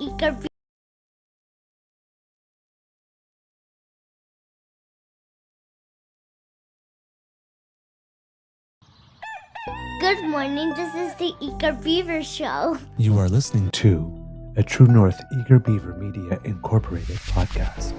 Eager Good morning, this is the Eager Beaver Show. You are listening to a True North Eager Beaver Media Incorporated podcast.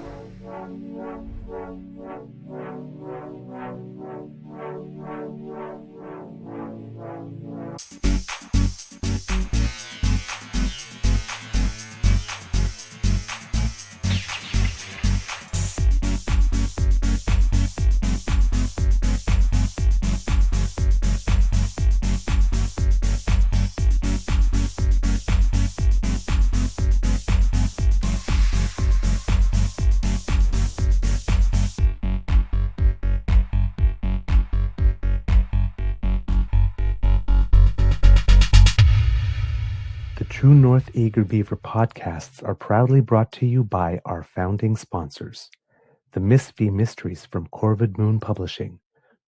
True North Eager Beaver podcasts are proudly brought to you by our founding sponsors, the Miss V Mysteries from Corvid Moon Publishing,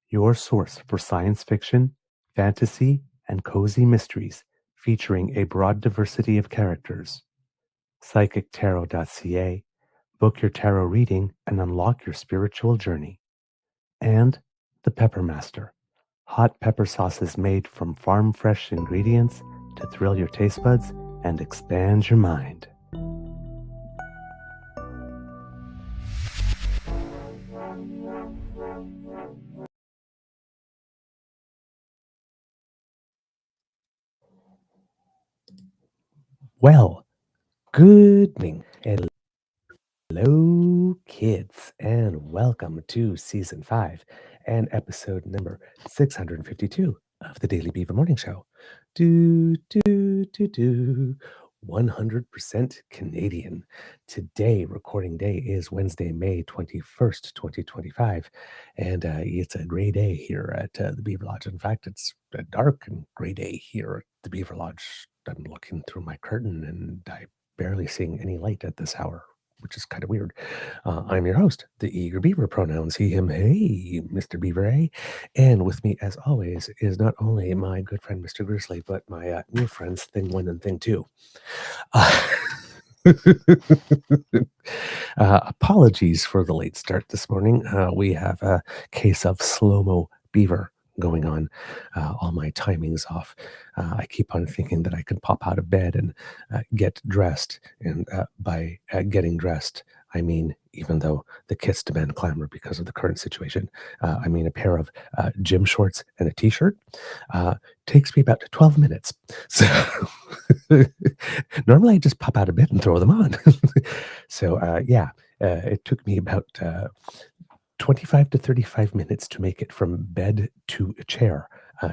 your source for science fiction, fantasy, and cozy mysteries featuring a broad diversity of characters. PsychicTarot.ca, book your tarot reading and unlock your spiritual journey. And the Pepper Master, hot pepper sauces made from farm-fresh ingredients to thrill your taste buds and expand your mind. Well, good morning. Hello, kids, and welcome to Season 5 and episode number 652 of the Daily Beaver Morning Show. 100% Canadian. Today, recording day is Wednesday, May 21st, 2025, and it's a gray day here at the Beaver Lodge. In fact, it's a dark and gray day here at the Beaver Lodge. I'm looking through my curtain and I'm barely seeing any light at this hour, which is kind of weird. I'm your host, the Eager Beaver, pronouns he, him, hey, Mr. Beaver, eh? And with me, as always, is not only my good friend, Mr. Grizzly, but my new friends, Thing 1 and Thing 2. Apologies for the late start this morning. We have a case of slow-mo beaver going on. All my timing's off. I keep on thinking that I can pop out of bed and get dressed. And by getting dressed, I mean, even though the kids demand clamor because of the current situation, I mean a pair of gym shorts and a t-shirt takes me about 12 minutes. So normally I just pop out of bed and throw them on. So it took me about 25 to 35 minutes to make it from bed to a chair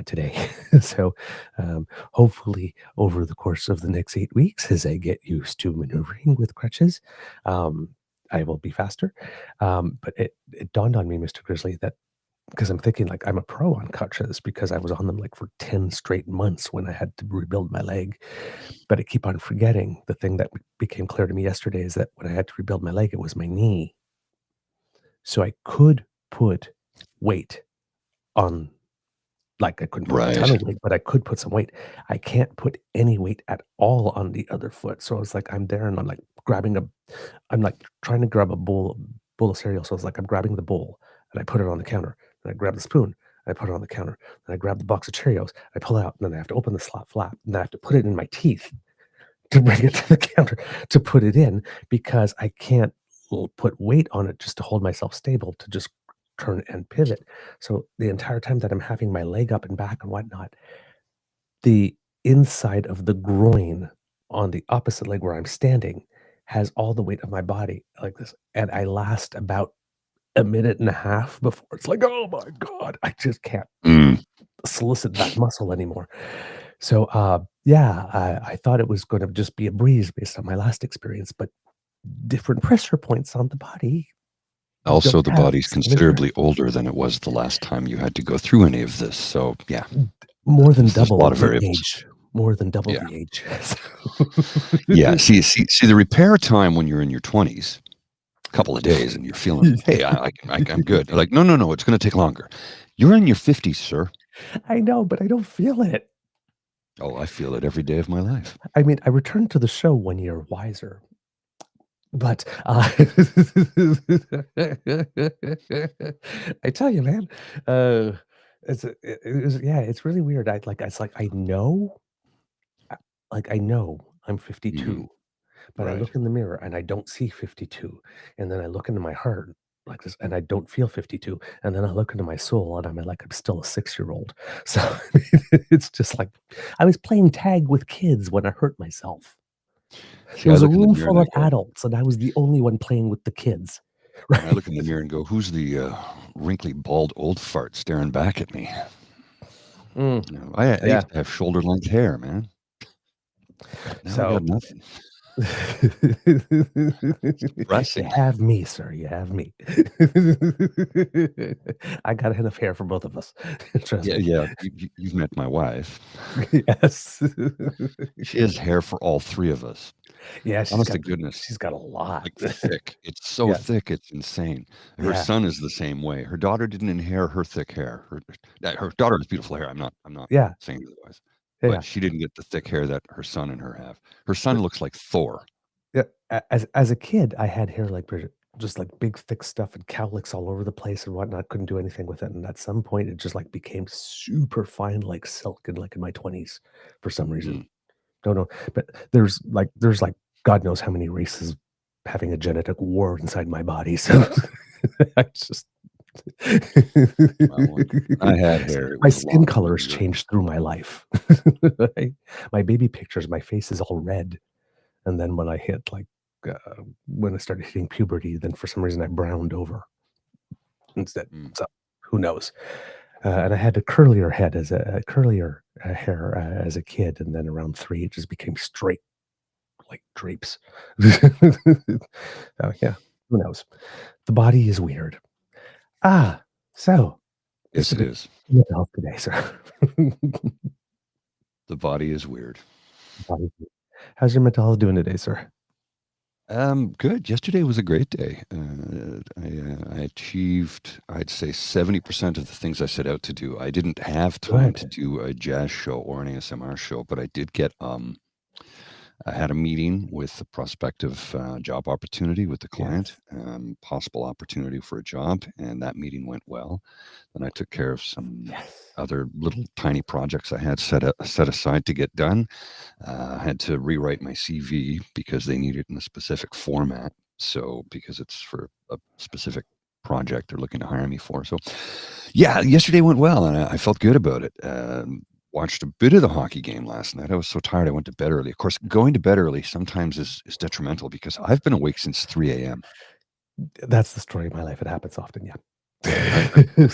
today. So hopefully over the course of the next 8 weeks, as I get used to maneuvering with crutches, I will be faster. But it dawned on me, Mr. Grizzly, that because I'm thinking like I'm a pro on crutches because I was on them like for 10 straight months when I had to rebuild my leg. But I keep on forgetting the thing that became clear to me yesterday is that when I had to rebuild my leg, it was my knee. So I could put weight on, like I couldn't put a ton of weight, but I could put some weight. I can't put any weight at all on the other foot. So it's like I'm there and I'm like I'm like trying to grab a bowl of cereal. So it's like I'm grabbing the bowl and I put it on the counter. And I grab the spoon, I put it on the counter. And I grab the box of Cheerios, I pull it out, and then I have to open the flap, and then I have to put it in my teeth to bring it to the counter to put it in because I can't put weight on it just to hold myself stable to just turn and pivot. So the entire time that I'm having my leg up and back and whatnot, the inside of the groin on the opposite leg where I'm standing has all the weight of my body like this. And I last about a minute and a half before it's like, oh my God, I just can't solicit that muscle anymore. So I thought it was going to just be a breeze based on my last experience, but different pressure points on the body. Also, the body's considerably older than it was the last time you had to go through any of this. So, yeah. More than double a lot of variables. Age. More than double the age. Yeah. See, the repair time when you're in your 20s, a couple of days, and you're feeling, hey, I'm good. Like, no, it's going to take longer. You're in your 50s, sir. I know, but I don't feel it. Oh, I feel it every day of my life. I mean, I returned to the show 1 year wiser, but I tell you, man, uh, it's really weird. I know, I know I'm Mhm. 52, but I Right. look in the mirror and I don't see 52, and then I look into my heart like this, and I don't feel 52, and then I look into my soul, and I'm still a 6-year-old. So it's just like I was playing tag with kids when I hurt myself. See, There I was a look in the room mirror and full I of go, adults, and I was the only one playing with the kids, and I right? look in the mirror and go, "Who's the wrinkly, bald old fart staring back at me?" Mm, I yeah. used to have shoulder length hair, man. Now I got So nothing. It's you depressing. have me, sir. You have me. I got enough hair for both of us. Trust Yeah, me. yeah. You've met my wife. Yes. She has hair for all three of us. Yeah, Honest to goodness, she's got a lot. like thick. It's so Yeah. thick, it's insane. Her Yeah. son is the same way. Her daughter didn't inherit her thick hair. Her daughter has beautiful hair. I'm not Yeah. saying otherwise. Yeah. But she didn't get the thick hair that her son and her have. Her son looks like Thor. Yeah, as a kid, I had hair like Bridget, just like big thick stuff and cowlicks all over the place and whatnot. Couldn't do anything with it, and at some point, it just like became super fine like silk in my 20s for some reason. Mm. Don't know, but there's God knows how many races having a genetic war inside my body. So I just Well, when I had hair, it my was skin long and color has longer. changed through my life. Right? My baby pictures, my face is all red. And then when I started hitting puberty, then for some reason I browned over instead. Mm. So who knows? And I had a curlier head as curlier hair as a kid, and then around 3, it just became straight like drapes. So yeah, who knows? The body is weird. So Yes, Mr. it Big is. Health today, sir. The body is weird. How's your mental health doing today, sir? Good. Yesterday was a great day. I achieved, I'd say, 70% of the things I set out to do. I didn't have time to Good. do a jazz show or an ASMR show, but I did get I had a meeting with a prospective job opportunity with the client, Yes. possible opportunity for a job, and that meeting went well. Then I took care of some Yes. other little tiny projects I had set aside to get done. I had to rewrite my CV because they need it in a specific format. So because it's for a specific project they're looking to hire me for. So yeah, yesterday went well, and I felt good about it. Watched a bit of the hockey game last night. I was so tired I went to bed early. Of course, going to bed early sometimes is detrimental because I've been awake since 3 a.m. That's the story of my life. It happens often, yeah.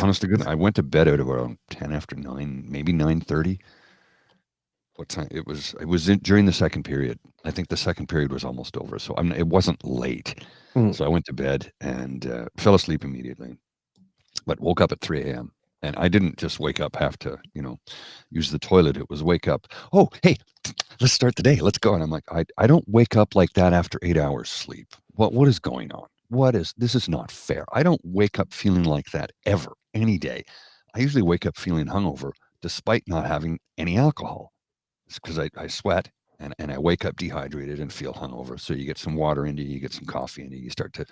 Honest to goodness, I went to bed out around 10 after 9, maybe 9:30. What time? It was during the second period. I think the second period was almost over, so it wasn't late. Mm. So I went to bed and fell asleep immediately, but woke up at 3 a.m. And I didn't just wake up, have to, use the toilet. It was wake up. Oh, hey, let's start the day. Let's go. And I'm like, I don't wake up like that after 8 hours sleep. What is going on? This is not fair. I don't wake up feeling like that ever, any day. I usually wake up feeling hungover despite not having any alcohol. It's because I sweat and I wake up dehydrated and feel hungover. So you get some water into you, you get some coffee into you, you start to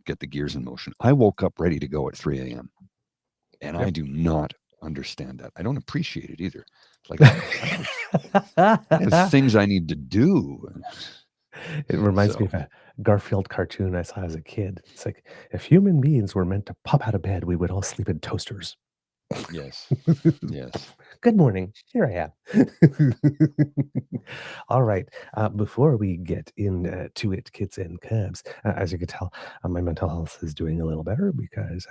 get the gears in motion. I woke up ready to go at 3 a.m. and I Yep. do not understand that. I don't appreciate it either. It's like I have things I need to do. It reminds me So of a Garfield cartoon I saw as a kid. It's like, if human beings were meant to pop out of bed, we would all sleep in toasters. yes, yes. Good morning. Here I am. All right. Before we get into it, kids and cubs, as you can tell, my mental health is doing a little better because,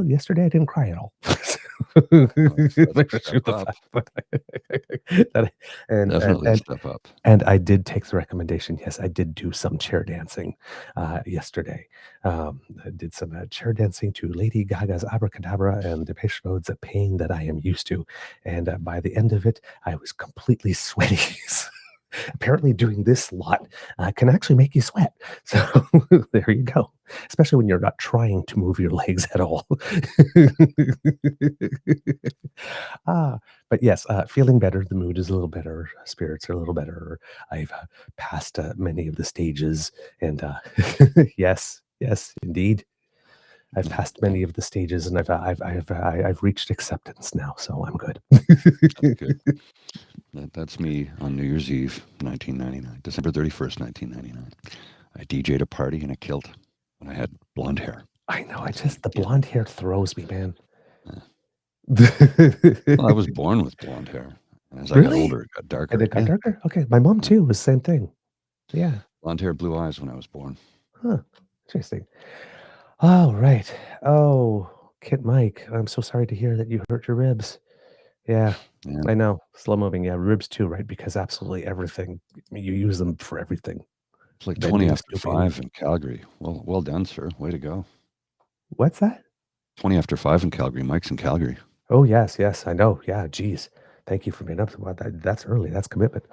yesterday I didn't cry at all. That's a By virtue step of the up. fact that and, and, Definitely a and step up. and I did take the recommendation. Yes, I did do some chair dancing yesterday. I did some chair dancing to Lady Gaga's Abracadabra and Depeche Mode's A Pain That I Am Used to. And by the end of it, I was completely sweaty. Apparently, doing this a lot can actually make you sweat. So there you go. Especially when you're not trying to move your legs at all. ah, but yes, feeling better. The mood is a little better. Spirits are a little better. I've passed many of the stages, and yes, yes, indeed. I've passed many of the stages, and I've reached acceptance now, so I'm good. That's good. That's me on New Year's Eve, 1999, December 31st, 1999. I DJ'd a party in a kilt, and I had blonde hair. I know. The blonde hair throws me, man. Well, I was born with blonde hair. And as I got Really? older, it got darker. And it got darker? Okay. My mom too was the same thing. Yeah. Blonde hair, blue eyes when I was born. Huh. Interesting. All right. Oh, Kit Mike, I'm so sorry to hear that you hurt your ribs. Yeah, Yeah. I know. Slow moving. Yeah, ribs too, right? Because absolutely everything, you use them for everything. It's like 20 Bending, after stooping. 5 in Calgary. Well done, sir. Way to go. What's that? 20 after 5 in Calgary. Mike's in Calgary. Oh, yes, I know. Yeah, geez. Thank you for being up to that. That's early. That's commitment.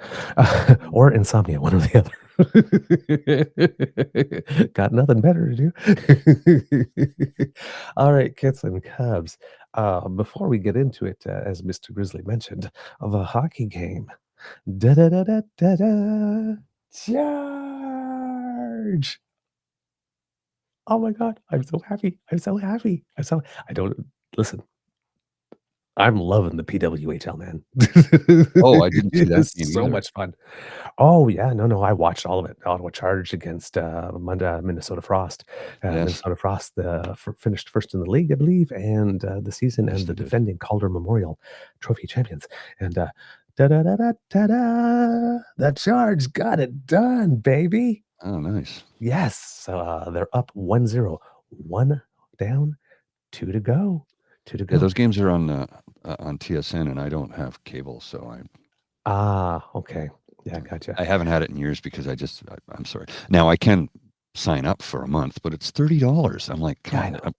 Or insomnia, one or the other. Got nothing better to do. All right, Kits and Cubs. Before we get into it, as Mr. Grizzly mentioned, of a hockey game. Da da da da da da. Charge! Oh my God, I'm so happy. I'm so happy. I don't listen. I'm loving the PWHL, man. Oh, I didn't see that It's game so either. much fun. Oh yeah, no, I watched all of it. Ottawa Charged against Minnesota Frost. Yes. Minnesota Frost finished first in the league, I believe, and the season, Yes, and the they did. defending Calder Memorial Trophy champions. And da da da da da da, the Charge got it done, baby. Oh, nice. Yes, so they're up 1-0, 1 down, 2 to go. 2 to go. Yeah, those games are on TSN, and I don't have cable, so Okay. Yeah, gotcha. I haven't had it in years because I'm sorry. Now I can sign up for a month, but it's $30. I'm like, Yeah, come on.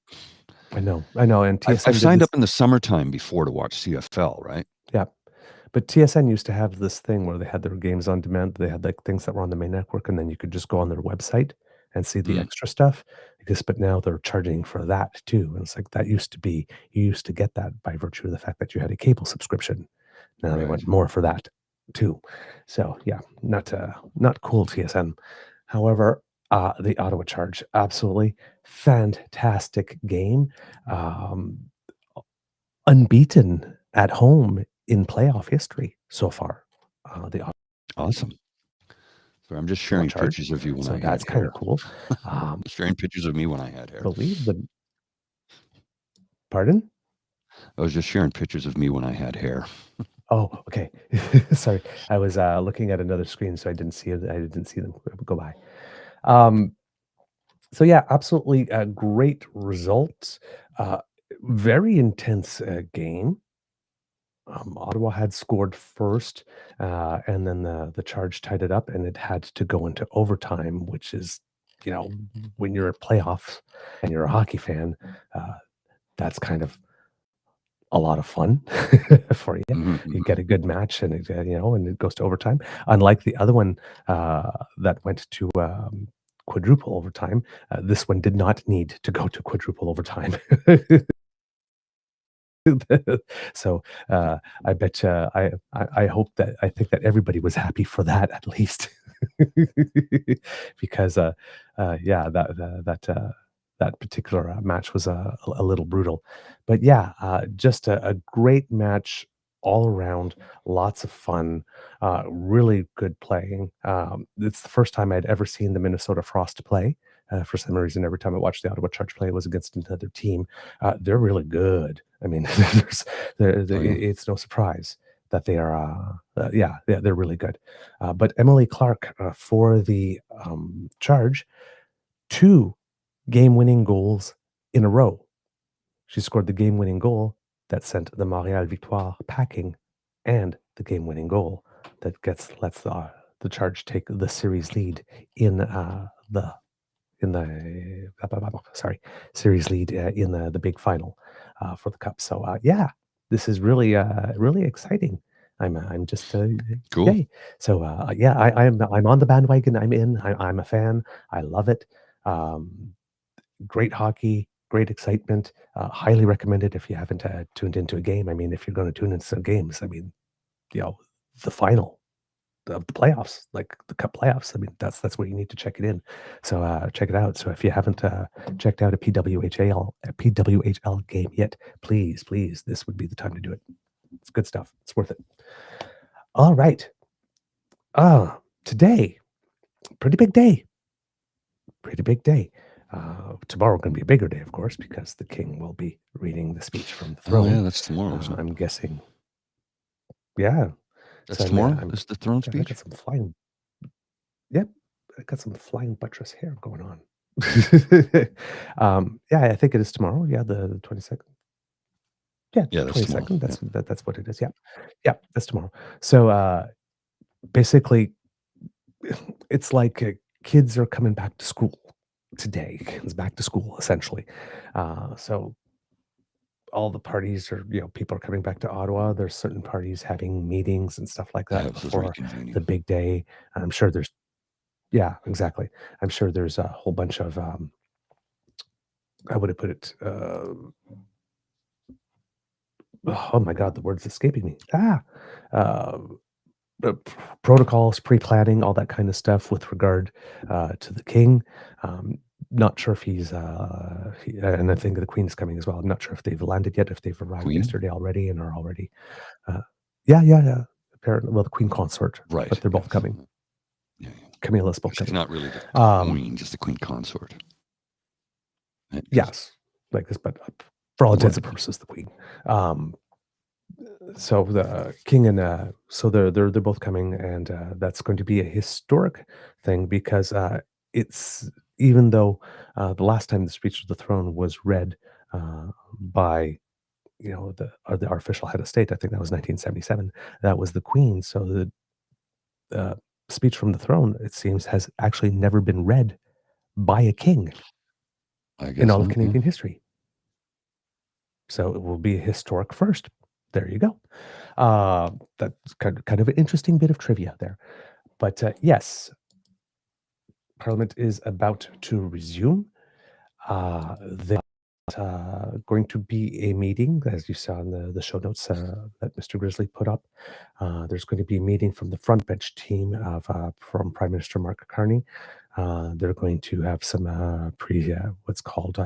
I know. And TSN I've did signed this. up in the summertime before to watch CFL, right? Yeah. But TSN used to have this thing where they had their games on demand. They had like things that were on the main network, and then you could just go on their website and see the extra stuff. But now they're charging for that too. And it's like that used to be, you used to get that by virtue of the fact that you had a cable subscription. Now they want more for that too. So yeah, not cool, TSN. However, the Ottawa Charge, absolutely fantastic game. Unbeaten at home in playoff history so far. Awesome. So I'm just sharing Charge. pictures of you when So I had that's kind hair. of cool. Sharing pictures of me when I had hair. Pardon? I was just sharing pictures of me when I had hair. Oh, okay. Sorry, I was looking at another screen, so I didn't see it. I didn't see them go by. So yeah, absolutely great results. Very intense game. Ottawa had scored first, and then the Charge tied it up, and it had to go into overtime, which is, when you're at playoffs and you're a hockey fan, that's kind of a lot of fun for you. You get a good match, and and it goes to overtime. Unlike the other one that went to quadruple overtime, this one did not need to go to quadruple overtime. So I bet I hope that I think that everybody was happy for that, at least, because that particular match was a little brutal. But yeah, just a great match all around. Lots of fun, really good playing. It's the first time I'd ever seen the Minnesota Frost play. For some reason, every time I watched the Ottawa Charge play, it was against another team. They're really good. I mean, it's no surprise that they are. They're really good. But Emily Clark for the Charge, 2 game-winning goals in a row. She scored the game-winning goal that sent the Montréal Victoire packing, and the game-winning goal that lets the Charge take the series lead in the big final for the cup. So yeah, this is really really exciting. I'm just Cool. yay. So yeah, I'm on the bandwagon. I'm in. I'm a fan. I love it. Um, Great hockey, great excitement. Highly recommended if you haven't tuned into a game. I mean, if you're going to tune into some games, I mean, the final of the playoffs, like the cup playoffs. I mean, that's where you need to check it in. So check it out. So if you haven't checked out a PWHL game yet, please, this would be the time to do it. It's good stuff. It's worth it. All right. Today, pretty big day. Pretty big day. Tomorrow going to be a bigger day, of course, because the king will be reading the speech from the Oh throne. yeah, that's tomorrow. Isn't it? I'm guessing. Yeah. That's So tomorrow. I'm Is the throne I speech? got some flying. Yep. I got some flying buttress hair going on. Yeah, I think it is tomorrow. Yeah, the 22nd. Yeah, Yeah, that's tomorrow. 22nd. Yeah. That's what it is. Yeah. Yeah, that's tomorrow. So basically, it's like kids are coming back to school today. It's back to school essentially. So all the parties are, people are coming back to Ottawa. There's certain parties having meetings and stuff like The that house is before the reconvening. big day. I'm sure there's, yeah, exactly. I'm sure there's a whole bunch of, how would I put it? Oh my God, the word's escaping me. Uh, Protocols, pre-planning, all that kind of stuff with regard to the king. Um, Not sure if and I think the queen's coming as well. I'm not sure if they've landed yet, if they've arrived Queen? yesterday already and are already. Uh, yeah. Apparently, well, the queen consort, Right. but they're both Yes. coming. Yeah. Camilla's both She's coming. not really the Um, queen, just the queen consort. Just yes, like this, but for all intents and right. purposes, the queen. Um, so the king and so they're both coming, and that's going to be a historic thing because it's even though the last time the speech of the throne was read by our official head of state, I think that was 1977. That was the queen. So the speech from the throne, it seems, has actually never been read by a king I in guess all so. of Canadian history. So it will be a historic first. There you go. That's kind of an interesting bit of trivia there. But yes, Parliament is about to resume. There's going to be a meeting, as you saw in the show notes that Mr. Grizzly put up. There's going to be a meeting from the front bench team from Prime Minister Mark Carney. They're going to have some what's called,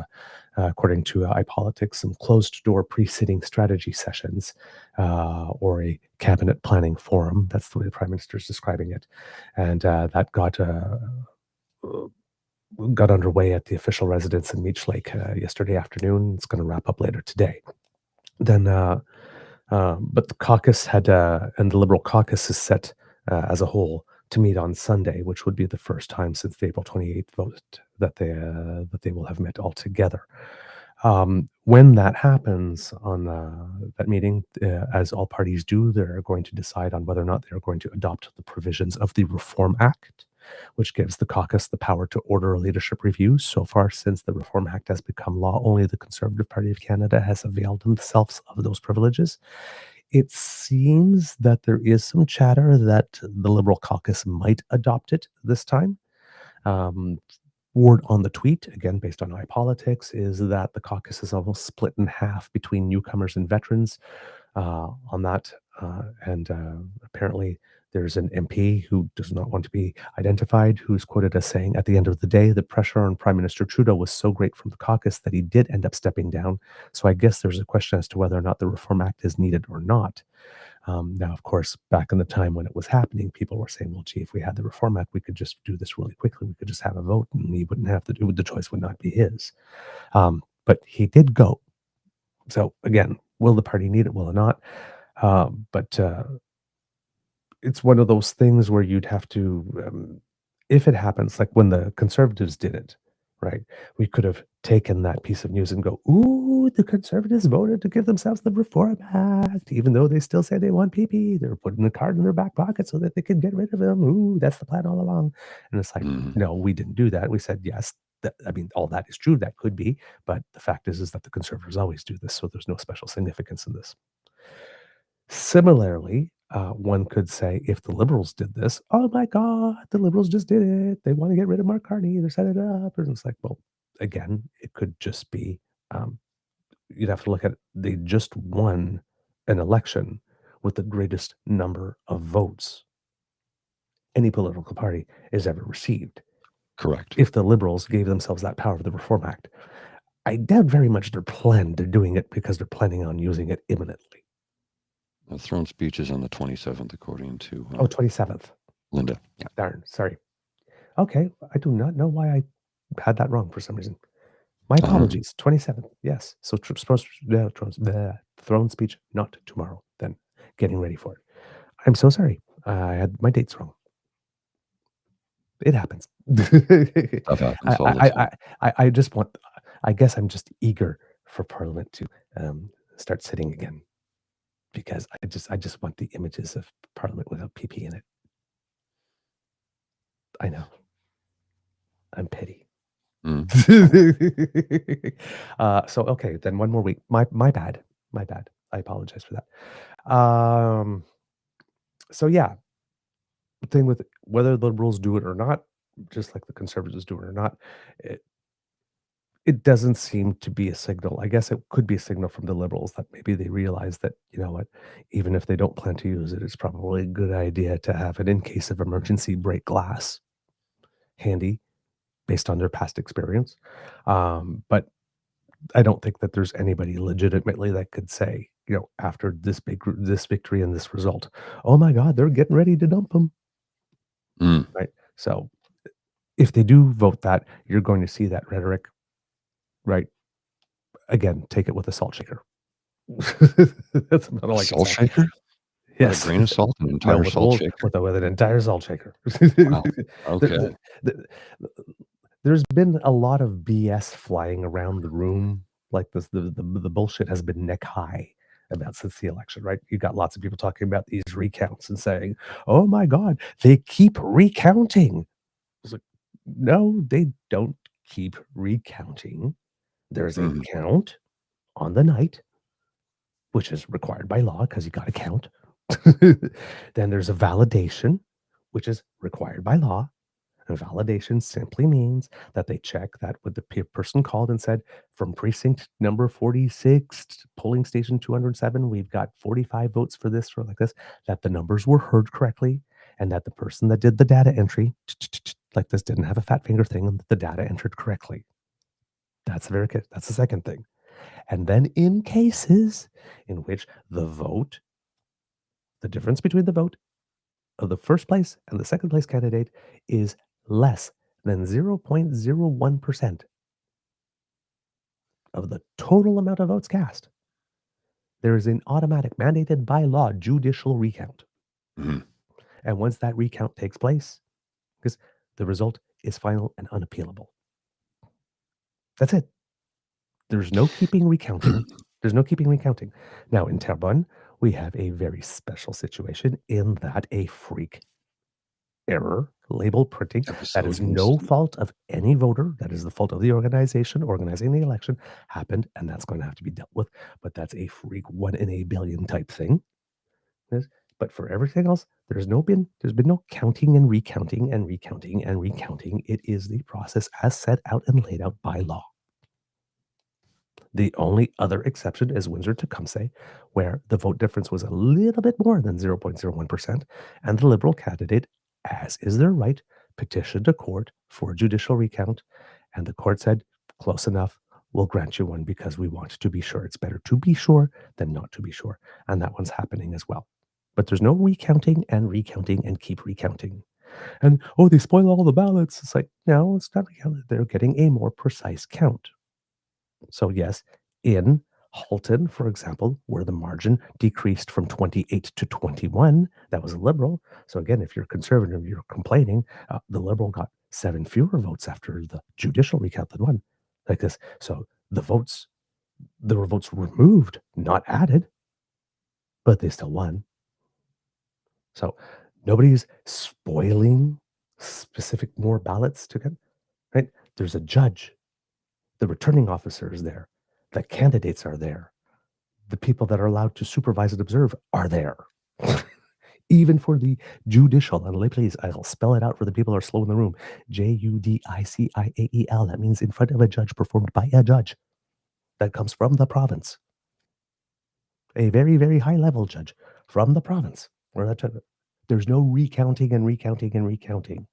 according to iPolitics, some closed-door pre-sitting strategy sessions, or a cabinet planning forum. That's the way the Prime Minister is describing it, and that got underway at the official residence in Meech Lake yesterday afternoon. It's going to wrap up later today. Then, but the caucus and the Liberal caucus is set as a whole to meet on Sunday, which would be the first time since the April 28th vote that they will have met all together. When that happens on that meeting, as all parties do, they're going to decide on whether or not they're going to adopt the provisions of the Reform Act, which gives the caucus the power to order a leadership review. So far, since the Reform Act has become law, only the Conservative Party of Canada has availed themselves of those privileges. It seems that there is some chatter that the Liberal caucus might adopt it this time. Um, Word on the tweet, again based on iPolitics, is that the caucus is almost split in half between newcomers and veterans on that. And apparently, there's an MP who does not want to be identified, who's quoted as saying, "At the end of the day, the pressure on Prime Minister Trudeau was so great from the caucus that he did end up stepping down. So I guess there's a question as to whether or not the Reform Act is needed or not." Now, of course, back in the time when it was happening, people were saying, well, gee, if we had the Reform Act, we could just do this really quickly. We could just have a vote and he wouldn't have to do it. The choice would not be his. But he did go. So again, will the party need it? Will it not? But it's one of those things where you'd have to, if it happens, like when the Conservatives did it, right? We could have taken that piece of news and go, ooh, the Conservatives voted to give themselves the Reform Act, even though they still say they want PP. They're putting the card in their back pocket so that they can get rid of him. Ooh, that's the plan all along. And it's like, no, we didn't do that. We said, yes, I mean, all that is true. That could be. But the fact is that the Conservatives always do this. So there's no special significance in this. Similarly, one could say, if the Liberals did this, oh my God, the Liberals just did it. They want to get rid of Mark Carney. They're setting it up. And it's like, well, again, it could just be, you'd have to look at it. They just won an election with the greatest number of votes any political party has ever received. Correct. If the Liberals gave themselves that power of the Reform Act, I doubt very much they're doing it because they're planning on using it imminently. The throne speech is on the 27th, according to 27th. Linda. Yeah. Darn, sorry. Okay, I do not know why I had that wrong for some reason. My apologies. 27th, yes. So throne speech, not tomorrow, then. Getting ready for it. I'm so sorry. I had my dates wrong. It happens. Stuff happens all the time. I just want, I guess I'm just eager for Parliament to start sitting again, because I just want the images of Parliament without PP in it. I know. I'm petty. So okay, then one more week. My bad. My bad. I apologize for that. So yeah, the thing with whether the Liberals do it or not, just like the Conservatives do it or not, it doesn't seem to be a signal. I guess it could be a signal from the Liberals that maybe they realize that, you know what, even if they don't plan to use it, it's probably a good idea to have it in case of emergency break glass handy based on their past experience. But I don't think that there's anybody legitimately that could say, you know, after this victory and this result, oh my God, they're getting ready to dump them. Right. So if they do vote that, you're going to see that rhetoric, right? Again, take it with a salt shaker. That's about all I can Salt say. shaker? Yes. A grain of salt, an entire salt shaker. With an entire salt shaker. Wow. Okay. There's been a lot of BS flying around the room like this. The bullshit has been neck high about since the election, right? You got lots of people talking about these recounts and saying, "Oh my God, they keep recounting." It's like, no, they don't keep recounting. There's a count on the night, which is required by law because you got to count. Then there's a validation, which is required by law. And validation simply means that they check that what the person called and said, from precinct number 46, polling station 207, we've got 45 votes for this or like this, that the numbers were heard correctly, and that the person that did the data entry like this didn't have a fat finger thing, and that the data entered correctly. That's the second thing. And then in cases in which the difference between the vote of the first place and the second place candidate is less than 0.01% of the total amount of votes cast, there is an automatic, mandated by law, judicial recount. And once that recount takes place, because the result is final and unappealable. That's it. There's no keeping recounting. There's no keeping recounting. Now, in Terrebonne, we have a very special situation in that a freak error label printing that is no fault of any voter, that is the fault of the organization organizing the election, happened, and that's going to have to be dealt with. But that's a freak 1 in a billion type thing. But for everything else, there's been no counting and recounting and recounting and recounting. It is the process as set out and laid out by law. The only other exception is Windsor-Tecumseh, where the vote difference was a little bit more than 0.01%, and the Liberal candidate, as is their right, petitioned a court for a judicial recount, and the court said, close enough, we'll grant you one because we want to be sure. It's better to be sure than not to be sure, and that one's happening as well. But there's no recounting and keep recounting. And, oh, they spoil all the ballots. It's like, no, it's not recounted. They're getting a more precise count. So yes, in Halton, for example, where the margin decreased from 28 to 21, that was a Liberal. So again, if you're conservative, you're complaining, the Liberal got 7 fewer votes after the judicial recount than one, like this. So there were votes removed, not added, but they still won. So nobody's spoiling specific more ballots to get, right? There's a judge. The returning officer is there. The candidates are there. The people that are allowed to supervise and observe are there. Even for the judicial, and please, I'll spell it out for the people who are slow in the room. Judicial. That means in front of a judge, performed by a judge. That comes from the province. A very, very high level judge from the province. There's no recounting and recounting and recounting.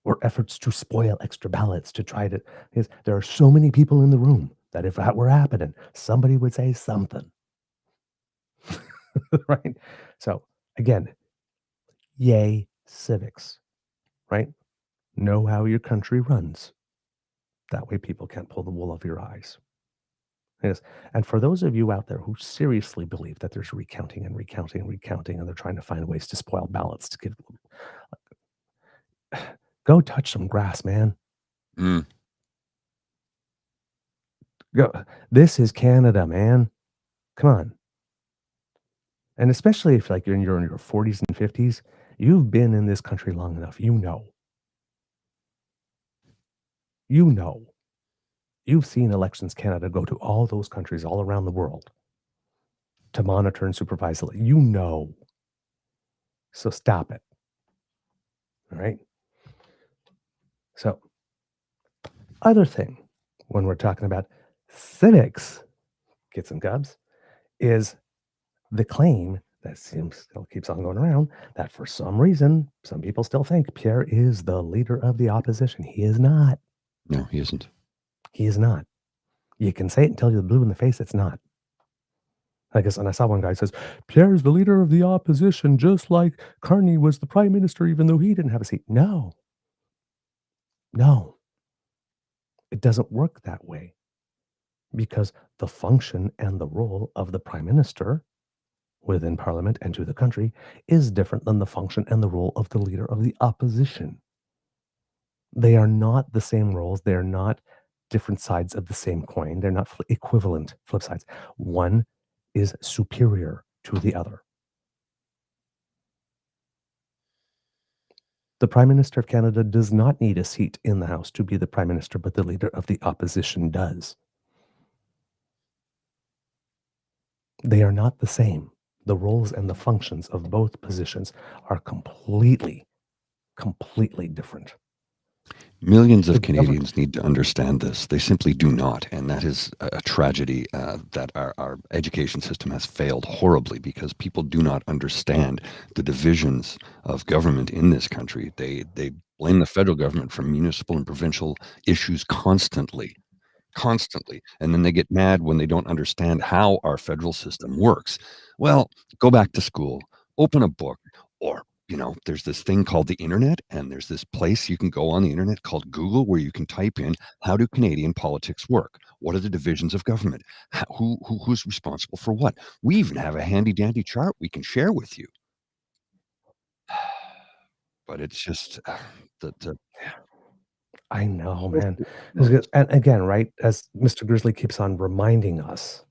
Or efforts to spoil extra ballots to try to. There are so many people in the room that if that were happening, somebody would say something. Right? So, again, yay, civics, right? Know how your country runs. That way people can't pull the wool over your eyes. Yes. And for those of you out there who seriously believe that there's recounting and recounting and recounting, and they're trying to find ways to spoil ballots to give, go touch some grass, man. Mm. Go. This is Canada, man. Come on. And especially if like you're in your 40s and 50s, you've been in this country long enough. You know. You've seen Elections Canada go to all those countries all around the world to monitor and supervise. You know. So stop it. All right. So, other thing when we're talking about civics, kids and cubs, is the claim that still keeps on going around that for some reason, some people still think Pierre is the leader of the opposition. He is not. No, he isn't. He is not. You can say it until you're blue in the face. It's not. I guess, and I saw one guy says, Pierre is the leader of the opposition, just like Carney was the prime minister, even though he didn't have a seat. No. It doesn't work that way, because the function and the role of the prime minister within parliament and to the country is different than the function and the role of the leader of the opposition. They are not the same roles. They are not different sides of the same coin. They're not equivalent flip sides. One is superior to the other. The Prime Minister of Canada does not need a seat in the House to be the Prime Minister, but the leader of the opposition does. They are not the same. The roles and the functions of both positions are completely different. Millions of Canadians need to understand this. They simply do not. And that is a tragedy that our education system has failed horribly, because people do not understand the divisions of government in this country. They blame the federal government for municipal and provincial issues constantly. And then they get mad when they don't understand how our federal system works. Well, go back to school, open a book, or there's this thing called the internet, and there's this place you can go on the internet called Google, where you can type in, how do Canadian politics work? What are the divisions of government? Who's responsible for what? We even have a handy dandy chart we can share with you. But it's just I know, man. And again, right, as Mr. Grizzly keeps on reminding us,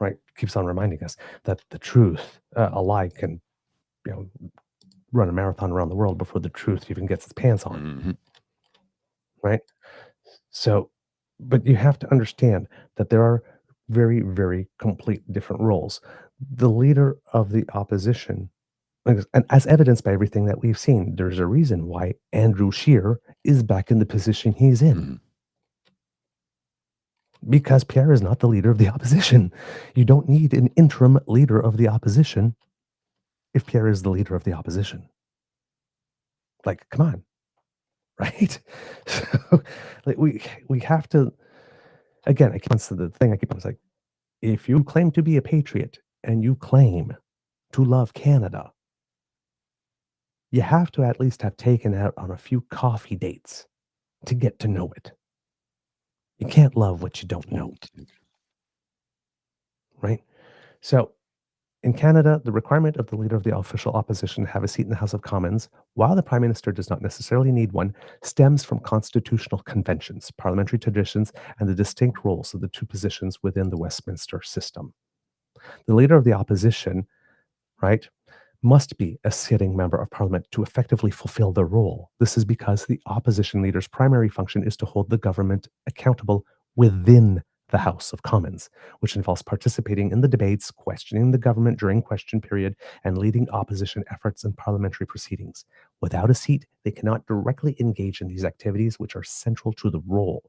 that the truth, a lie can, run a marathon around the world before the truth even gets its pants on. Mm-hmm. Right? So, but you have to understand that there are very, very complete different roles. The leader of the opposition, and as evidenced by everything that we've seen, there's a reason why Andrew Scheer is back in the position he's in. Mm-hmm. Because Pierre is not the leader of the opposition. You don't need an interim leader of the opposition if Pierre is the leader of the opposition. Like, come on. Right? So, like, we have to, again, the thing I keep on is like, if you claim to be a patriot and you claim to love Canada, you have to at least have taken out on a few coffee dates to get to know it. You can't love what you don't know. Right? So, in Canada, the requirement of the leader of the official opposition to have a seat in the House of Commons, while the Prime Minister does not necessarily need one, stems from constitutional conventions, parliamentary traditions, and the distinct roles of the two positions within the Westminster system. The leader of the opposition, right, must be a sitting member of Parliament to effectively fulfill their role. This is because the opposition leader's primary function is to hold the government accountable within the House of Commons, which involves participating in the debates, questioning the government during question period, and leading opposition efforts in parliamentary proceedings. Without a seat, they cannot directly engage in these activities, which are central to the role.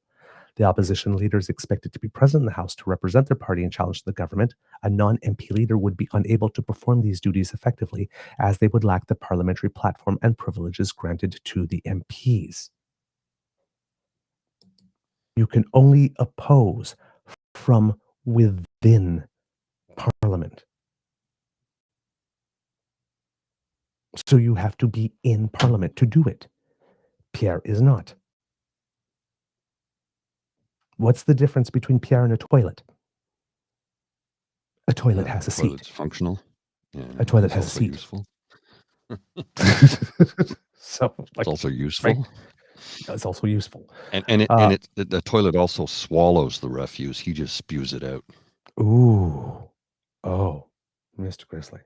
The opposition leader is expected to be present in the House to represent their party and challenge the government. A non-MP leader would be unable to perform these duties effectively, as they would lack the parliamentary platform and privileges granted to the MPs. You can only oppose from within Parliament. So you have to be in Parliament to do it. Pierre is not. What's the difference between Pierre and a toilet? A toilet has a Toilet's seat. functional. A toilet It's has a also seat. useful. So, It's like, also useful. right? It's also useful. The toilet also swallows the refuse. He just spews it out. Ooh. Oh, Mr. Grizzly.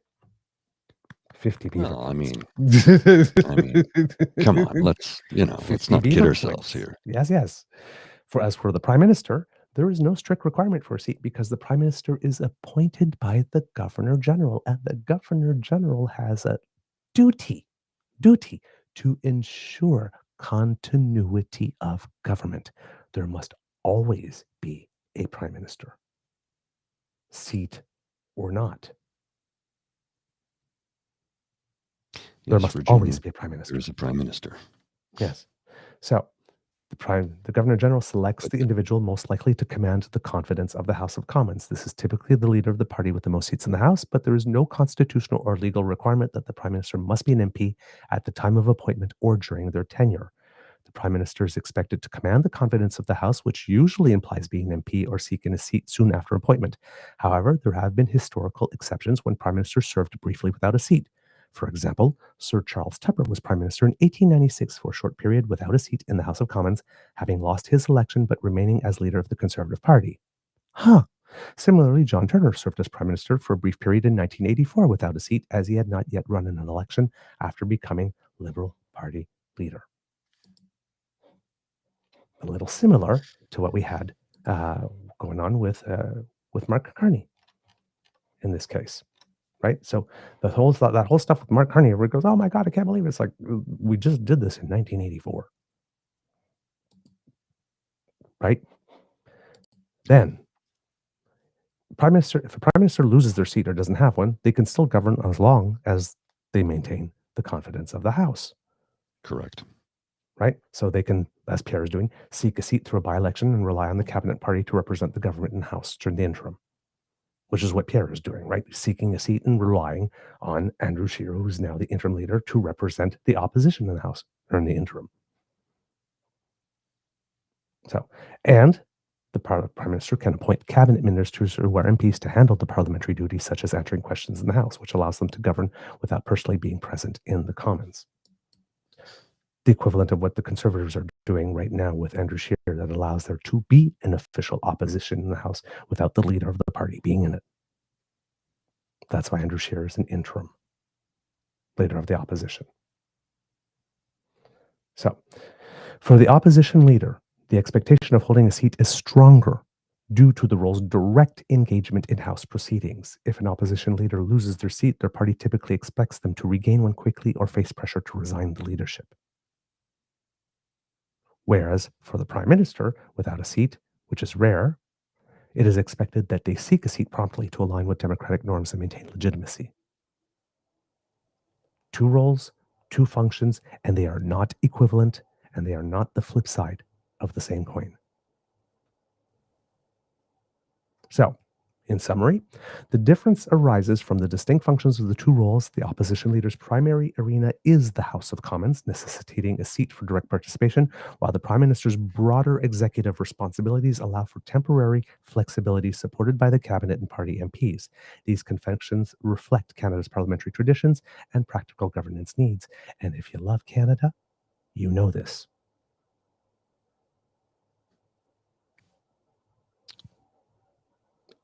50 beaver Well, I points. mean, come on, let's 50 not kid beaver ourselves points. here. Yes. As for the Prime Minister, there is no strict requirement for a seat because the Prime Minister is appointed by the Governor General, and the Governor General has a duty to ensure continuity of government. There must always be a Prime Minister, seat or not. There must always be a Prime Minister. There's a Prime Minister. Yes. So the Governor General selects the individual most likely to command the confidence of the House of Commons. This is typically the leader of the party with the most seats in the House, but there is no constitutional or legal requirement that the Prime Minister must be an MP at the time of appointment or during their tenure. The Prime Minister is expected to command the confidence of the House, which usually implies being an MP or seeking a seat soon after appointment. However, there have been historical exceptions when Prime Ministers served briefly without a seat. For example, Sir Charles Tupper was Prime Minister in 1896 for a short period without a seat in the House of Commons, having lost his election but remaining as leader of the Conservative Party. Similarly, John Turner served as Prime Minister for a brief period in 1984 without a seat, as he had not yet run in an election after becoming Liberal Party leader. A little similar to what we had going on with Mark Carney in this case. Right, so that whole stuff with Mark Carney, where it goes, "Oh my God, I can't believe it." It's like we just did this in 1984, right? Then, if a Prime Minister loses their seat or doesn't have one, they can still govern as long as they maintain the confidence of the House. Correct. Right, so they can, as Pierre is doing, seek a seat through a by-election and rely on the cabinet party to represent the government in the House during the interim. Which is what Pierre is doing, right? Seeking a seat and relying on Andrew Scheer, who's now the interim leader, to represent the opposition in the House or in the interim. So, and the Prime Minister can appoint cabinet ministers who are MPs to handle the parliamentary duties, such as answering questions in the House, which allows them to govern without personally being present in the Commons. The equivalent of what the Conservatives are doing right now with Andrew Scheer, that allows there to be an official opposition in the House without the leader of the party being in it. That's why Andrew Scheer is an interim leader of the opposition. So, for the opposition leader, the expectation of holding a seat is stronger due to the role's direct engagement in House proceedings. If an opposition leader loses their seat, their party typically expects them to regain one quickly or face pressure to resign the leadership. Whereas for the Prime Minister, without a seat, which is rare, it is expected that they seek a seat promptly to align with democratic norms and maintain legitimacy. Two roles, two functions, and they are not equivalent, and they are not the flip side of the same coin. So, in summary, the difference arises from the distinct functions of the two roles. The opposition leader's primary arena is the House of Commons, necessitating a seat for direct participation, while the Prime Minister's broader executive responsibilities allow for temporary flexibility supported by the cabinet and party MPs. These conventions reflect Canada's parliamentary traditions and practical governance needs. And if you love Canada, you know this.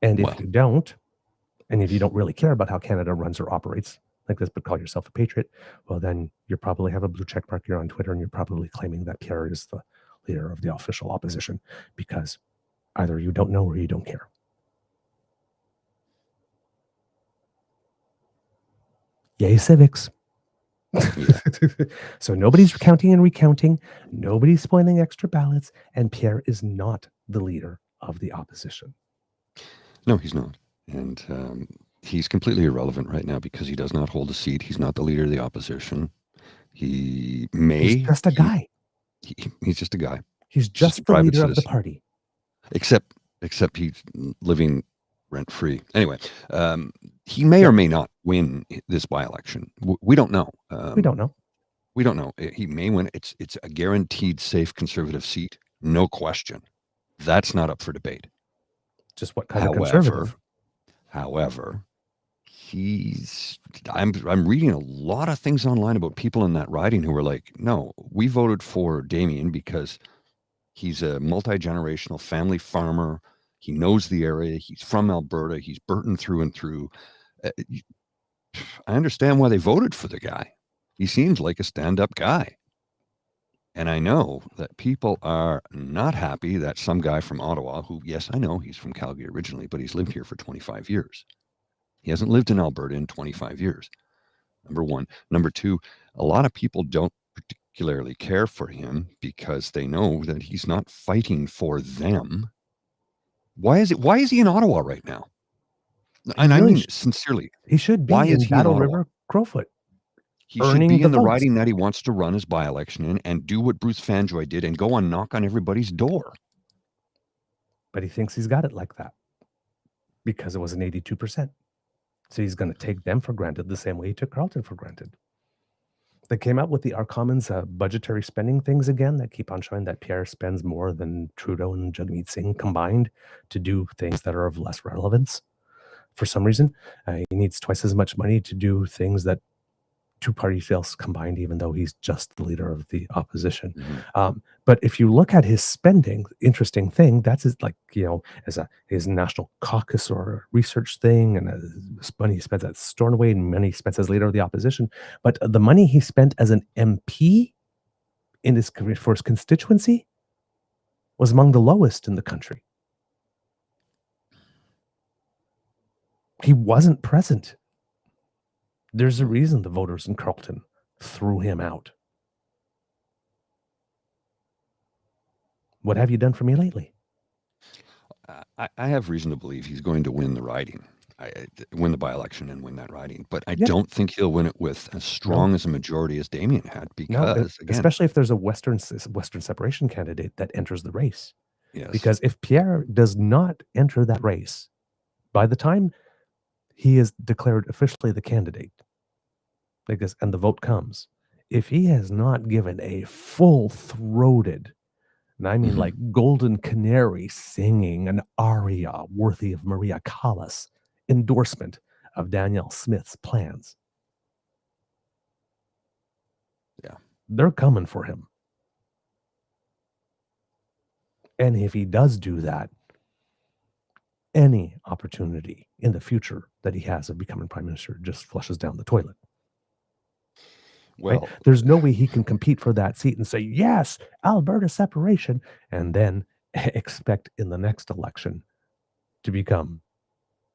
And if you don't, and if you don't really care about how Canada runs or operates, like this, but call yourself a patriot, well, then you probably have a blue check mark. You're on Twitter, and you're probably claiming that Pierre is the leader of the official opposition, because Either you don't know or you don't care. Yay, civics. Yeah. So nobody's counting and recounting. Nobody's spoiling extra ballots. And Pierre is not the leader of the opposition. No, he's not. And he's completely irrelevant right now because he does not hold a seat. He's not the leader of the opposition. He's just a guy. He's just a guy. He's just the leader of the party. Except he's living rent-free. Anyway, he may or may not win this by-election. We don't know. We don't know. We don't know. He may win. It's a guaranteed safe Conservative seat. No question. That's not up for debate. Just what kind of Conservative? However, I'm reading a lot of things online about people in that riding who were like, no, we voted for Damien because he's a multi-generational family farmer. He knows the area. He's from Alberta. He's Burton through and through. I understand why they voted for the guy. He seems like a stand-up guy. And I know that people are not happy that some guy from Ottawa, who, yes, I know he's from Calgary originally, but he's lived here for 25 years. He hasn't lived in Alberta in 25 years. Number one. Number two, a lot of people don't particularly care for him because they know that he's not fighting for them. Why is he in Ottawa right now? And really I mean sincerely. He should be in Battle River, Crowfoot. He should be in the riding that he wants to run his by-election in and do what Bruce Fanjoy did and go and knock on everybody's door. But he thinks he's got it like that because it was an 82%. So he's going to take them for granted the same way he took Carleton for granted. They came out with the Our Commons budgetary spending things again that keep on showing that Pierre spends more than Trudeau and Jagmeet Singh combined to do things that are of less relevance. For some reason, he needs twice as much money to do things that two party sales combined, even though he's just the leader of the opposition. Mm-hmm. But if you look at his spending, interesting thing, that's his, like, as his national caucus or research thing, and money he spends at Stornoway and money he spends as leader of the opposition. But the money he spent as an MP for his constituency was among the lowest in the country. He wasn't present. There's a reason the voters in Carleton threw him out. What have you done for me lately? I have reason to believe he's going to win the riding, win the by-election and win that riding. But I don't think he'll win it with as strong as a majority as Damien had because, again, especially if there's a Western separation candidate that enters the race. Yes. Because if Pierre does not enter that race, by the time he is declared officially the candidate, and the vote comes, if he has not given a full-throated, and I mean like Golden Canary singing an aria worthy of Maria Callas endorsement of Danielle Smith's plans, they're coming for him. And if he does do that, any opportunity in the future that he has of becoming prime minister just flushes down the toilet. Well, right? There's no way he can compete for that seat and say, yes, Alberta separation, and then expect in the next election to become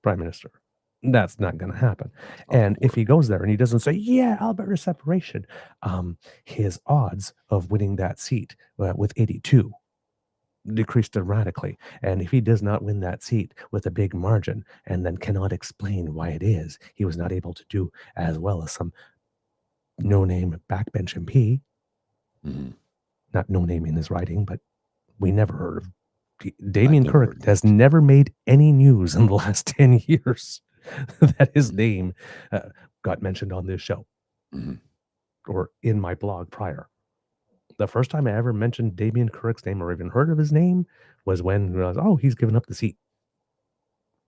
prime minister. That's not going to happen. And if he goes there and he doesn't say, yeah, Alberta separation, his odds of winning that seat with 82 decreased dramatically. And if he does not win that seat with a big margin and then cannot explain why it is he was not able to do as well as some no-name backbench MP, not no-name in his writing, but we never heard of Damien Currick has never made any news in the last 10 years that his name got mentioned on this show or in my blog prior. The first time I ever mentioned Damien Currick's name or even heard of his name was when I was, he's given up the seat.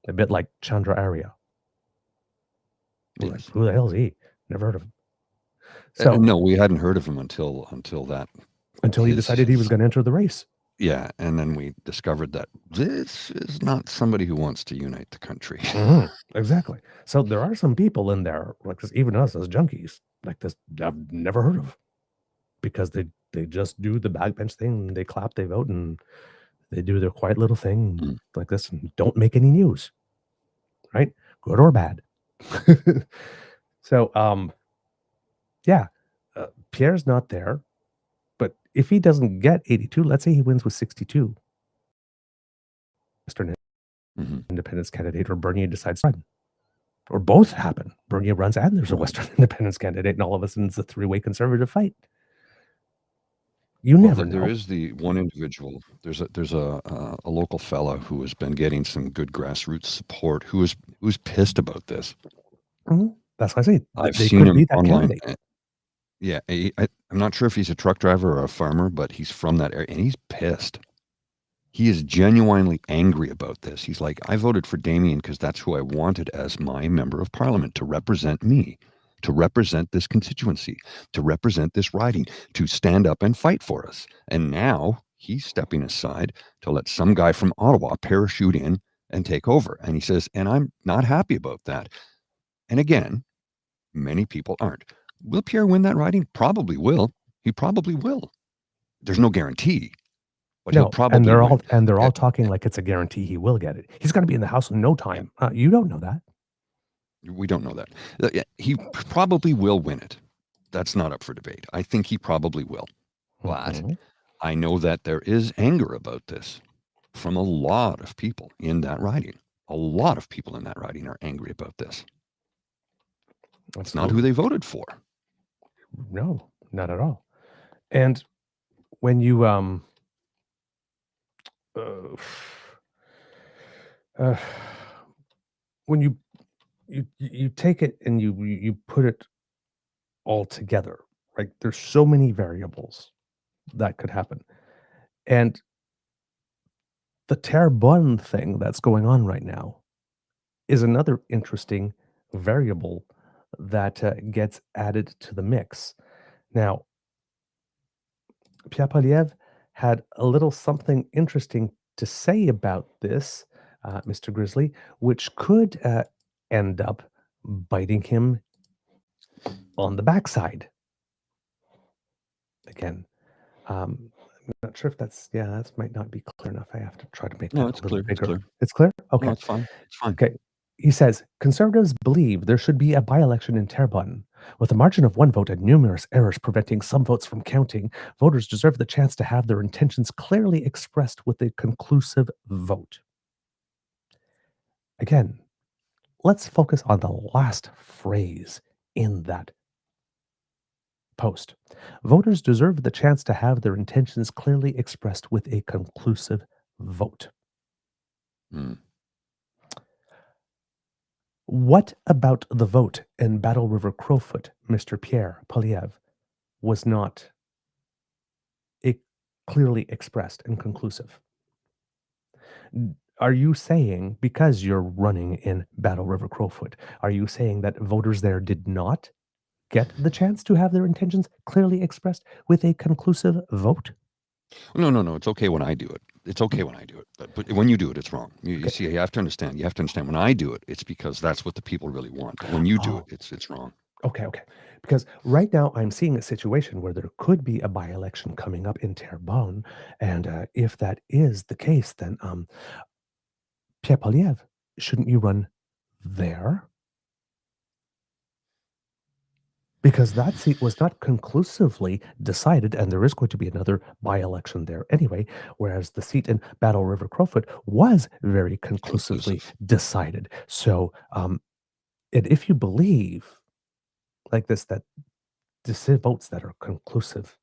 A bit like Chandra Arya. Yes. Like, who the hell is he? Never heard of him. So no, we hadn't heard of him until he decided he was going to enter the race. Yeah, and then we discovered that this is not somebody who wants to unite the country. Exactly. So there are some people in there, like this, even us as junkies, like this, I've never heard of, because they just do the backbench thing, and they clap, they vote, and They do their quiet little thing Mm. like this and don't make any news, right? Good or bad. So, yeah, Pierre's not there. But if he doesn't get 82, let's say he wins with 62, Western Mhm. Independence candidate or Bernier decides to run. Or both happen. Bernier runs and there's a Right. Western Independence candidate, and all of a sudden it's a three-way conservative fight. You Well, never there know. is the one individual. There's a local fella who has been getting some good grassroots support. Who's pissed about this. Mhm. That's what I say. I've They seen could him be that online. candidate. Yeah, I'm not sure if he's a truck driver or a farmer, but he's from that area, and he's pissed. He is genuinely angry about this. He's like, I voted for Damien because that's who I wanted as my member of parliament to represent me, to represent this constituency, to represent this riding, to stand up and fight for us. And now he's stepping aside to let some guy from Ottawa parachute in and take over. And he says, and I'm not happy about that. And again, many people aren't. Will Pierre win that riding? Probably will. He probably will. There's no guarantee, but he'll No, and probably win. they're all talking like it's a guarantee he will get it. He's going to be in the House in no time. You don't know that. We don't know that. He probably will win it. That's not up for debate. I think he probably will. But Mhm. I know that there is anger about this from a lot of people in that riding. A lot of people in that riding are angry about this. It's not who they voted for. No, not at all. And when you when you take it and you put it all together, right? There's so many variables that could happen. And the Terrebonne thing that's going on right now is another interesting variable that gets added to the mix. Now, Pierre Poilievre had a little something interesting to say about this, Mr. Grizzly, which could end up biting him on the backside. Again, I'm not sure if that might not be clear enough. I have to try to make No, that a it's little clear. It's bigger. clear. It's clear? No, Okay. it's fine. It's fine. Okay. He says, conservatives believe there should be a by-election in Terrebonne. With a margin of one vote and numerous errors preventing some votes from counting, voters deserve the chance to have their intentions clearly expressed with a conclusive vote. Again, let's focus on the last phrase in that post. Voters deserve the chance to have their intentions clearly expressed with a conclusive vote. Mm. What about the vote in Battle River Crowfoot, Mr. Pierre Poilievre, was not clearly expressed and conclusive? Are you saying, because you're running in Battle River Crowfoot, are you saying that voters there did not get the chance to have their intentions clearly expressed with a conclusive vote? No. It's okay when I do it. It's okay when I do it. But when you do it, it's wrong. You Okay. see, you have to understand. You have to understand when I do it, it's because that's what the people really want. But when you do Oh, it, it's wrong. okay. Because right now I'm seeing a situation where there could be a by-election coming up in Terrebonne, and if that is the case, then Pierre Poilievre, shouldn't you run there? Because that seat was not conclusively decided, and there is going to be another by-election there anyway, whereas the seat in Battle River Crowfoot was very conclusively Conclusive. decided. So, and if you believe like this, that votes that are conclusive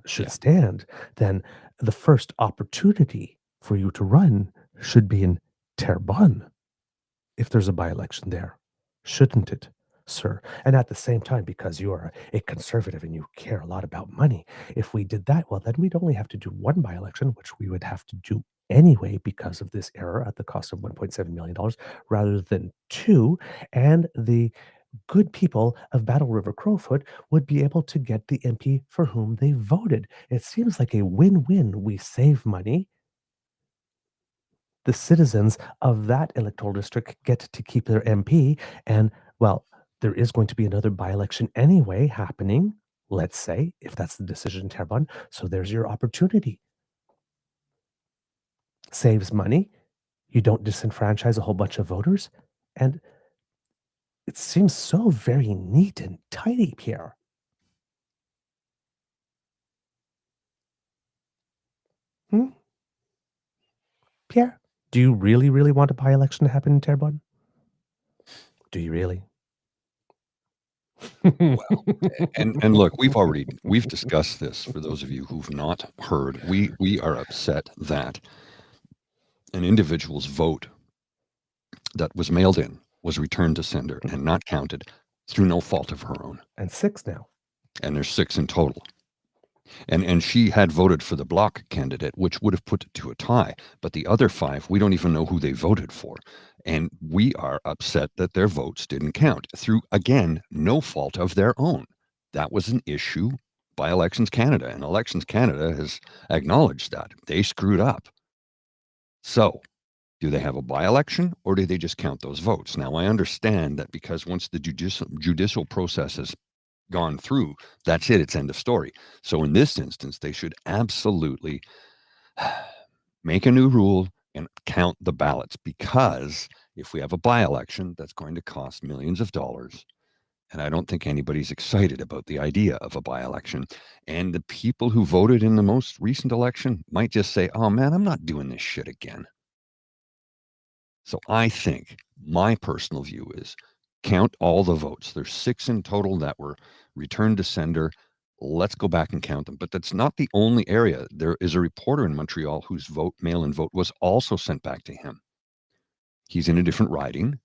should Yeah. stand, then the first opportunity for you to run should be in Terrebonne if there's a by-election there, shouldn't it, sir? And at the same time, because you are a conservative and you care a lot about money, if we did that, well, then we'd only have to do one by-election, which we would have to do anyway because of this error at the cost of $1.7 million rather than two. And the good people of Battle River Crowfoot would be able to get the MP for whom they voted. It seems like a win-win. We save money. The citizens of that electoral district get to keep their MP. And, well, there is going to be another by-election anyway happening, let's say, if that's the decision in Terrebonne. So there's your opportunity. saves money. You don't disenfranchise a whole bunch of voters. And it seems so very neat and tidy, Pierre. Pierre, do you really, really want a by-election to happen in Terrebonne? Do you really? And look, we've discussed this. For those of you who've not heard, we are upset that an individual's vote that was mailed in was returned to sender and not counted through no fault of her own. And 6 now. And there's 6 in total. And she had voted for the Bloc candidate, which would have put it to a tie. But the other 5, we don't even know who they voted for. And we are upset that their votes didn't count through, again, no fault of their own. That was an issue by Elections Canada, and Elections Canada has acknowledged that. They screwed up. So, do they have a by-election, or do they just count those votes? Now, I understand that because once the judicial process has gone through, that's it, it's end of story. So in this instance, they should absolutely make a new rule and count the ballots, because if we have a by-election, that's going to cost millions of dollars. And I don't think anybody's excited about the idea of a by-election. And the people who voted in the most recent election might just say, oh man, I'm not doing this shit again. So I think my personal view is count all the votes. There's 6 in total that were returned to sender. Let's go back and count them. But that's not the only area. There is a reporter in Montreal whose mail-in vote was also sent back to him. He's in a different riding.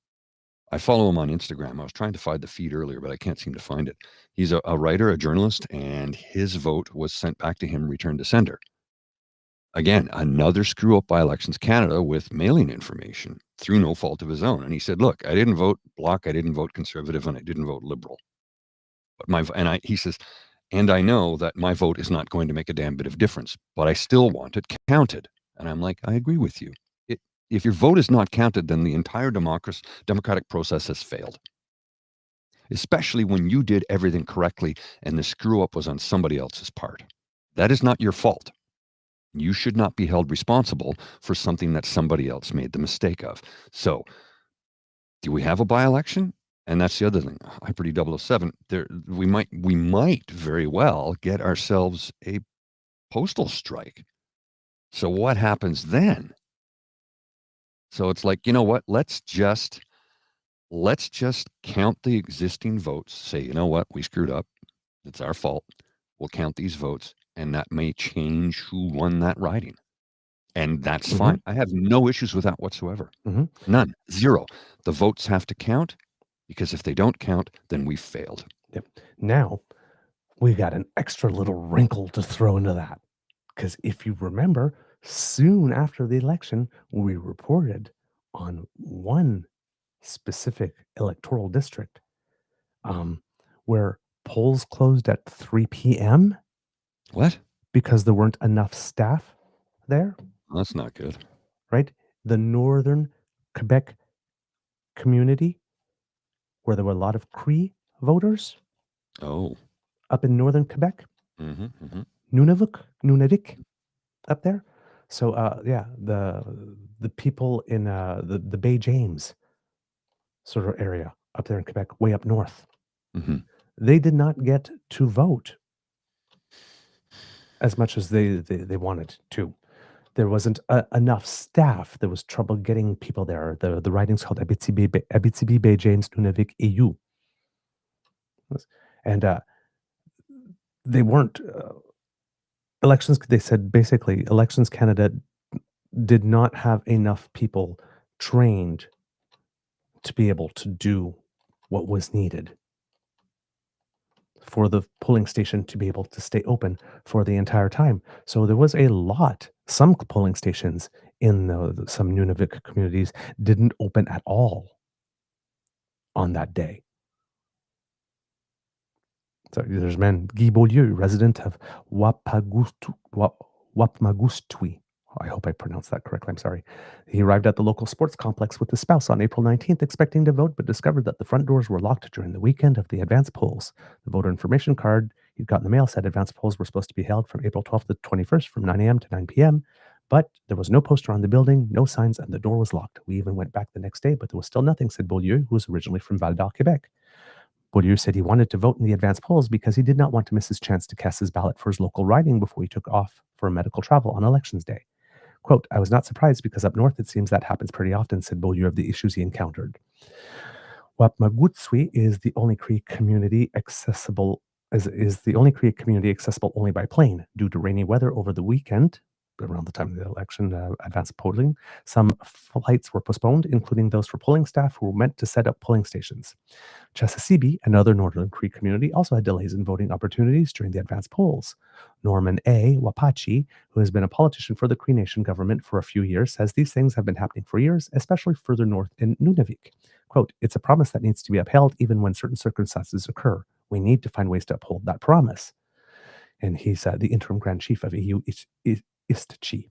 I follow him on Instagram. I was trying to find the feed earlier, but I can't seem to find it. He's a writer, a journalist, and his vote was sent back to him, returned to sender. Again, another screw up by Elections Canada with mailing information through no fault of his own. And he said, look, I didn't vote Bloc, I didn't vote Conservative, and I didn't vote Liberal. But he says, and I know that my vote is not going to make a damn bit of difference, but I still want it counted. And I'm like, I agree with you. If your vote is not counted, then the entire democratic process has failed. Especially when you did everything correctly and the screw up was on somebody else's part. That is not your fault. You should not be held responsible for something that somebody else made the mistake of. So, do we have a by-election? And that's the other thing. Hyper 007. We might very well get ourselves a postal strike. So what happens then? So it's like, you know what? Let's just count the existing votes. Say, you know what? We screwed up. It's our fault. We'll count these votes. And that may change who won that riding. And that's fine. I have no issues with that whatsoever. None. 0. The votes have to count, because if they don't count, then we've failed. Yep. Now, we got an extra little wrinkle to throw into that. Because if you remember, soon after the election, we reported on one specific electoral district where polls closed at 3 p.m. What? Because there weren't enough staff there. That's not good. Right? The northern Quebec community, where there were a lot of Cree voters. Oh. Up in northern Quebec. Nunavik, up there. So, the people in the Bay James sort of area up there in Quebec, way up north, they did not get to vote as much as they wanted to. There wasn't enough staff. There was trouble getting people there. The riding's called Abitibi, Bay James, Nunavik, EU. And they weren't elections. They said basically Elections Canada did not have enough people trained to be able to do what was needed for the polling station to be able to stay open for the entire time. So there was some polling stations in some Nunavik communities didn't open at all on that day. So there's Guy Beaulieu, resident of Wapmagustui. I hope I pronounced that correctly. I'm sorry. He arrived at the local sports complex with his spouse on April 19th, expecting to vote, but discovered that the front doors were locked during the weekend of the advance polls. The voter information card he'd got in the mail said advance polls were supposed to be held from April 12th to 21st from 9 a.m. to 9 p.m., But there was no poster on the building, no signs, and the door was locked. We even went back the next day, but there was still nothing, said Beaulieu, who was originally from Val d'Or, Quebec. Beaulieu said he wanted to vote in the advance polls because he did not want to miss his chance to cast his ballot for his local riding before he took off for medical travel on elections day. Quote, I was not surprised because up north it seems that happens pretty often, said Beaulieu of the issues he encountered. Wapmagotswe is the only Cree community accessible is the only Cree community accessible only by plane. Due to rainy weather over the weekend, around the time of the election, advanced polling, some flights were postponed, including those for polling staff who were meant to set up polling stations. Chesapeake, another Northern Cree community, also had delays in voting opportunities during the advance polls. Norman A. Wapachi, who has been a politician for the Cree Nation government for a few years, says these things have been happening for years, especially further north in Nunavik. Quote, it's a promise that needs to be upheld even when certain circumstances occur. We need to find ways to uphold that promise. And he's the interim Grand Chief of EU Istchi.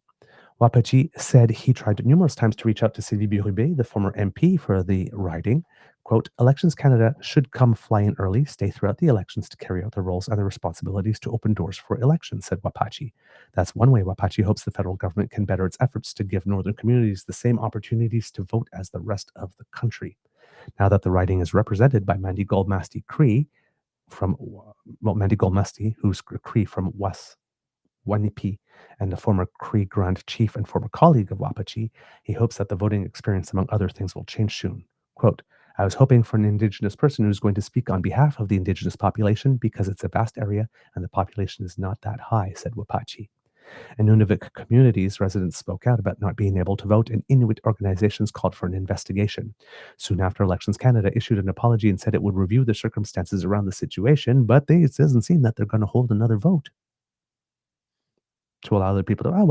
Wapachi said he tried numerous times to reach out to Sylvie Birubé, the former MP for the riding. Quote, Elections Canada should come fly in early, stay throughout the elections to carry out their roles and their responsibilities to open doors for elections, said Wapachi. That's one way Wapachi hopes the federal government can better its efforts to give northern communities the same opportunities to vote as the rest of the country. Now that the riding is represented by Mandy Goldmasty Cree Mandy Goldmasty, who's Cree from West Wanipi, and a former Cree Grand Chief and former colleague of Wapachi, he hopes that the voting experience, among other things, will change soon. Quote, I was hoping for an Indigenous person who's going to speak on behalf of the Indigenous population because it's a vast area and the population is not that high, said Wapachi. In Nunavik communities, residents spoke out about not being able to vote, and Inuit organizations called for an investigation. Soon after, Elections Canada issued an apology and said it would review the circumstances around the situation, but it doesn't seem that they're going to hold another vote to allow other people to, oh,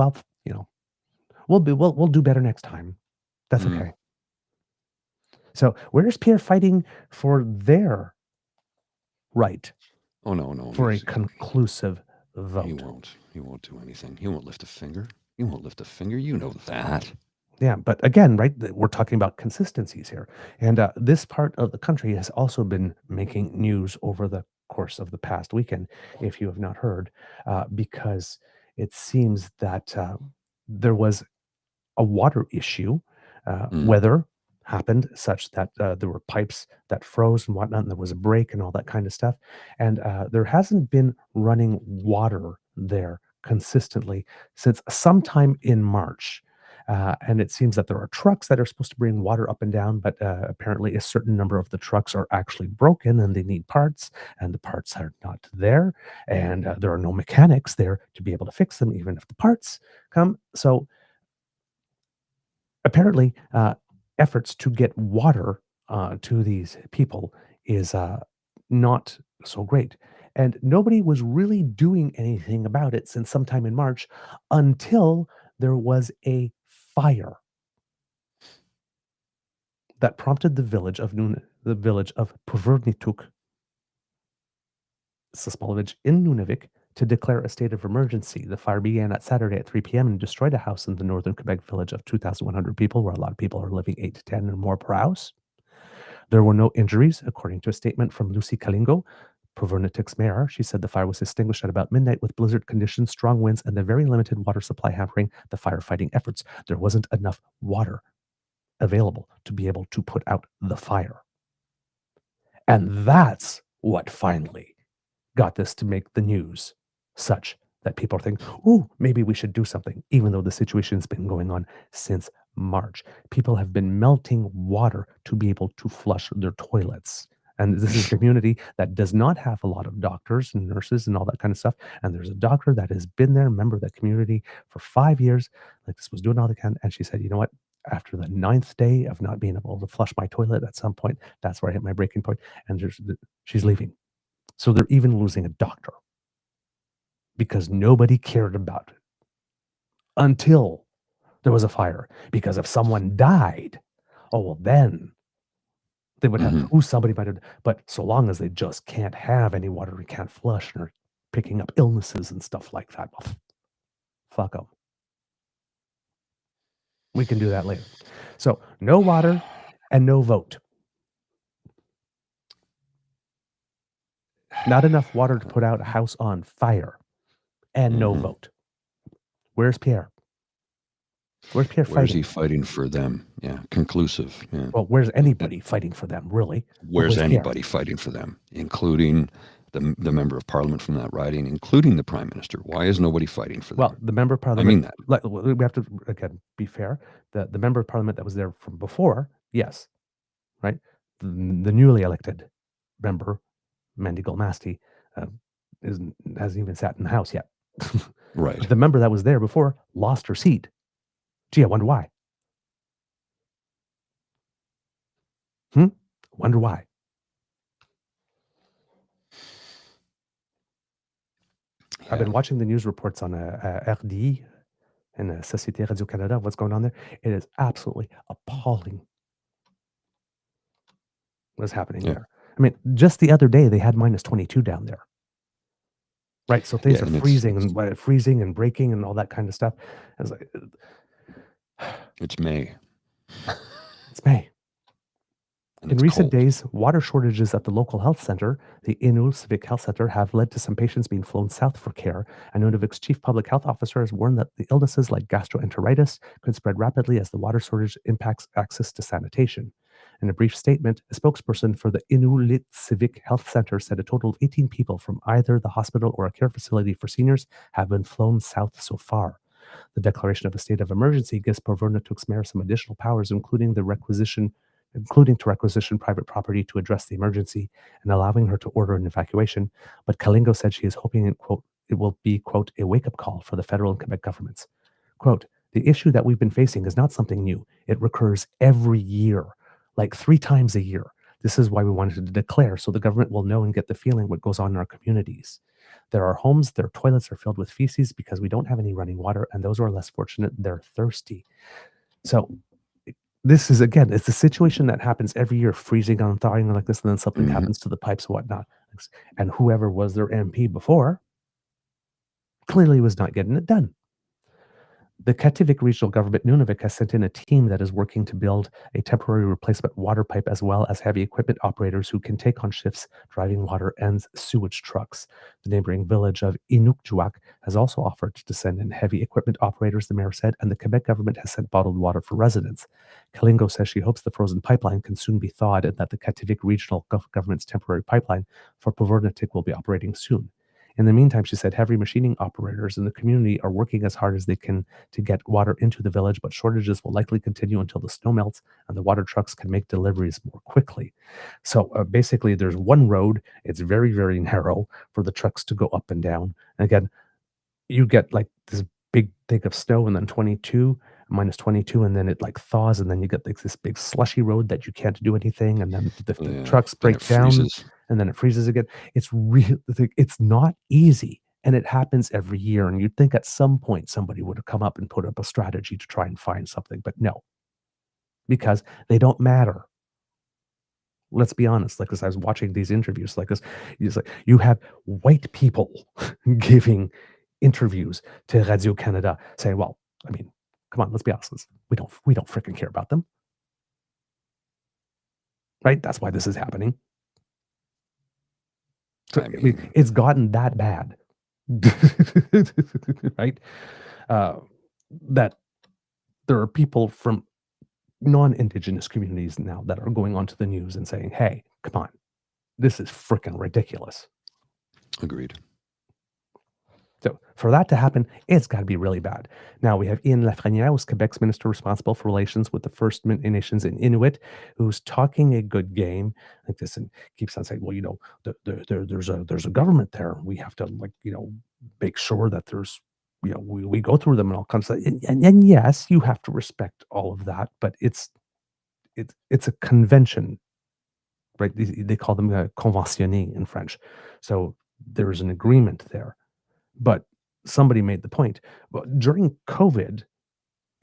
well, we'll do better next time. That's okay. So where's Pierre fighting for their right? Oh, no. For a conclusive vote. He won't do anything. He won't lift a finger. He won't lift a finger. You know that. Yeah, but again, right, we're talking about consistencies here. And this part of the country has also been making news over the course of the past weekend, if you have not heard, because it seems that there was a water issue. Weather happened such that there were pipes that froze and whatnot, and there was a break and all that kind of stuff. And there hasn't been running water there consistently since sometime in March. And it seems that there are trucks that are supposed to bring water up and down, but apparently a certain number of the trucks are actually broken and they need parts, and the parts are not there. And there are no mechanics there to be able to fix them, even if the parts come. So apparently, efforts to get water to these people is not so great. And nobody was really doing anything about it since sometime in March until there was a fire that prompted the village of Puvernituk, it's a small village in Nunavik, to declare a state of emergency. The fire began at Saturday at 3 p.m. and destroyed a house in the northern Quebec village of 2,100 people, where a lot of people are living 8 to 10 or more per house. There were no injuries, according to a statement from Lucy Kalingo, Puvernituk's mayor. She said the fire was extinguished at about midnight with blizzard conditions, strong winds, and the very limited water supply hampering the firefighting efforts. There wasn't enough water available to be able to put out the fire. And that's what finally got this to make the news, such that people are thinking, ooh, maybe we should do something, even though the situation's been going on since March. People have been melting water to be able to flush their toilets. And this is a community that does not have a lot of doctors and nurses and all that kind of stuff. And there's a doctor that has been there, member of that community for 5 years, like this was doing all they can. And she said, you know what? After the 9th day of not being able to flush my toilet at some point, that's where I hit my breaking point. And she's leaving. So they're even losing a doctor because nobody cared about it until there was a fire. Because if someone died, oh, well, then they would have, somebody might have, but so long as they just can't have any water, we can't flush, and are picking up illnesses and stuff like that, well, fuck them. We can do that later. So no water and no vote. Not enough water to put out a house on fire and no vote. Where's Pierre? Where's Pierre Where's fighting? he fighting for them? Yeah, conclusive. Yeah. Well, where's anybody fighting for them, really? But Where's Pierre? anybody fighting for them, including the member of parliament from that riding, including the prime minister? Why is nobody fighting for them? Well, the member of I parliament. mean that. We have to again be fair. The member of parliament that was there from before, yes, right. The newly elected member, Mandy Golmasti, hasn't even sat in the House yet. Right. The member that was there before lost her seat. Gee, I wonder why. Wonder why. Yeah. I've been watching the news reports on RDI and Société Radio-Canada. What's going on there? It is absolutely appalling what's happening there. I mean, just the other day they had -22 down there. Right, so things are and freezing and breaking and all that kind of stuff. I was like, it's May. it's May. And In it's recent cold. days, water shortages at the local health center, the Innu Civic Health Center, have led to some patients being flown south for care. And Nunavut's chief public health officer has warned that the illnesses like gastroenteritis could spread rapidly as the water shortage impacts access to sanitation. In a brief statement, a spokesperson for the Inuit Civic Health Center said a total of 18 people from either the hospital or a care facility for seniors have been flown south so far. The declaration of a state of emergency gives Provernotuk's mayor some additional powers, including to requisition private property to address the emergency and allowing her to order an evacuation. But Kalingo said she is hoping it will be, quote, a wake-up call for the federal and Quebec governments. Quote, the issue that we've been facing is not something new. It recurs every year, like 3 times a year. This is why we wanted to declare so the government will know and get the feeling what goes on in our communities. There are homes, their toilets are filled with feces because we don't have any running water, and those who are less fortunate, they're thirsty. So this is, again, it's a situation that happens every year, freezing and thawing like this, and then something happens to the pipes and whatnot. And whoever was their MP before clearly was not getting it done. The Kativik Regional Government, Nunavut, has sent in a team that is working to build a temporary replacement water pipe, as well as heavy equipment operators who can take on shifts driving water and sewage trucks. The neighboring village of Inukjuak has also offered to send in heavy equipment operators, the mayor said, and the Quebec government has sent bottled water for residents. Kalingo says she hopes the frozen pipeline can soon be thawed and that the Kativik Regional Government's temporary pipeline for Povernatik will be operating soon. In the meantime, she said heavy machining operators in the community are working as hard as they can to get water into the village, but shortages will likely continue until the snow melts and the water trucks can make deliveries more quickly. So basically, there's one road. It's very, very narrow for the trucks to go up and down. And again, you get like this big thing of snow and then -22, and then it like thaws, and then you get like this big slushy road that you can't do anything, and then the trucks Then break it down, freezes. and then it freezes again. It's it's not easy, and it happens every year. And you'd think at some point somebody would have come up and put up a strategy to try and find something, but no, because they don't matter. Let's be honest. Like, as I was watching these interviews, like this, it's like you have white people giving interviews to Radio Canada saying, "Well, I mean, come on, let's be honest. We don't freaking care about them, right? That's why this is happening." So, I I mean, mean, it's gotten that bad, right? That there are people from non-Indigenous communities now that are going onto the news and saying, "Hey, come on, this is freaking ridiculous." agreed. So for that to happen, it's got to be really bad. Now we have Ian Lafreniere, who's Quebec's minister responsible for relations with the First Nations and Inuit, who's talking a good game like this and keeps on saying, "Well, you know, there's a government there. We have to make sure that there's we go through them and all kinds of and yes, you have to respect all of that, but it's a convention, right? They call them conventionnés in French. So there's an agreement there." But somebody made the point. Well, during COVID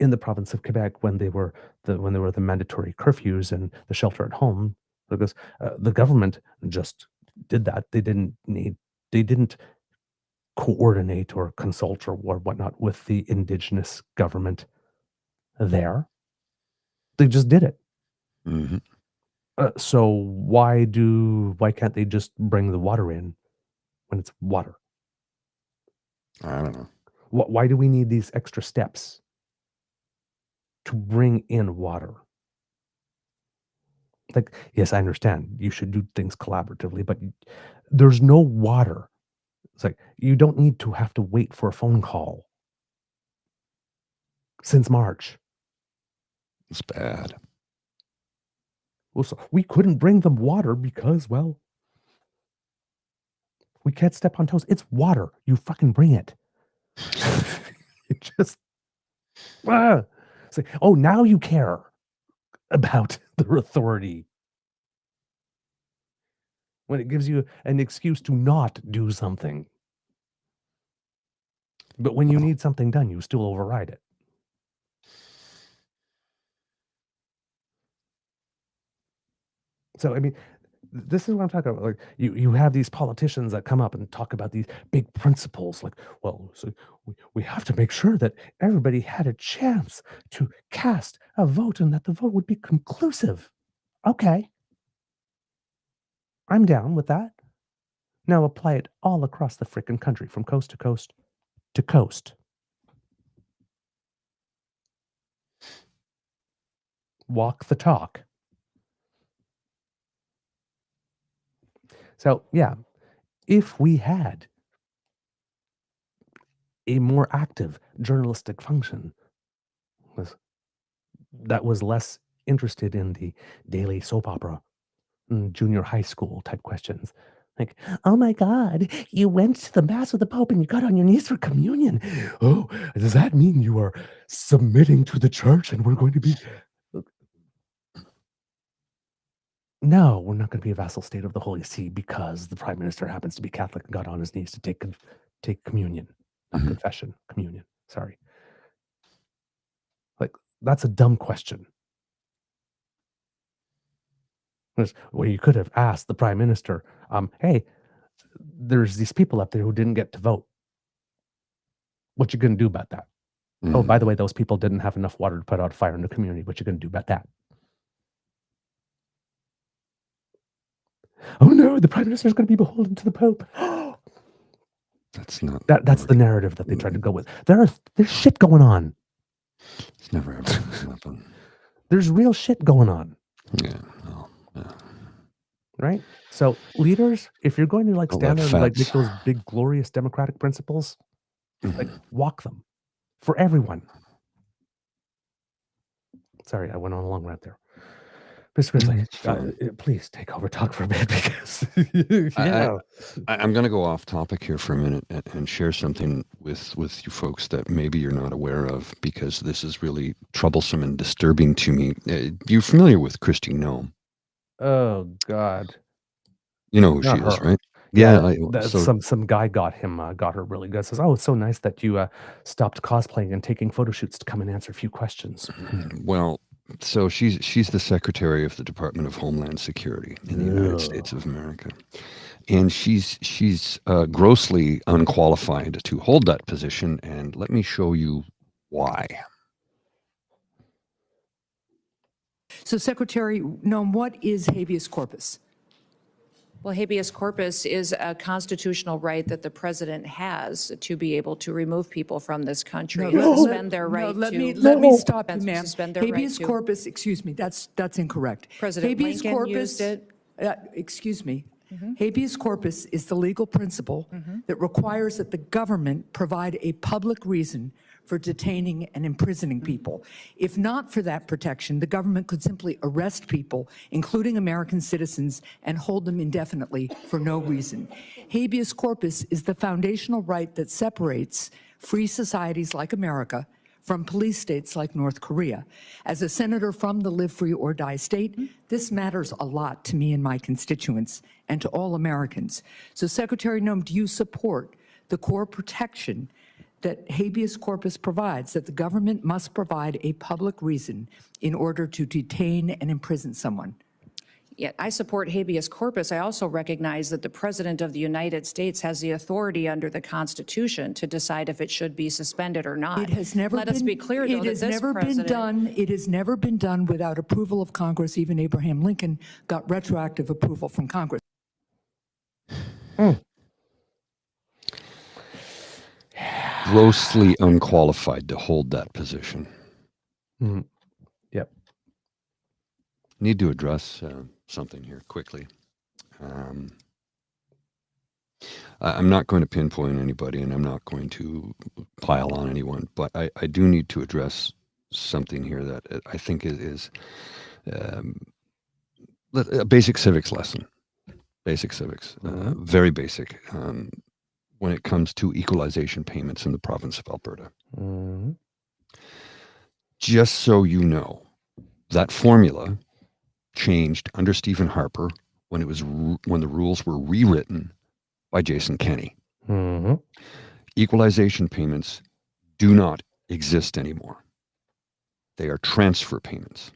in the province of Quebec, when there were the mandatory curfews and the shelter at home, because the government just did that. They didn't coordinate or consult or whatnot with the Indigenous government there. They just did it. hmm So why can't they just bring the water in when it's water? I don't know. Why do we need these extra steps? to bring in water. Like, yes, I understand you should do things collaboratively, but there's no water. It's like you don't need to have to wait for a phone call since March. It's bad. Well, so we couldn't bring them water because, well, we can't step on toes. It's water. You fucking bring it. It just, it's like, oh, now you care about their authority. When it gives you an excuse to not do something. But when you need something done, you still override it. So, I mean, this is what I'm talking about. Like, you have these politicians that come up and talk about these big principles. Like, well, so we have to make sure that everybody had a chance to cast a vote and that the vote would be conclusive. Okay. I'm down with that. Now apply it all across the frickin' country, from coast to coast to coast. Walk the talk. So, yeah, if we had a more active journalistic function that was less interested in the daily soap opera, junior high school type questions, like, oh my God, you went to the Mass with the Pope and you got on your knees for communion. Oh, does that mean you are submitting to the church and we're going to be... No, we're not going to be a vassal state of the Holy See because the Prime Minister happens to be Catholic and got on his knees to take communion. Not confession, communion. Sorry. Like, that's a dumb question. Well, you could have asked the Prime Minister, hey, there's these people up there who didn't get to vote. What you going to do about that? Oh, by the way, those people didn't have enough water to put out a fire in the community. What you going to do about that? Oh no, the Prime Minister is going to be beholden to the Pope. That's not. That's the narrative that they tried to go with. There's shit going on. It's never ever going to happen. There's real shit going on. Yeah. No. Yeah. Right? So leaders, if you're going to like stand there and like make those big glorious democratic principles, like walk them for everyone. Sorry, I went on a long rant there. Mr. Grizzly, please take over talk for a bit because I'm going to go off topic here for a minute and share something with you folks that maybe you're not aware of, because this is really troublesome and disturbing to me. You're familiar with Christine Nome? Oh God, you know who she is, right? Yeah, some guy got her really good. Says, oh, it's so nice that you stopped cosplaying and taking photo shoots to come and answer a few questions. Well, so she's the Secretary of the Department of Homeland Security in the United States of America, and she's grossly unqualified to hold that position. And let me show you why. So, Secretary Nome, what is habeas corpus? Well, habeas corpus is a constitutional right that the president has to be able to remove people from this country, suspend their right let to. me stop you, ma'am. Suspend their Habeas right corpus, excuse me, that's incorrect. President habeas Lincoln corpus, used it. Excuse me. Habeas corpus is the legal principle that requires that the government provide a public reason for detaining and imprisoning people. If not for that protection, the government could simply arrest people, including American citizens, and hold them indefinitely for no reason. Habeas corpus is the foundational right that separates free societies like America from police states like North Korea. As a senator from the Live Free or Die state, this matters a lot to me and my constituents and to all Americans. So, Secretary Nome, do you support the core protection that habeas corpus provides, that the government must provide a public reason in order to detain and imprison someone? Yeah, I support habeas corpus. I also recognize that the President of the United States has the authority under the Constitution to decide if it should be suspended or not. It has never Let been, us be clear, though, it that has this never president, been done. It has never been done without approval of Congress. Even Abraham Lincoln got retroactive approval from Congress. Grossly unqualified to hold that position. need to address something here quickly. I'm not going to pinpoint anybody, and I'm not going to pile on anyone, but I do need to address something here that I think is a basic civics lesson. Basic civics, very basic, when it comes to equalization payments in the province of Alberta. Just so you know, that formula changed under Stephen Harper when the rules were rewritten by Jason Kenney. Equalization payments do not exist anymore. They are transfer payments.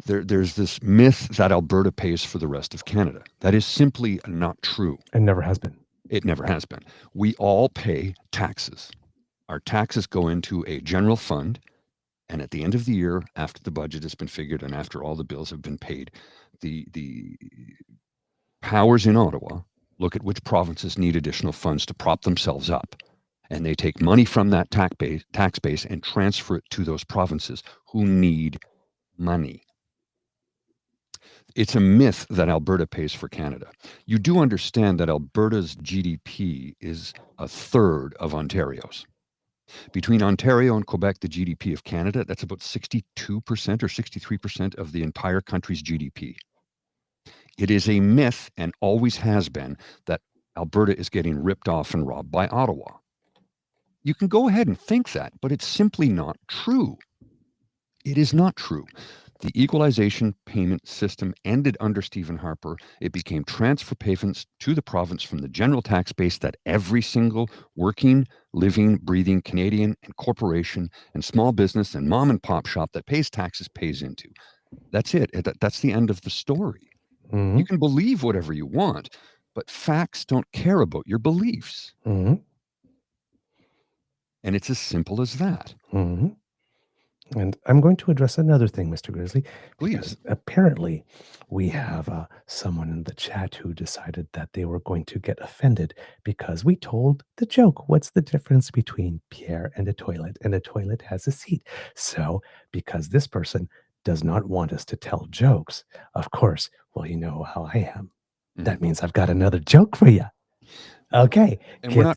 There's this myth that Alberta pays for the rest of Canada. That is simply not true. And never has been. It never has been. We all pay taxes. Our taxes go into a general fund, and at the end of the year, after the budget has been figured and after all the bills have been paid, the powers in Ottawa look at which provinces need additional funds to prop themselves up. And they take money from that tax base and transfer it to those provinces who need money. It's a myth that Alberta pays for Canada. You do understand that Alberta's GDP is a third of Ontario's. Between Ontario and Quebec, the GDP of Canada, that's about 62% or 63% of the entire country's GDP. It is a myth, and always has been, that Alberta is getting ripped off and robbed by Ottawa. You can go ahead and think that, but it's simply not true. It is not true. The equalization payment system ended under Stephen Harper. It became transfer payments to the province from the general tax base that every single working, living, breathing Canadian and corporation and small business and mom and pop shop that pays taxes pays into. That's it. That's the end of the story. You can believe whatever you want, but facts don't care about your beliefs. And it's as simple as that. And I'm going to address another thing, Mr. Grizzly. Please. Apparently, we have someone in the chat who decided that they were going to get offended because we told the joke. What's the difference between Pierre and a toilet? And a toilet has a seat. So, because this person does not want us to tell jokes, of course, well, you know how I am. That means I've got another joke for you. Okay. And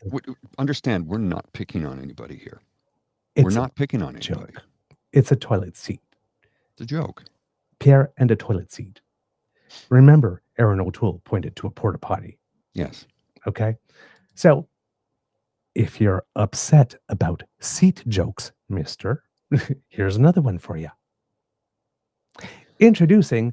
understand, we're not picking on anybody here. We're not picking on anybody. Joke. It's a toilet seat. It's a joke. Pierre and a toilet seat. Remember, Aaron O'Toole pointed to a porta potty. Yes. Okay. So if you're upset about seat jokes, mister, here's another one for you. Introducing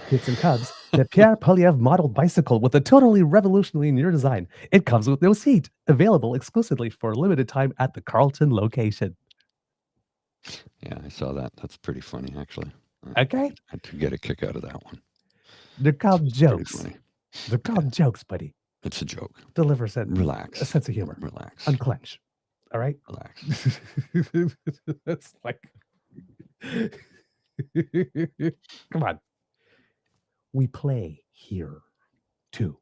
Kids and Cubs, the Pierre Polyev model bicycle with a totally revolutionary new design. It comes with no seat, available exclusively for a limited time at the Carleton location. Yeah, I saw that. That's pretty funny, actually. Okay. I had to get a kick out of that one. They're called jokes. Funny. They're called jokes, buddy. It's a joke. Deliver Relax. a sense of humor. Relax. Unclench. All right? Relax. That's like... Come on. We play here, too.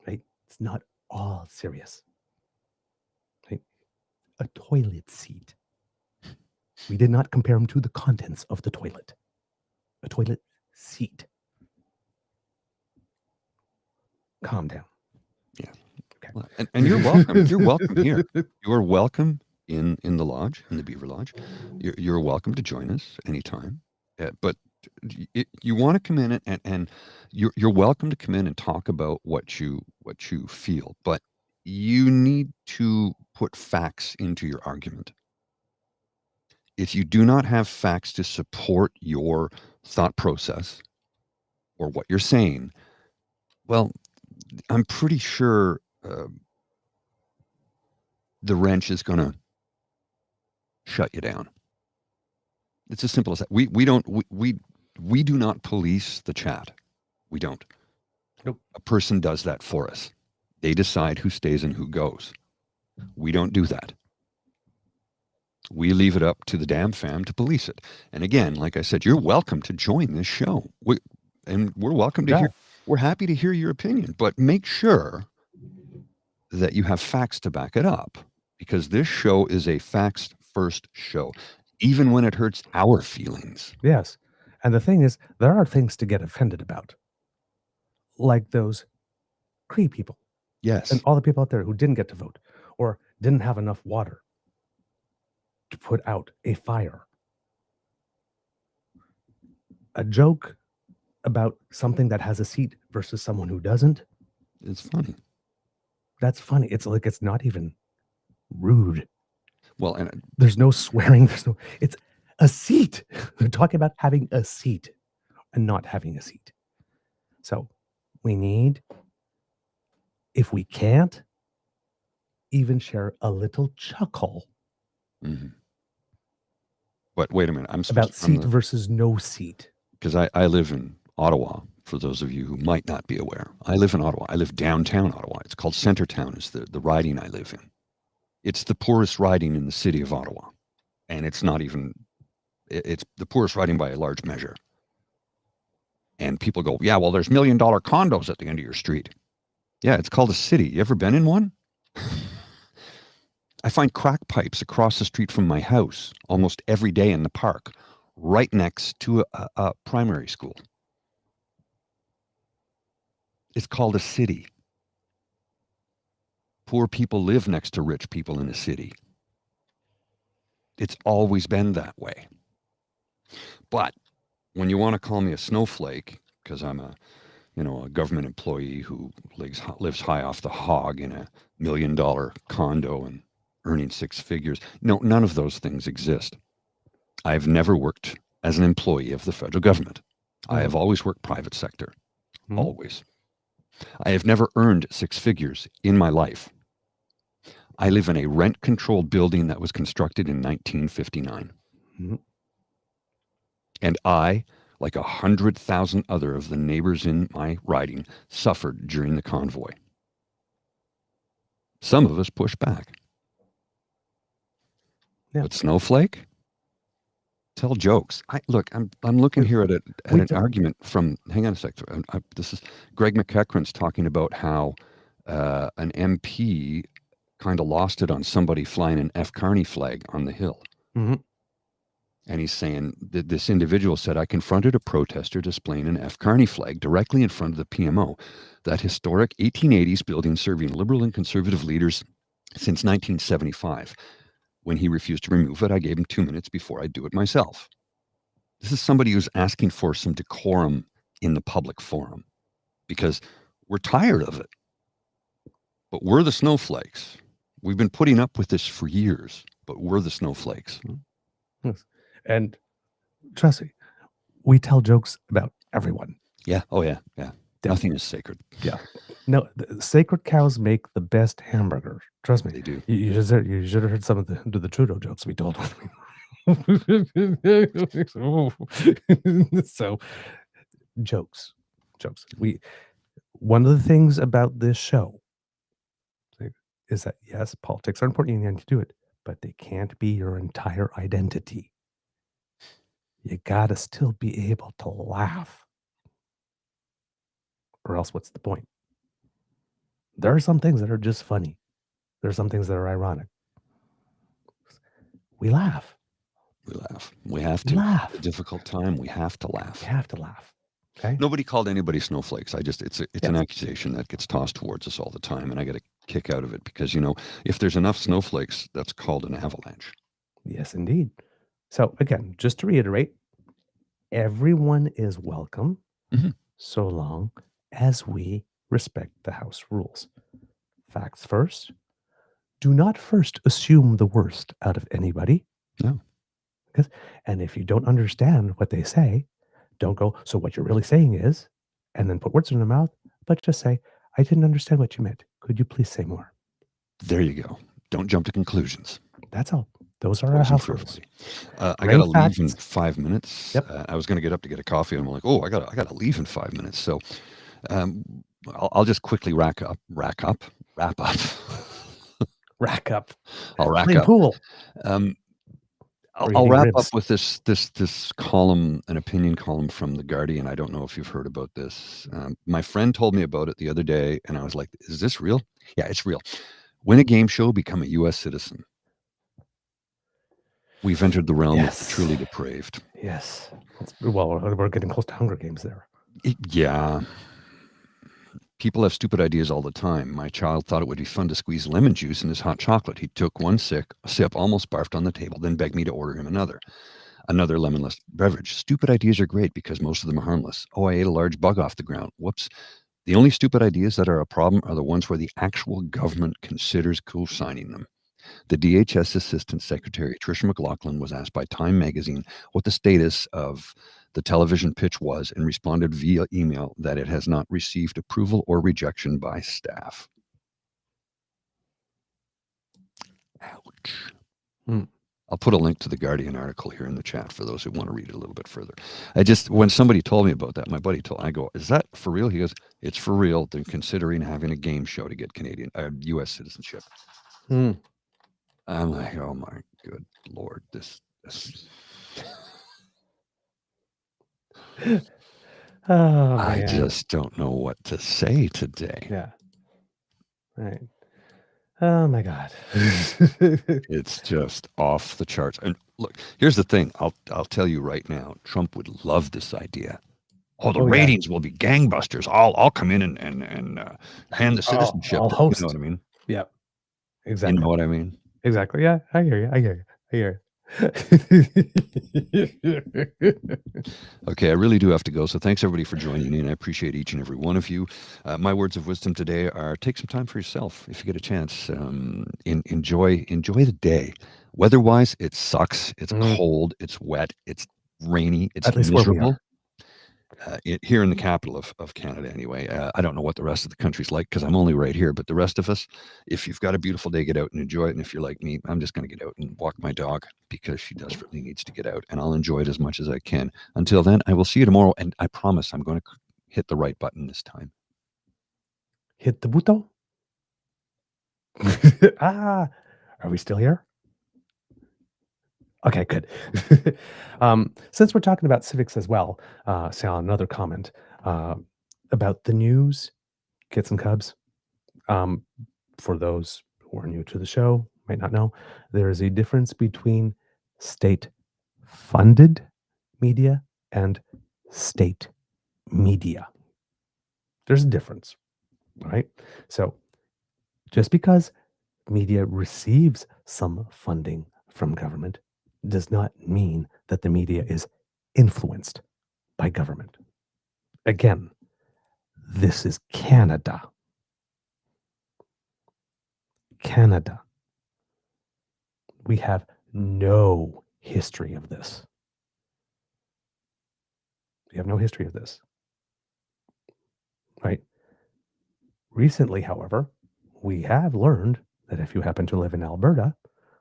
Right? It's not all serious. Right? A toilet seat. We did not compare them to the contents of the toilet. A toilet seat. Calm down. Yeah. Okay. Well, and you're welcome. You're welcome here. You're welcome in the lodge, in the Beaver Lodge. You're welcome to join us anytime. But you want to come in and you're welcome to come in and talk about what you feel. But you need to put facts into your argument. If you do not have facts to support your thought process or what you're saying, well, I'm pretty sure the wrench is going to shut you down. It's as simple as that. We do not police the chat. We don't. Nope. A person does that for us. They decide who stays and who goes. We don't do that. We leave it up to the damn fam to police it. And again, like I said, you're welcome to join this show. We're welcome to hear. We're happy to hear your opinion, but make sure that you have facts to back it up, because this show is a facts first show. even when it hurts our feelings. Yes. And the thing is, there are things to get offended about, like those Cree people Yes. and all the people out there who didn't get to vote or didn't have enough water to put out a fire. A joke about something that has a seat versus someone who doesn't, It's funny. that's funny. It's like, it's not even rude. Well, and There's no swearing. It's a seat. They're talking about having a seat and not having a seat. So we need, if we can't, even share a little chuckle but wait a minute. I'm about supposed seat versus no seat. because I live in Ottawa. For those of you who might not be aware, I live in Ottawa. I live downtown Ottawa. It's called Centertown. Is the riding I live in. It's the poorest riding in the city of Ottawa, and it's not even. It's the poorest riding by a large measure. And people go, yeah, well, there's $1 million condos at the end of your street. Yeah, it's called a city. You ever been in one? I find crack pipes across the street from my house almost every day in the park, right next to a primary school. It's called a city. Poor people live next to rich people in a city. It's always been that way. But when you want to call me a snowflake, because I'm a government employee who lives high off the hog in a $1 million condo and earning six figures, no, none of those things exist. I've never worked as an employee of the federal government. I have always worked private sector, always. I have never earned six figures in my life. I live in a rent-controlled building that was constructed in 1959. And I, like 100,000 other of the neighbors in my riding, suffered during the convoy. Some of us pushed back. Yeah. But snowflake? Tell jokes. I'm looking here at an argument from. Hang on a sec. This is Greg McEachran's talking about how an MP kind of lost it on somebody flying an F. Carney flag on the Hill. And he's saying that this individual said, I confronted a protester displaying an F. Carney flag directly in front of the PMO, that historic 1880s building serving liberal and conservative leaders since 1975. When he refused to remove it, I gave him 2 minutes before I'd do it myself. This is somebody who's asking for some decorum in the public forum because we're tired of it. But we're the snowflakes. We've been putting up with this for years, but we're the snowflakes. Yes. And trust me, we tell jokes about everyone. Yeah. Oh, yeah. Yeah. Nothing is sacred. Yeah. No, the sacred cows make the best hamburger. Trust me. They do. You should have heard some of the Trudeau jokes we told. So, jokes. One of the things about this show is that, yes, politics are important. You need to do it, but they can't be your entire identity. You got to still be able to laugh. Or else what's the point? There are some things that are just funny. There are some things that are ironic. We laugh. We laugh. We have to. Laugh. A difficult time. We have to laugh. We have to laugh. Okay. Nobody called anybody snowflakes. It's an accusation that gets tossed towards us all the time, and I get a kick out of it because if there's enough snowflakes, that's called an avalanche. Yes, indeed. So again, just to reiterate, everyone is welcome, so long as we respect the house rules. Facts first. Do not first assume the worst out of anybody. No. And if you don't understand what they say, don't go, so what you're really saying is, and then put words in their mouth, but just say, I didn't understand what you meant. Could you please say more? There you go. Don't jump to conclusions. That's all. Those are our house rules. I got to leave in 5 minutes. Yep. I was going to get up to get a coffee, and I'm like, oh, I got to leave in 5 minutes. So I'll just quickly wrap up. Rack up. I'll rack Playing up. Pool. I'll wrap up with this column, an opinion column from The Guardian. I don't know if you've heard about this. My friend told me about it the other day, and I was like, is this real? Yeah, it's real. Win a game show, become a U.S. citizen. We've entered the realm of the Yes. truly depraved. Yes. Well, we're getting close to Hunger Games there. Yeah. People have stupid ideas all the time. My child thought it would be fun to squeeze lemon juice in his hot chocolate. He took one sip, almost barfed on the table, then begged me to order him another lemonless beverage. Stupid ideas are great because most of them are harmless. Oh, I ate a large bug off the ground. Whoops. The only stupid ideas that are a problem are the ones where the actual government considers co-signing them. The DHS Assistant Secretary, Tricia McLaughlin, was asked by Time magazine what the status of the television pitch was and responded via email that it has not received approval or rejection by staff. Ouch. I'll put a link to the Guardian article here in the chat for those who want to read it a little bit further. When somebody told me about that, my buddy I go, is that for real? He goes, it's for real. They're considering having a game show to get U.S. citizenship. I'm like, oh my good Lord, this. Oh, I man. just don't know what to say today. Yeah. Right. Oh my God. It's just off the charts. And look, here's the thing. I'll tell you right now, Trump would love this idea. Oh, the ratings will be gangbusters. I'll come in and hand the citizenship. I'll host. You know what I mean? Yep. Exactly. You know what I mean? Exactly. Yeah, I hear you. Okay, I really do have to go. So thanks everybody for joining in. I appreciate each and every one of you. My words of wisdom today are: take some time for yourself if you get a chance. Enjoy the day. Weather-wise, it sucks. It's cold. It's wet. It's rainy. It's At least where we miserable. are. Here in the capital of Canada, anyway. I don't know what the rest of the country's like because I'm only right here. But the rest of us, if you've got a beautiful day, get out and enjoy it. And if you're like me, I'm just going to get out and walk my dog because she desperately needs to get out. And I'll enjoy it as much as I can. Until then, I will see you tomorrow. And I promise I'm going to hit the right button this time. Hit the button. Are we still here? Okay, good. Since we're talking about civics as well, saw another comment about the news, Kits and Cubs. For those who are new to the show, might not know, there is a difference between state-funded media and state media. There's a difference, right? So just because media receives some funding from government does not mean that the media is influenced by government. Again, this is Canada. Canada. We have no history of this. We have no history of this. Right? Recently, however, we have learned that if you happen to live in Alberta,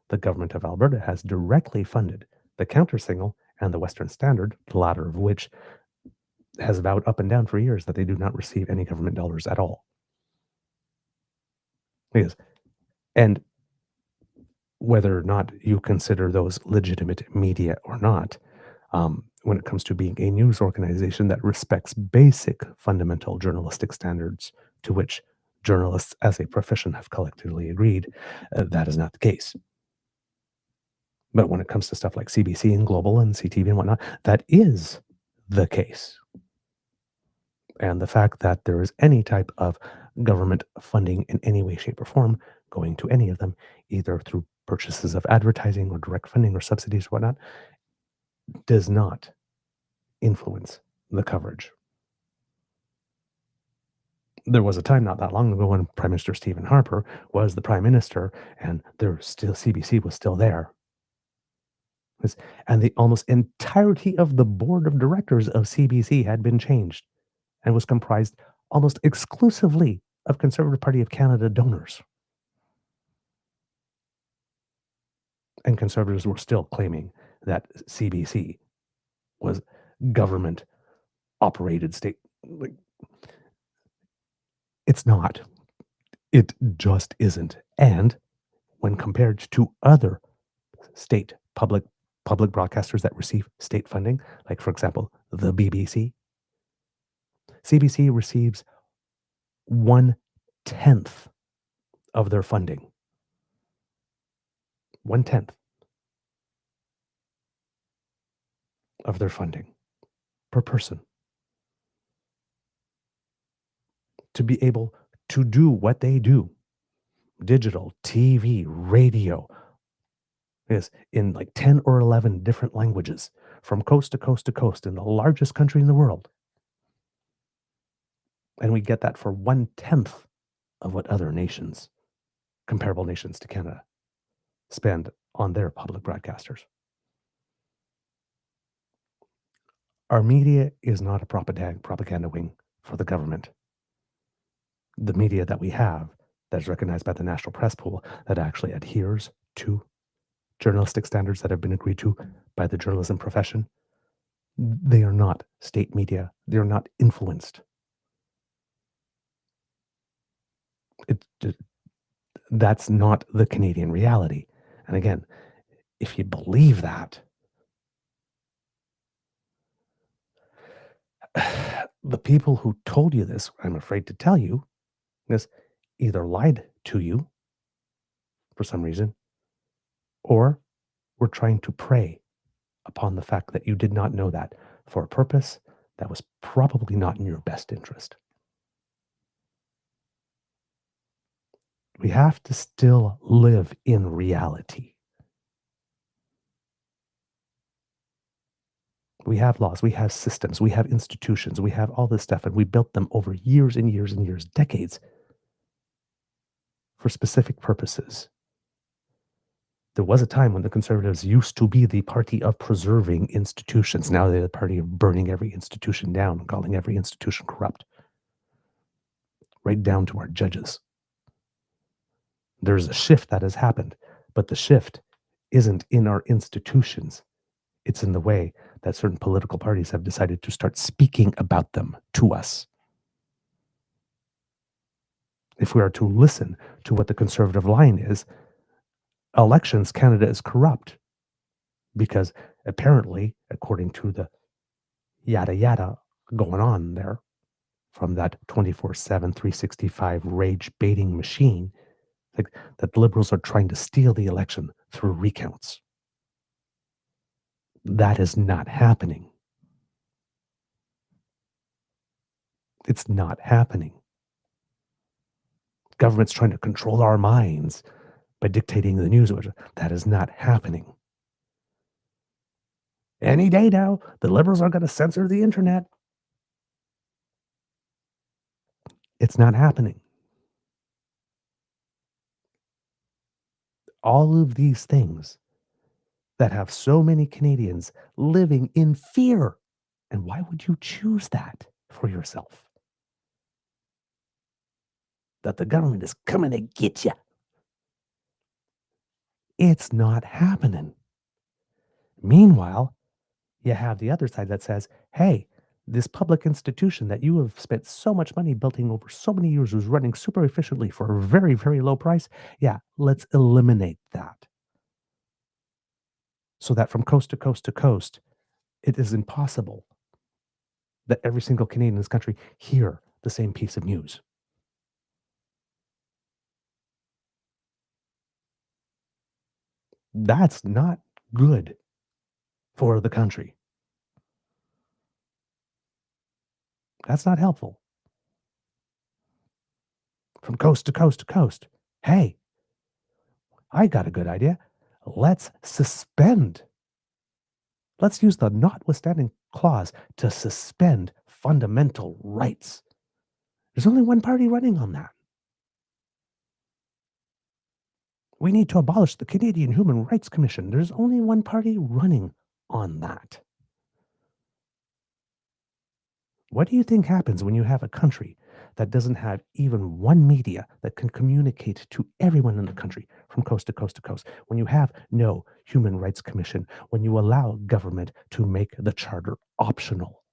the government of Alberta has directly funded the Countersignal and the Western Standard, the latter of which has vowed up and down for years that they do not receive any government dollars at all. Yes. And whether or not you consider those legitimate media or not, when it comes to being a news organization that respects basic fundamental journalistic standards to which journalists as a profession have collectively agreed, that is not the case. But when it comes to stuff like CBC and Global and CTV and whatnot, that is the case. And the fact that there is any type of government funding in any way, shape, or form going to any of them, either through purchases of advertising or direct funding or subsidies or whatnot, does not influence the coverage. There was a time not that long ago when Prime Minister Stephen Harper was the Prime Minister and CBC was still there. And the almost entirety of the board of directors of CBC had been changed and was comprised almost exclusively of Conservative Party of Canada donors. And Conservatives were still claiming that CBC was government-operated state. Like, it's not. It just isn't. And when compared to other state public broadcasters that receive state funding, like, for example, the BBC, CBC receives 1/10 of their funding. 1/10. of their funding per person to be able to do what they do. Digital, TV, radio, is in like 10 or 11 different languages from coast to coast to coast in the largest country in the world. And we get that for 1/10 of what other nations, comparable nations to Canada, spend on their public broadcasters. Our media is not a propaganda wing for the government. The media that we have that is recognized by the National Press Pool that actually adheres to journalistic standards that have been agreed to by the journalism profession, they are not state media. They're not influenced. That's not the Canadian reality. And again, if you believe that, the people who told you this, I'm afraid to tell you, this either lied to you for some reason, or were trying to prey upon the fact that you did not know that for a purpose that was probably not in your best interest. We have to still live in reality. We have laws, we have systems, we have institutions, we have all this stuff, and we built them over years and years and years, decades, for specific purposes. There was a time when the Conservatives used to be the party of preserving institutions. Now they're the party of burning every institution down and calling every institution corrupt, right down to our judges. There's a shift that has happened, but the shift isn't in our institutions. It's in the way that certain political parties have decided to start speaking about them to us. If we are to listen to what the Conservative line is, elections, Canada is corrupt because apparently, according to the yada yada going on there from that 24/7, 365 rage baiting machine, like that Liberals are trying to steal the election through recounts. That is not happening. It's not happening. Government's trying to control our minds by dictating the news. That is not happening. Any day now, the Liberals are going to censor the internet. It's not happening. All of these things that have so many Canadians living in fear. And why would you choose that for yourself? That the government is coming to get you. It's not happening. Meanwhile, you have the other side that says, hey, this public institution that you have spent so much money building over so many years is running super efficiently for a very, very low price. Yeah, let's eliminate that. So that from coast to coast to coast, it is impossible that every single Canadian in this country hear the same piece of news. That's not good for the country. That's not helpful. From coast to coast to coast. Hey, I got a good idea. Let's suspend. Let's use the notwithstanding clause to suspend fundamental rights. There's only one party running on that. We need to abolish the Canadian Human Rights Commission. There's only one party running on that. What do you think happens when you have a country that doesn't have even one media that can communicate to everyone in the country from coast to coast to coast? When you have no Human Rights Commission, when you allow government to make the charter optional?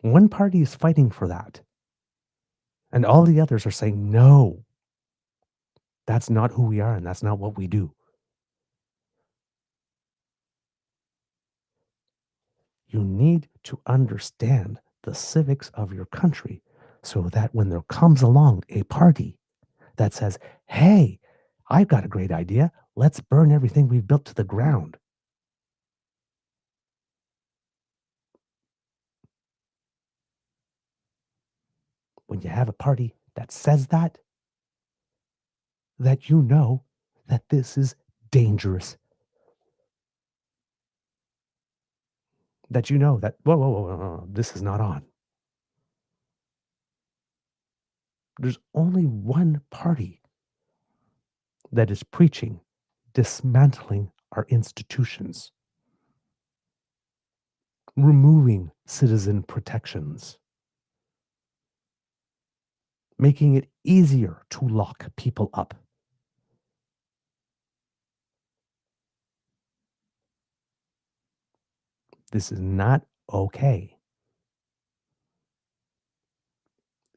One party is fighting for that. And all the others are saying, no, that's not who we are and that's not what we do. You need to understand the civics of your country so that when there comes along a party that says, hey, I've got a great idea. Let's burn everything we've built to the ground. When you have a party that says that you know that this is dangerous. That you know that, whoa, this is not on. There's only one party that is preaching dismantling our institutions, removing citizen protections, making it easier to lock people up. This is not okay.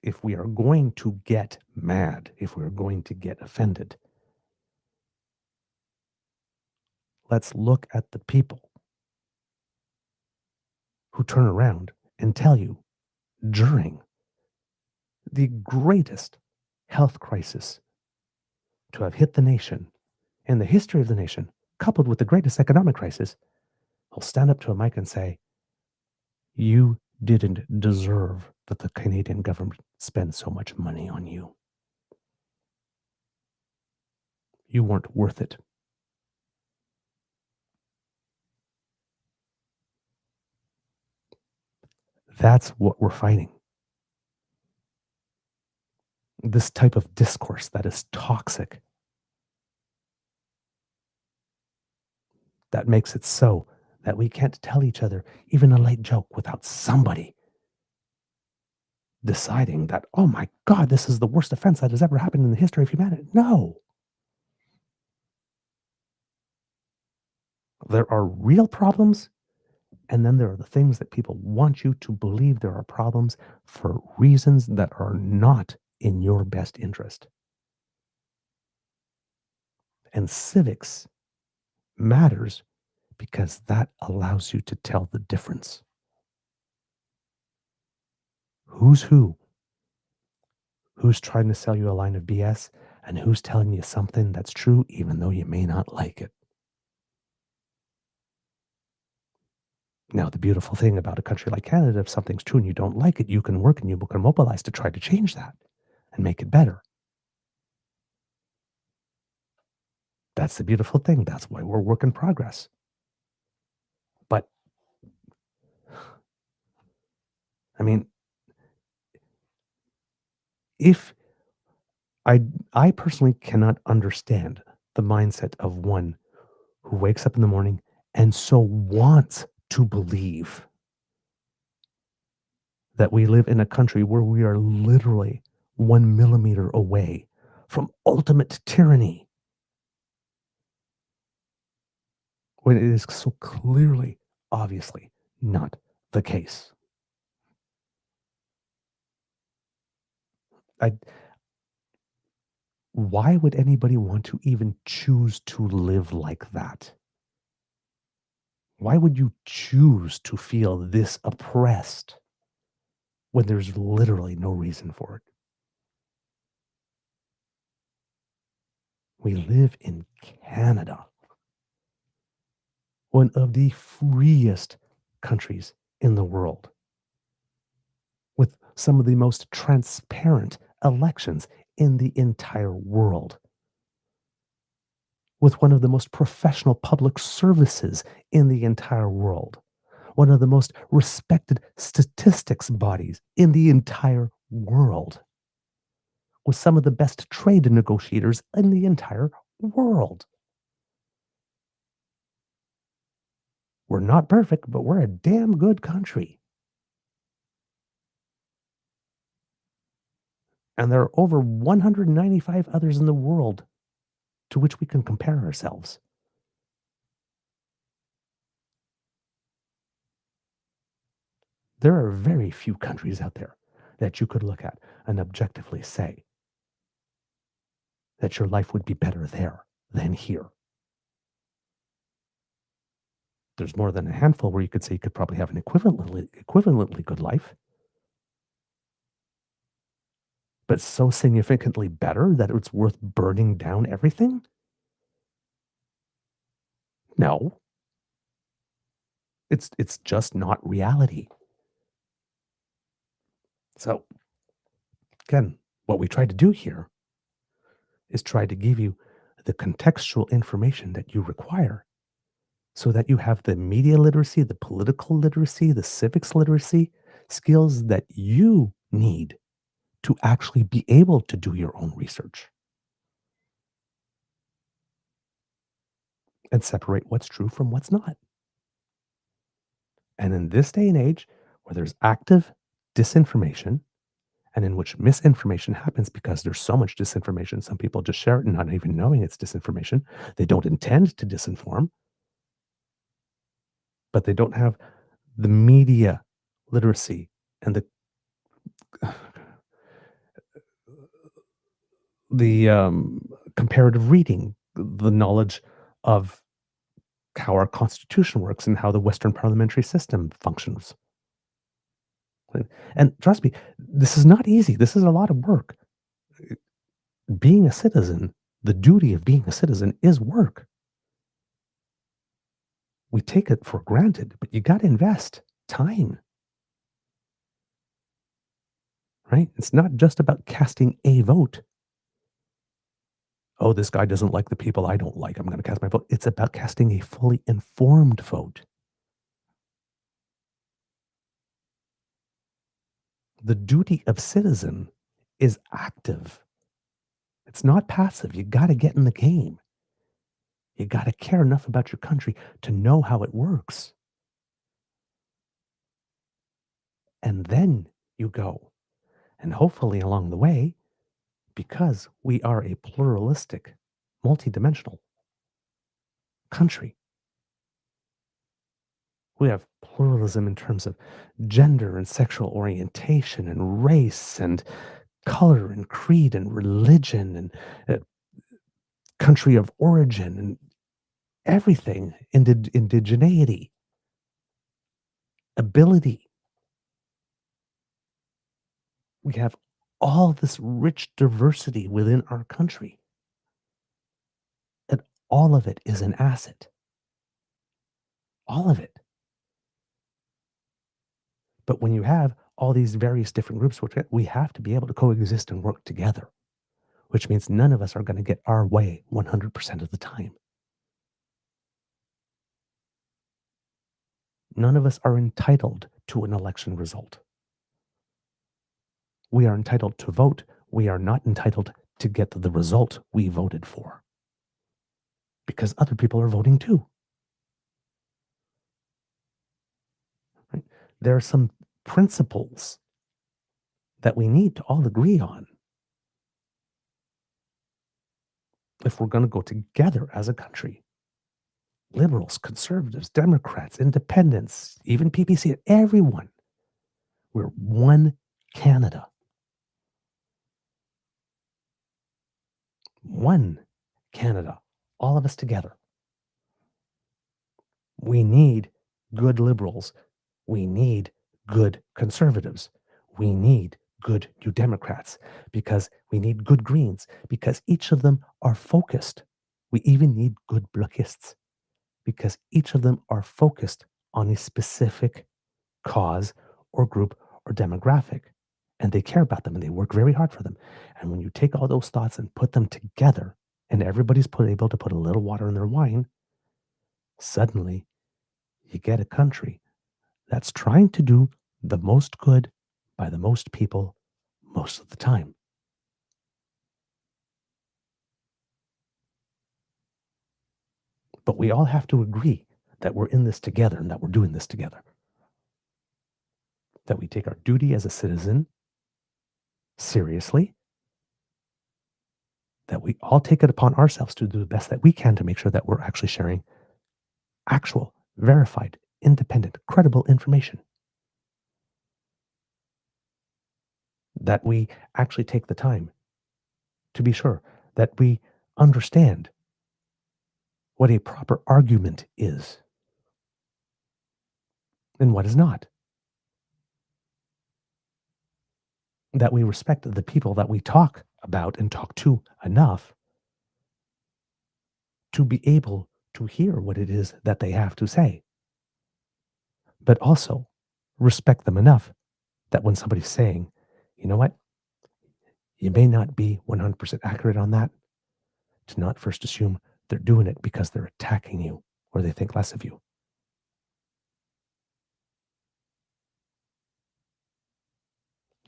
If we are going to get mad, if we're going to get offended, let's look at the people who turn around and tell you during the greatest health crisis to have hit the nation in the history of the nation, coupled with the greatest economic crisis, will stand up to a mic and say, you didn't deserve that the Canadian government spend so much money on you. You weren't worth it. That's what we're fighting. This type of discourse that is toxic, that makes it so that we can't tell each other even a light joke without somebody deciding that, oh my God, this is the worst offense that has ever happened in the history of humanity. No. There are real problems, and then there are the things that people want you to believe there are problems for reasons that are not in your best interest. And civics matters because that allows you to tell the difference. Who's who? Who's trying to sell you a line of BS, and who's telling you something that's true even though you may not like it? Now, the beautiful thing about a country like Canada, if something's true and you don't like it, you can work and you can mobilize to try to change that and make it better. That's the beautiful thing. That's why we're work in progress. But, I mean, if I personally cannot understand the mindset of one who wakes up in the morning and so wants to believe that we live in a country where we are literally 1 millimeter away from ultimate tyranny, when it is so clearly, obviously, not the case. Why would anybody want to even choose to live like that? Why would you choose to feel this oppressed when there's literally no reason for it? We live in Canada, one of the freest countries in the world, with some of the most transparent elections in the entire world, with one of the most professional public services in the entire world, one of the most respected statistics bodies in the entire world, with some of the best trade negotiators in the entire world. We're not perfect, but we're a damn good country. And there are over 195 others in the world to which we can compare ourselves. There are very few countries out there that you could look at and objectively say that your life would be better there than here. There's more than a handful where you could say you could probably have an equivalently good life, but so significantly better that it's worth burning down everything? No, it's just not reality. So again, what we try to do here is try to give you the contextual information that you require so that you have the media literacy, the political literacy, the civics literacy skills that you need to actually be able to do your own research and separate what's true from what's not. And in this day and age, where there's active disinformation and in which misinformation happens because there's so much disinformation, some people just share it and not even knowing it's disinformation. They don't intend to disinform, but they don't have the media literacy and the comparative reading, the knowledge of how our constitution works and how the Western parliamentary system functions. And trust me, this is not easy. This is a lot of work. Being a citizen, the duty of being a citizen is work. We take it for granted, but you got to invest time. Right? It's not just about casting a vote. Oh, this guy doesn't like the people I don't like. I'm going to cast my vote. It's about casting a fully informed vote. The duty of citizen is active. It's not passive. You got to get in the game. You got to care enough about your country to know how it works. And then you go. And hopefully along the way, because we are a pluralistic, multidimensional country, we have pluralism in terms of gender and sexual orientation and race and color and creed and religion and country of origin and everything, indigeneity, ability. We have all this rich diversity within our country. And all of it is an asset. All of it. But when you have all these various different groups, we have to be able to coexist and work together, which means none of us are going to get our way 100% of the time. None of us are entitled to an election result. We are entitled to vote. We are not entitled to get the result we voted for, because other people are voting too. Right? There are some principles that we need to all agree on if we're going to go together as a country. Liberals, conservatives, Democrats, independents, even PPC, everyone. We're one Canada. One Canada. All of us together. We need good liberals. We need good conservatives. We need good New Democrats, because we need good Greens, because each of them are focused. We even need good Blockists, because each of them are focused on a specific cause or group or demographic, and they care about them and they work very hard for them. And when you take all those thoughts and put them together, and everybody's able to put a little water in their wine, suddenly you get a country that's trying to do the most good by the most people most of the time. But we all have to agree that we're in this together and that we're doing this together. That we take our duty as a citizen seriously. That we all take it upon ourselves to do the best that we can to make sure that we're actually sharing actual, verified, independent, credible information. That we actually take the time to be sure that we understand what a proper argument is and what is not. That we respect the people that we talk about and talk to enough to be able to hear what it is that they have to say, but also respect them enough that when somebody's saying, you know what, you may not be 100% accurate on that, to not first assume they're doing it because they're attacking you or they think less of you.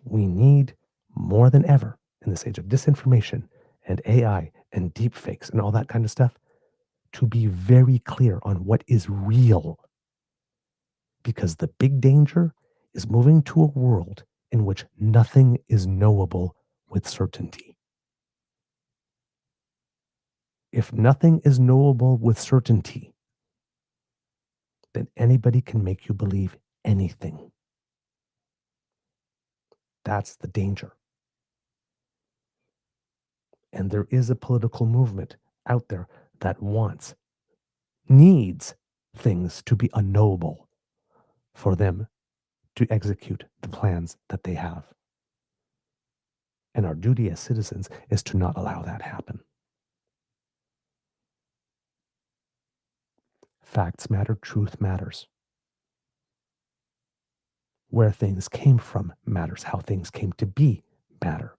We need more than ever in this age of disinformation and AI and deep fakes and all that kind of stuff to be very clear on what is real. Because the big danger is moving to a world in which nothing is knowable with certainty. If nothing is knowable with certainty, then anybody can make you believe anything. That's the danger. And there is a political movement out there that needs things to be unknowable for them to execute the plans that they have. And our duty as citizens is to not allow that happen. Facts matter, truth matters. Where things came from matters, how things came to be matter.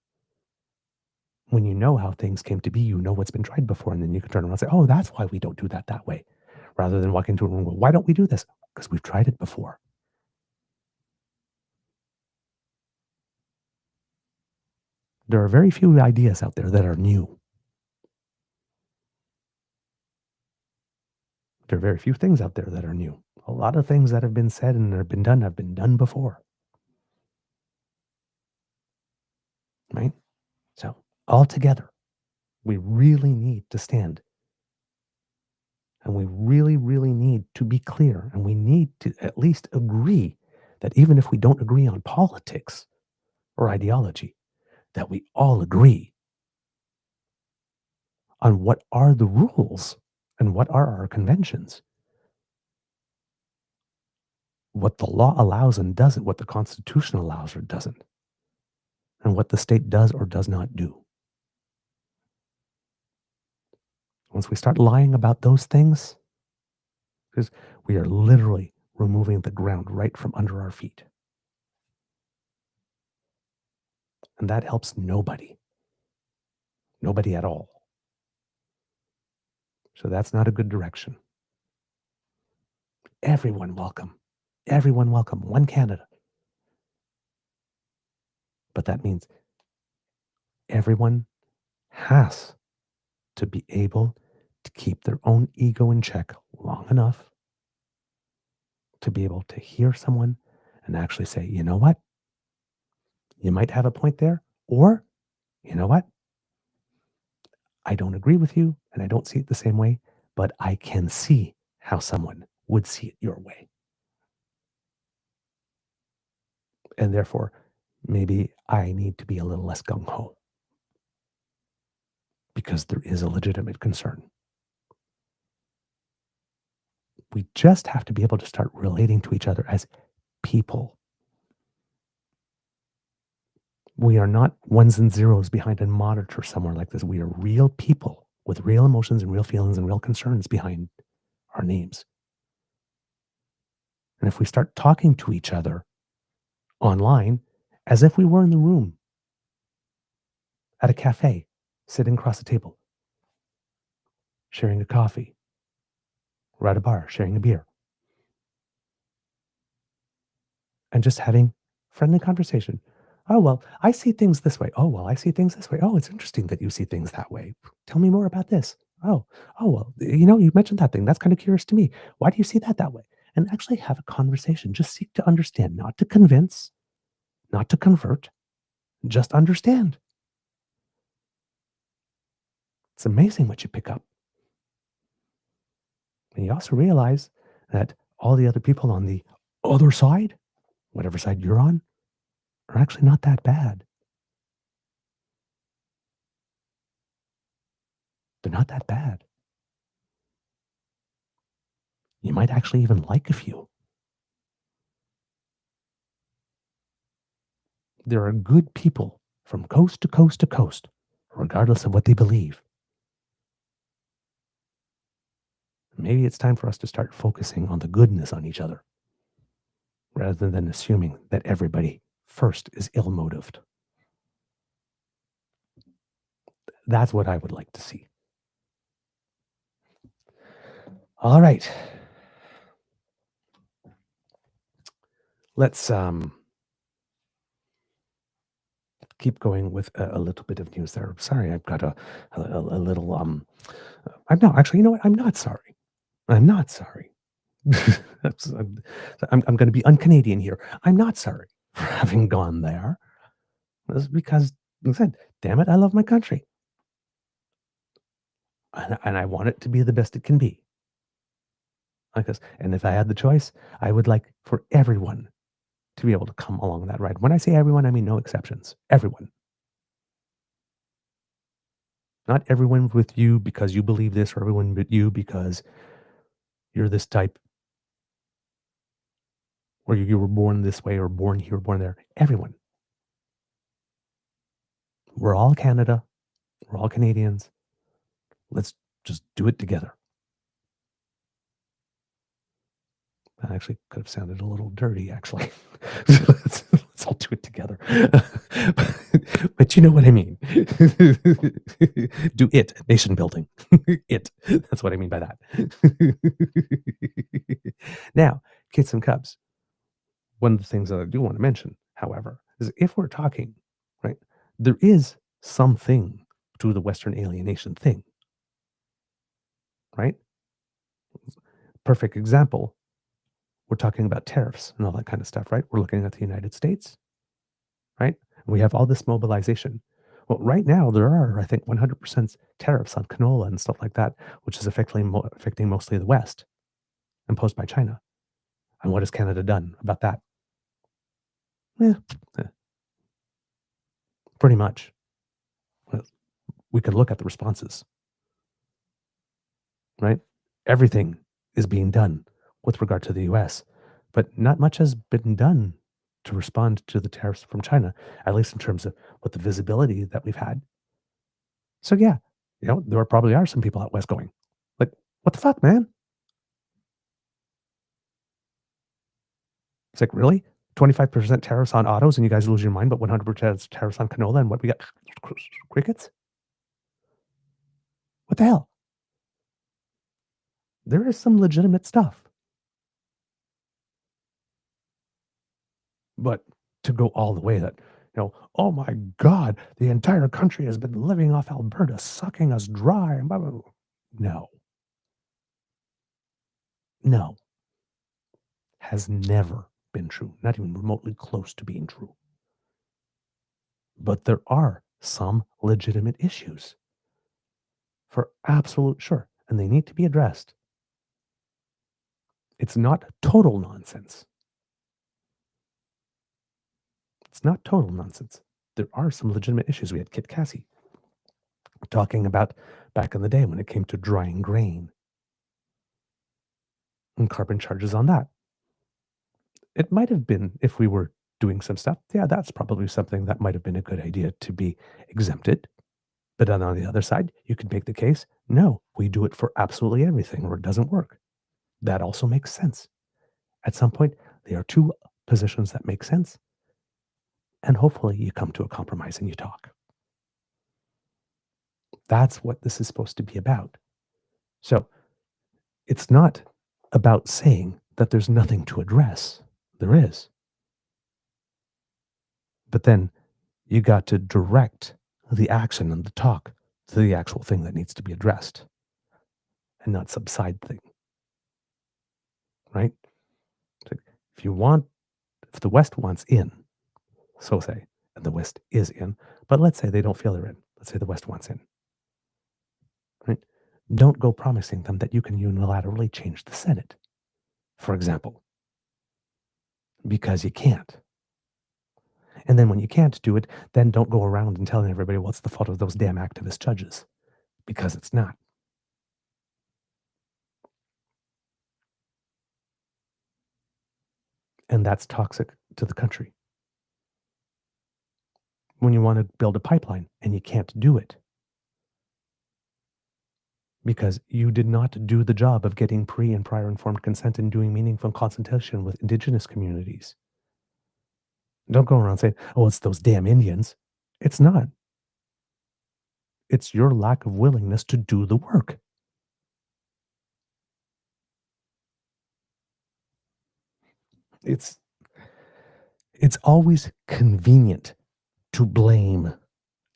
When you know how things came to be, you know what's been tried before, and then you can turn around and say, oh, that's why we don't do that way. Rather than walk into a room and go, why don't we do this? Because we've tried it before. There are very few ideas out there that are new. There are very few things out there that are new. A lot of things that have been said and have been done before. Right? So, all together, we really need to stand. And we really, really need to be clear. And we need to at least agree that even if we don't agree on politics or ideology, that we all agree on what are the rules and what are our conventions. What the law allows and doesn't, what the Constitution allows or doesn't, and what the state does or does not do. Once we start lying about those things, because we are literally removing the ground right from under our feet. And that helps nobody. Nobody at all. So that's not a good direction. Everyone welcome. Everyone welcome. One Canada. But that means everyone has to be able to keep their own ego in check long enough to be able to hear someone and actually say, you know what? You might have a point there, or, you know what? I don't agree with you and I don't see it the same way, but I can see how someone would see it your way. And therefore, maybe I need to be a little less gung-ho because there is a legitimate concern. We just have to be able to start relating to each other as people. We are not ones and zeros behind a monitor somewhere like this. We are real people with real emotions and real feelings and real concerns behind our names. And if we start talking to each other online as if we were in the room at a cafe, sitting across the table, sharing a coffee, or at a bar, sharing a beer, and just having friendly conversation. Oh, well, I see things this way. Oh, well, I see things this way. Oh, it's interesting that you see things that way. Tell me more about this. Oh, well, you mentioned that thing. That's kind of curious to me. Why do you see that way? And actually have a conversation. Just seek to understand, not to convince, not to convert, just understand. It's amazing what you pick up. And you also realize that all the other people on the other side, whatever side you're on, are actually not that bad. They're not that bad. You might actually even like a few. There are good people from coast to coast to coast, regardless of what they believe. Maybe it's time for us to start focusing on the goodness on each other rather than assuming that everybody first is ill-motived. That's what I would like to see. All right. Let's keep going with a little bit of news there. Sorry, I've got a little I'm not actually, you know what? I'm not sorry. I'm not sorry. I'm going to be un-Canadian here. I'm not sorry for having gone there. This is because, like I said, damn it, I love my country. And I want it to be the best it can be. And if I had the choice, I would like for everyone to be able to come along that ride. When I say everyone, I mean no exceptions. Everyone. Not everyone with you because you believe this, or everyone with you because you're this type, or you were born this way, or born here, born there. Everyone. We're all Canada. We're all Canadians. Let's just do it together. That actually could have sounded a little dirty, actually. let's all do it together. But you know what I mean. Do it. Nation building. It. That's what I mean by that. Now, kids and cubs. One of the things that I do want to mention, however, is if we're talking, right, there is something to the Western alienation thing, right? Perfect example. We're talking about tariffs and all that kind of stuff, right? We're looking at the United States, right? We have all this mobilization. Well, right now, there are, I think, 100% tariffs on canola and stuff like that, which is affecting mostly the West, imposed by China. And what has Canada done about that? Pretty much. We could look at the responses, right? Everything is being done with regard to the US, but not much has been done to respond to the tariffs from China, at least in terms of what the visibility that we've had. So yeah, there probably are some people out west going, like, what the fuck, man? It's like, really? 25% tariffs on autos and you guys lose your mind, but 100% tariffs on canola, and what we got? Crickets? What the hell? There is some legitimate stuff. But to go all the way that, oh my God, the entire country has been living off Alberta, sucking us dry. And blah, blah, blah. No. No. Has never been true. Not even remotely close to being true. But there are some legitimate issues. For absolute sure. And they need to be addressed. It's not total nonsense. It's not total nonsense. There are some legitimate issues. We had Kit Cassie talking about back in the day when it came to drying grain and carbon charges on that. It might have been, if we were doing some stuff, yeah, that's probably something that might have been a good idea to be exempted. But then on the other side, you could make the case, no, we do it for absolutely everything or it doesn't work. That also makes sense. At some point, there are two positions that make sense. And hopefully you come to a compromise and you talk. That's what this is supposed to be about. So it's not about saying that there's nothing to address. There is. But then you got to direct the action and the talk to the actual thing that needs to be addressed and not some side thing. Right? So if the West wants in, so say, and the West is in, but let's say they don't feel they're in. Let's say the West wants in. Right? Don't go promising them that you can unilaterally change the Senate, for example, because you can't. And then when you can't do it, then don't go around and telling everybody, well, it's the fault of those damn activist judges, because it's not. And that's toxic to the country. When you want to build a pipeline and you can't do it because you did not do the job of getting pre and prior informed consent and doing meaningful consultation with Indigenous communities. Don't go around saying, oh, it's those damn Indians. It's not. It's your lack of willingness to do the work. It's always convenient to blame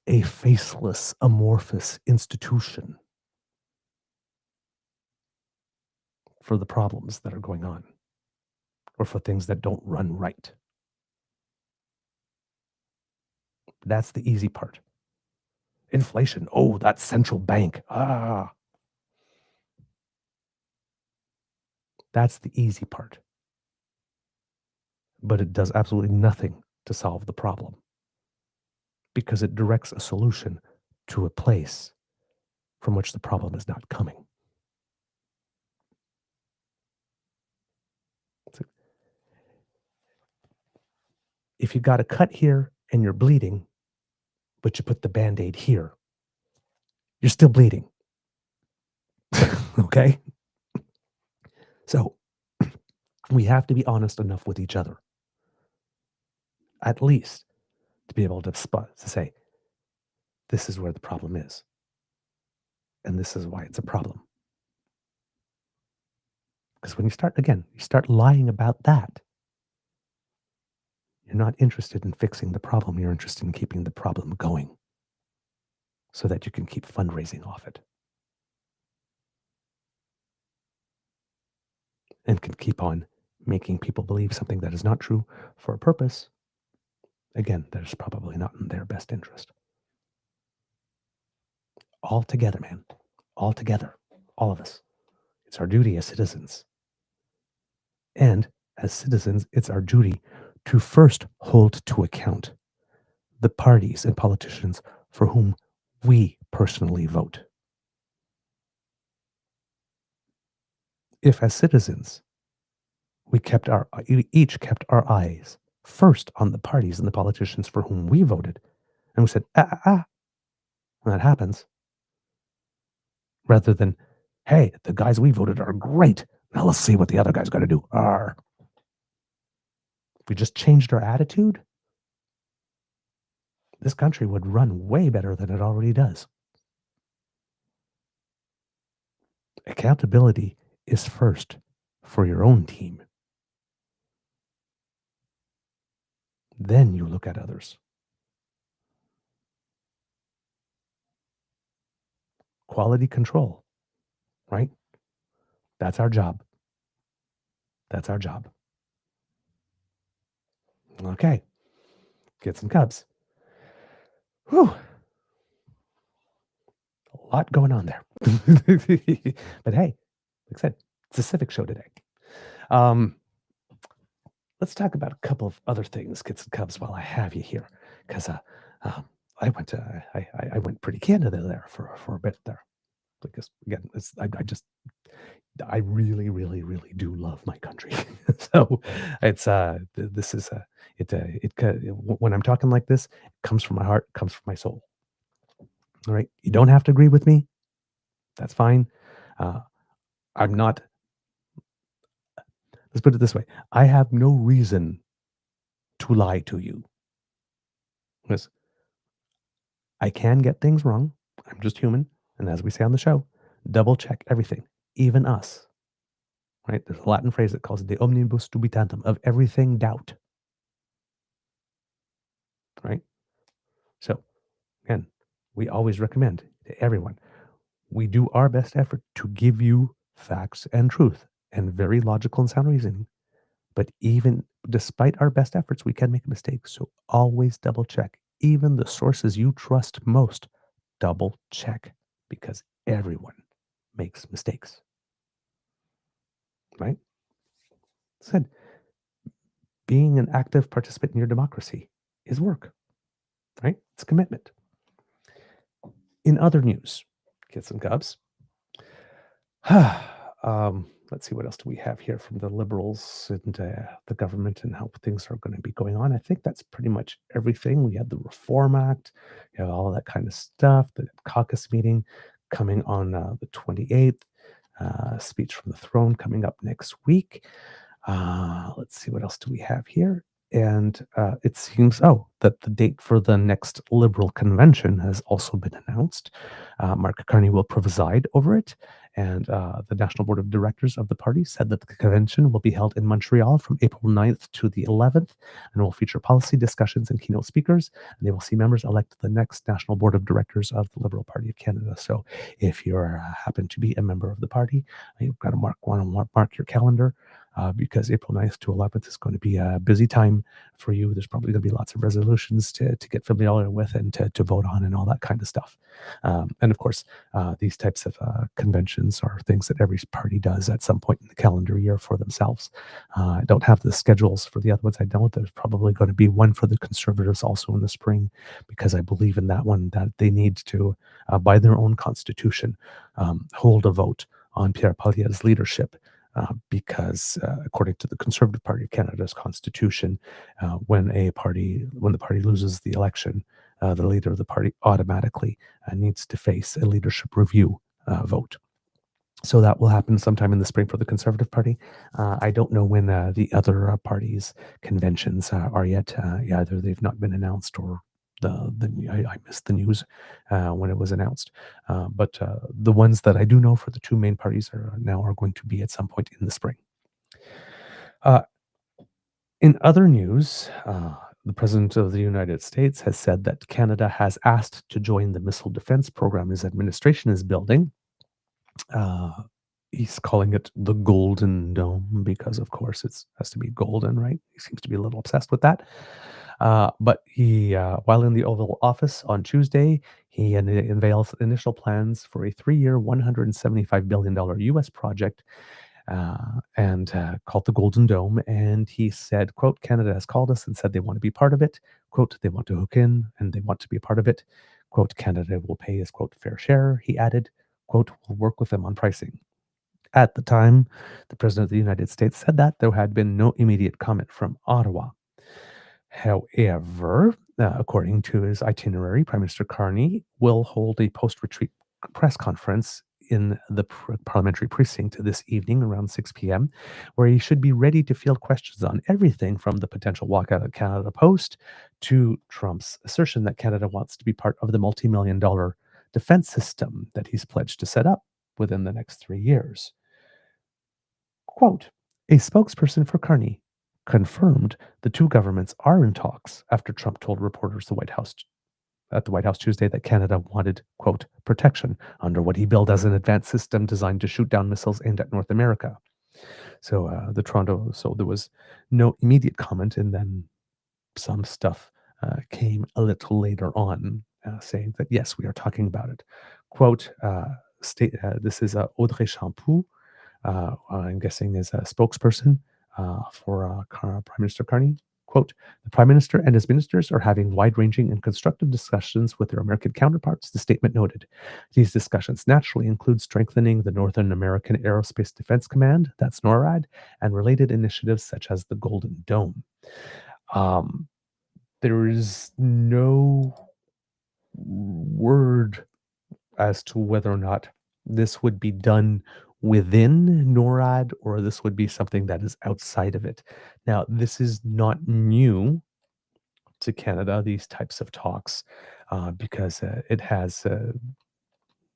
a faceless, amorphous institution for the problems that are going on or for things that don't run right. That's the easy part. Inflation. Oh, that central bank. That's the easy part. But it does absolutely nothing to solve the problem because it directs a solution to a place from which the problem is not coming. If you got a cut here and you're bleeding, but you put the Band-Aid here, you're still bleeding. Okay? So we have to be honest enough with each other, at least to be able to say, this is where the problem is. And this is why it's a problem. Because when you start lying about that, you're not interested in fixing the problem. You're interested in keeping the problem going so that you can keep fundraising off it. And can keep on making people believe something that is not true for a purpose, again, that is probably not in their best interest. All together, man. All together. All of us. It's our duty as citizens. And as citizens, it's our duty to first hold to account the parties and politicians for whom we personally vote. If as citizens, we each kept our eyes first on the parties and the politicians for whom we voted, and we said, when that happens, rather than, hey, the guys we voted are great. Now let's see what the other guy's got to do. If we just changed our attitude, this country would run way better than it already does. Accountability is first for your own team. Then you look at others. Quality control, right? That's our job. That's our job. Okay. Get some cubs. Whew. A lot going on there. But hey, like I said, it's a Civics show today. Let's talk about a couple of other things, kids and cubs, while I have you here, because I went pretty candid there for a bit there, because again, I really, really, really do love my country. So it's when I'm talking like this, it comes from my heart, comes from my soul. All right, you don't have to agree with me. That's fine. I'm not. Let's put it this way. I have no reason to lie to you. Because I can get things wrong. I'm just human. And as we say on the show, double check everything, even us. Right? There's a Latin phrase that calls it the omnibus dubitantem, of everything doubt. Right? So, again, we always recommend to everyone, we do our best effort to give you facts and truth and very logical and sound reasoning. But even despite our best efforts, we can make mistakes. So always double check. Even the sources you trust most, double check, because everyone makes mistakes. Right? Said, being an active participant in your democracy is work. Right? It's commitment. In other news, kids and cubs, let's see, what else do we have here from the Liberals and the government and how things are going to be going on. I think that's pretty much everything. We had the Reform Act, all that kind of stuff, the caucus meeting. coming on the 28th. Speech from the throne coming up next week. Let's see, what else do we have here? And it seems, that the date for the next Liberal convention has also been announced. Mark Carney will preside over it. And the National Board of Directors of the party said that the convention will be held in Montreal from April 9th to the 11th and will feature policy discussions and keynote speakers. And they will see members elect the next National Board of Directors of the Liberal Party of Canada. So if you happen to be a member of the party, you've got to mark your calendar. Because April 9th to 11th is going to be a busy time for you. There's probably going to be lots of resolutions to get familiar with and to vote on and all that kind of stuff. And of course, these types of conventions are things that every party does at some point in the calendar year for themselves. I don't have the schedules for the other ones. I know there's probably going to be one for the Conservatives also in the spring, because I believe in that one that they need to, by their own constitution, hold a vote on Pierre Poilievre's leadership. Because according to the Conservative Party of Canada's constitution, when the party loses the election, the leader of the party automatically needs to face a leadership review vote. So that will happen sometime in the spring for the Conservative Party. I don't know when the other parties' conventions are yet. Either they've not been announced or I missed the news when it was announced. But the ones that I do know for the two main parties are going to be at some point in the spring. In other news, the President of the United States has said that Canada has asked to join the missile defense program his administration is building. He's calling it the Golden Dome because, of course, it has to be golden, right? He seems to be a little obsessed with that. But he, while in the Oval Office on Tuesday, he unveiled initial plans for a 3-year, $175 billion U.S. project and called the Golden Dome. And he said, quote, Canada has called us and said they want to be part of it. Quote, they want to hook in and they want to be a part of it. Quote, Canada will pay his, quote, fair share. He added, quote, we'll work with them on pricing. At the time, the President of the United States said that there had been no immediate comment from Ottawa. However, according to his itinerary, Prime Minister Carney will hold a post-retreat press conference in the parliamentary precinct this evening around 6 p.m., where he should be ready to field questions on everything from the potential walkout of Canada Post to Trump's assertion that Canada wants to be part of the multi-million-dollar defense system that he's pledged to set up within the next 3 years. Quote, a spokesperson for Carney confirmed the two governments are in talks after Trump told reporters at the White House Tuesday that Canada wanted, quote, protection under what he billed as an advanced system designed to shoot down missiles aimed at North America. So there was no immediate comment, and then some stuff came a little later on saying that, yes, we are talking about it. Quote, this is Audrey Champoux, I'm guessing is a spokesperson for Prime Minister Carney. Quote, the Prime Minister and his ministers are having wide-ranging and constructive discussions with their American counterparts, the statement noted. These discussions naturally include strengthening the Northern American Aerospace Defense Command, that's NORAD, and related initiatives such as the Golden Dome. There is no word as to whether or not this would be done within NORAD or this would be something that is outside of it. Now, this is not new to Canada, these types of talks, because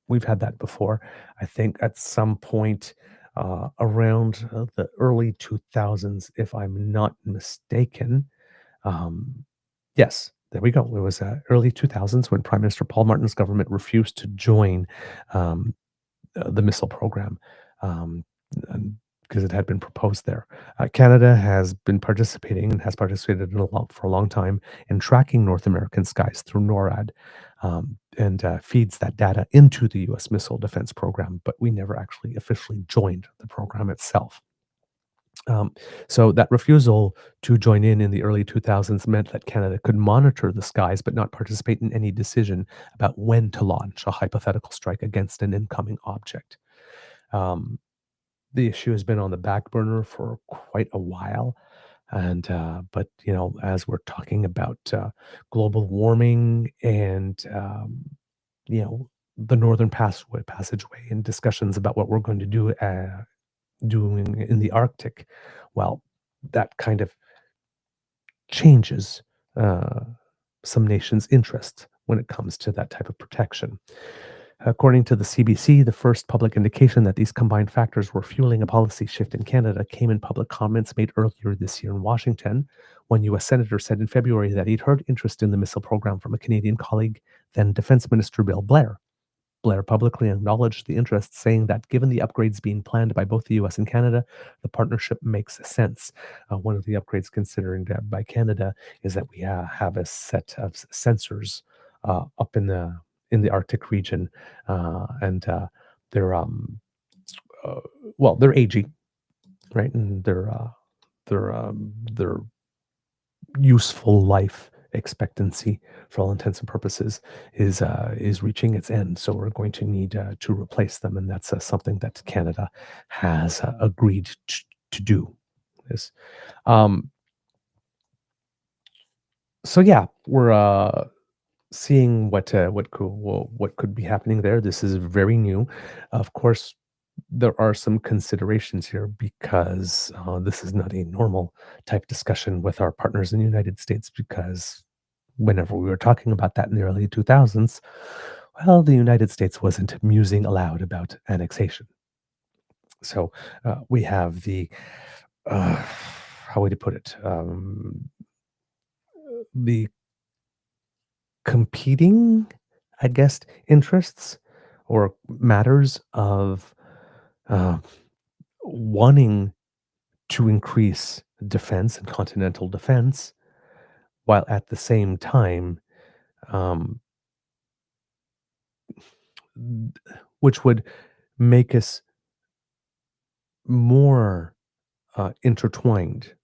we've had that before. I think at some point around the early 2000s, if I'm not mistaken. Yes, there we go. It was early 2000s when Prime Minister Paul Martin's government refused to join the missile program because it had been proposed there. Canada has been participating and has participated for a long time in tracking North American skies through NORAD and feeds that data into the U.S. missile defense program, but we never actually officially joined the program itself. So that refusal to join in the early 2000s meant that Canada could monitor the skies but not participate in any decision about when to launch a hypothetical strike against an incoming object. The issue has been on the back burner for quite a while. And but as we're talking about global warming and the Northern Passageway and discussions about what we're going to do doing in the Arctic. Well, that kind of changes some nations' interests when it comes to that type of protection. According to the CBC, the first public indication that these combined factors were fueling a policy shift in Canada came in public comments made earlier this year in Washington. One U.S. senator said in February that he'd heard interest in the missile program from a Canadian colleague, then Defense Minister Bill Blair. Blair publicly acknowledged the interest, saying that given the upgrades being planned by both the US and Canada, the partnership makes sense. One of the upgrades considered by Canada is that we have a set of sensors up in the Arctic region, and they're well, they're aging, right, and their useful life expectancy, for all intents and purposes, is reaching its end. So we're going to need to replace them, and that's something that Canada has agreed to do. This, so yeah, we're seeing what could be happening there. This is very new. Of course, there are some considerations here because this is not a normal type discussion with our partners in the United States, because whenever we were talking about that in the early 2000s, well, the United States wasn't musing aloud about annexation. So we have the, how would you put it, the competing, I guess, interests or matters of wanting to increase defense and continental defense, while at the same time, which would make us more intertwined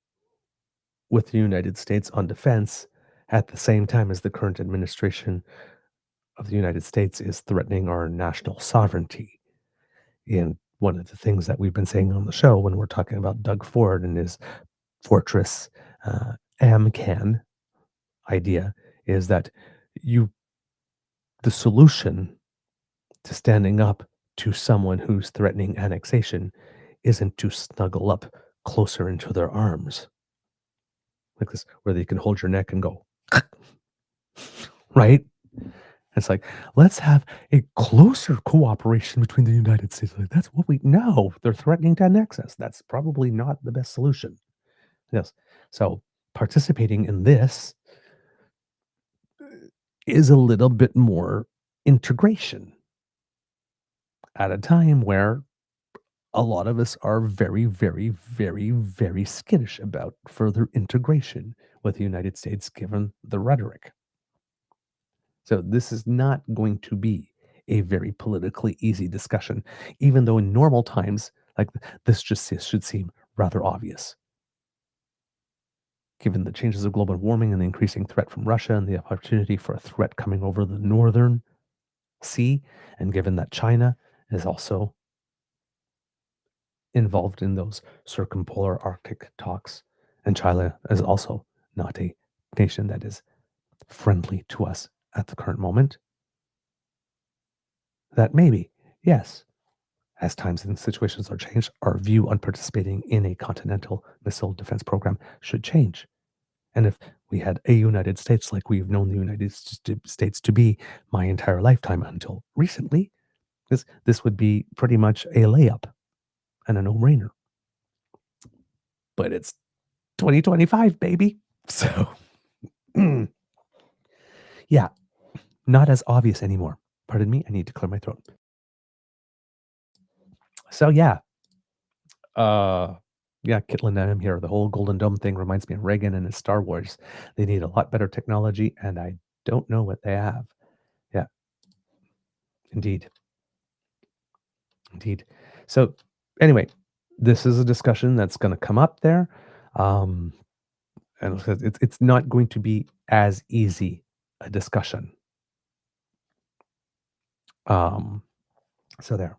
with the United States on defense, at the same time as the current administration of the United States is threatening our national sovereignty. And one of the things that we've been saying on the show when we're talking about Doug Ford and his Fortress AMCAN idea is that the solution to standing up to someone who's threatening annexation isn't to snuggle up closer into their arms like this, where they can hold your neck and go, right? It's like, let's have a closer cooperation between the United States. Like, that's what we know. They're threatening to annex us. That's probably not the best solution. Yes. So participating in this is a little bit more integration at a time where a lot of us are very, very, very, very skittish about further integration with the United States, given the rhetoric. So this is not going to be a very politically easy discussion, even though in normal times, like this should seem rather obvious. Given the changes of global warming and the increasing threat from Russia and the opportunity for a threat coming over the northern sea, and given that China is also involved in those circumpolar Arctic talks, and China is also not a nation that is friendly to us at the current moment, that maybe, yes, as times and situations are changed, our view on participating in a continental missile defense program should change. And if we had a United States like we've known the United States to be my entire lifetime until recently, this would be pretty much a layup and a no-brainer. But it's 2025, baby. So, yeah, not as obvious anymore. Pardon me, I need to clear my throat. So, yeah. Yeah, Kitlin, I'm here. The whole Golden Dome thing reminds me of Reagan and his Star Wars. They need a lot better technology, and I don't know what they have. Yeah. Indeed. So, anyway, this is a discussion that's going to come up there. And it's not going to be as easy a discussion. So there.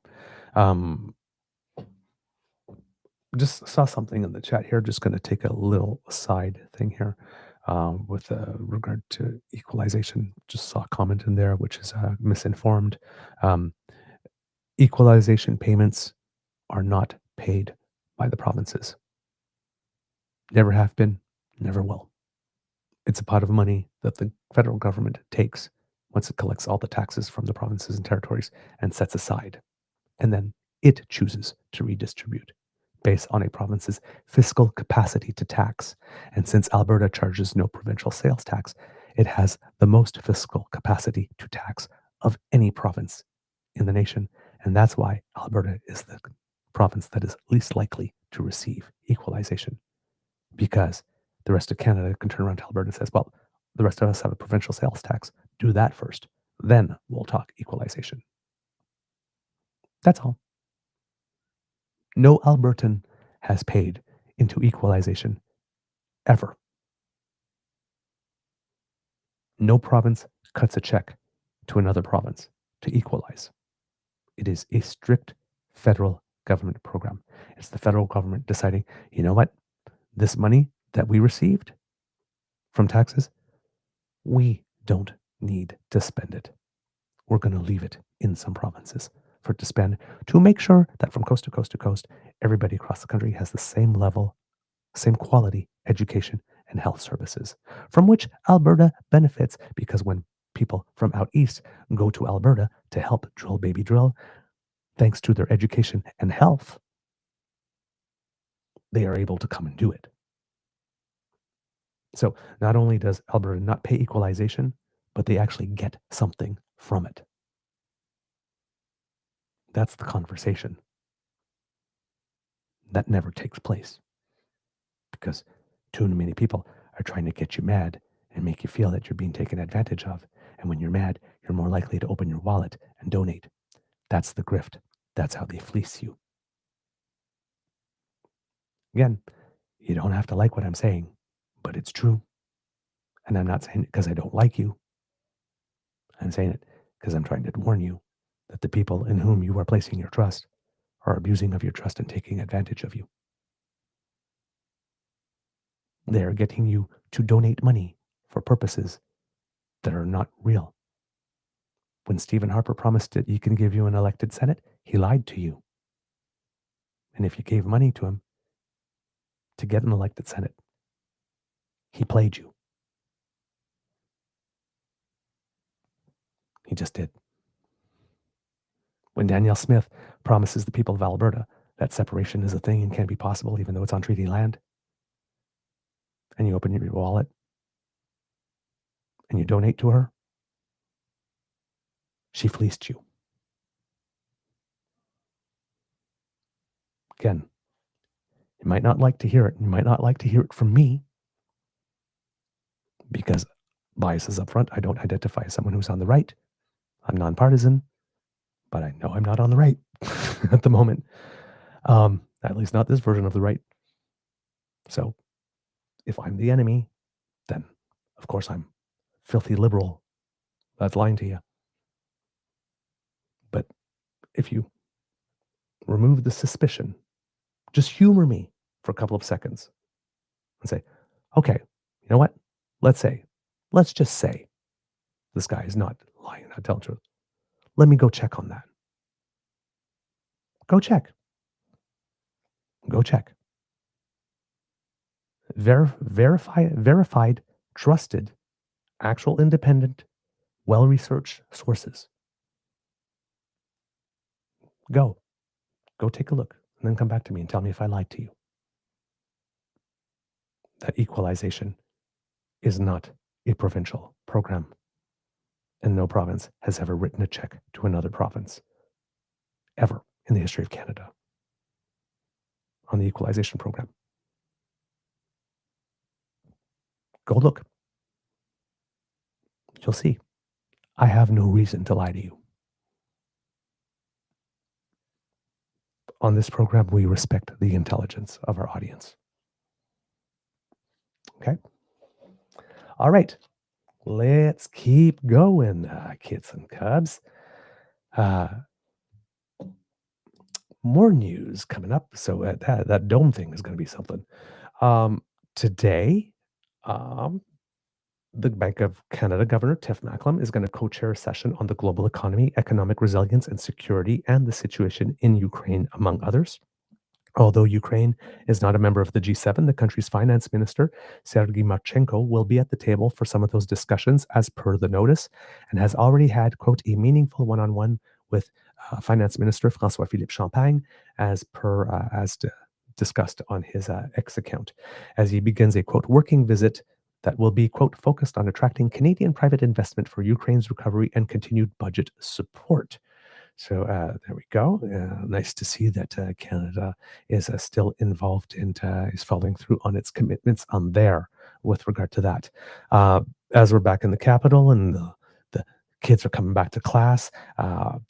Just saw something in the chat here. Just going to take a little side thing here. with regard to equalization. Just saw a comment in there which is misinformed. Um, equalization payments are not paid by the provinces. Never have been, never will. It's a pot of money that the federal government takes once it collects all the taxes from the provinces and territories and sets aside. And then it chooses to redistribute based on a province's fiscal capacity to tax. And since Alberta charges no provincial sales tax, it has the most fiscal capacity to tax of any province in the nation. And that's why Alberta is the province that is least likely to receive equalization, because the rest of Canada can turn around to Alberta and says, well, the rest of us have a provincial sales tax. Do that first. Then we'll talk equalization. That's all. No Albertan has paid into equalization ever. No province cuts a check to another province to equalize. It is a strict federal government program. It's the federal government deciding, you know what? This money that we received from taxes, we don't need to spend it. We're going to leave it in some provinces for it to spend to make sure that from coast to coast to coast, everybody across the country has the same level, same quality education and health services, from which Alberta benefits, because when people from out east go to Alberta to help drill baby drill, thanks to their education and health, they are able to come and do it. So not only does Alberta not pay equalization, but they actually get something from it. That's the conversation. That never takes place, because too many people are trying to get you mad and make you feel that you're being taken advantage of. And when you're mad, you're more likely to open your wallet and donate. That's the grift. That's how they fleece you. Again, you don't have to like what I'm saying, but it's true. And I'm not saying it because I don't like you. I'm saying it because I'm trying to warn you that the people in whom you are placing your trust are abusing of your trust and taking advantage of you. They are getting you to donate money for purposes that are not real. When Stephen Harper promised that he can give you an elected Senate, he lied to you. And if you gave money to him to get an elected Senate, he played you. He just did. When Danielle Smith promises the people of Alberta that separation is a thing and can be possible even though it's on treaty land, and you open your wallet and you donate to her, she fleeced you. Again, you might not like to hear it. You might not like to hear it from me, because bias is up front. I don't identify as someone who's on the right. I'm nonpartisan, but I know I'm not on the right at the moment. At least not this version of the right. So if I'm the enemy, then of course I'm filthy liberal. That's lying to you. But if you remove the suspicion, just humor me for a couple of seconds and say, okay, you know what? Let's just say this guy is not lying, not telling the truth. Let me go check on that. Go check. Verified, trusted, actual independent, well-researched sources. Go take a look, and then come back to me and tell me if I lied to you. That equalization is not a provincial program, and no province has ever written a check to another province, ever in the history of Canada, on the equalization program. Go look. You'll see. I have no reason to lie to you. On this program, we respect the intelligence of our audience. Okay? All right. Let's keep going, kids and cubs. More news coming up. So that dome thing is going to be something. Today, The Bank of Canada Governor Tiff Macklem is going to co-chair a session on the global economy, economic resilience and security, and the situation in Ukraine, among others. Although Ukraine is not a member of the G7, the country's finance minister, Sergei Marchenko, will be at the table for some of those discussions as per the notice, and has already had, quote, a meaningful one-on-one with Finance Minister François-Philippe Champagne, as discussed on his X account, as he begins a, quote, working visit that will be, quote, focused on attracting Canadian private investment for Ukraine's recovery and continued budget support. So there we go. Nice to see that Canada is still involved and is following through on its commitments on there with regard to that. As we're back in the capital and the kids are coming back to class,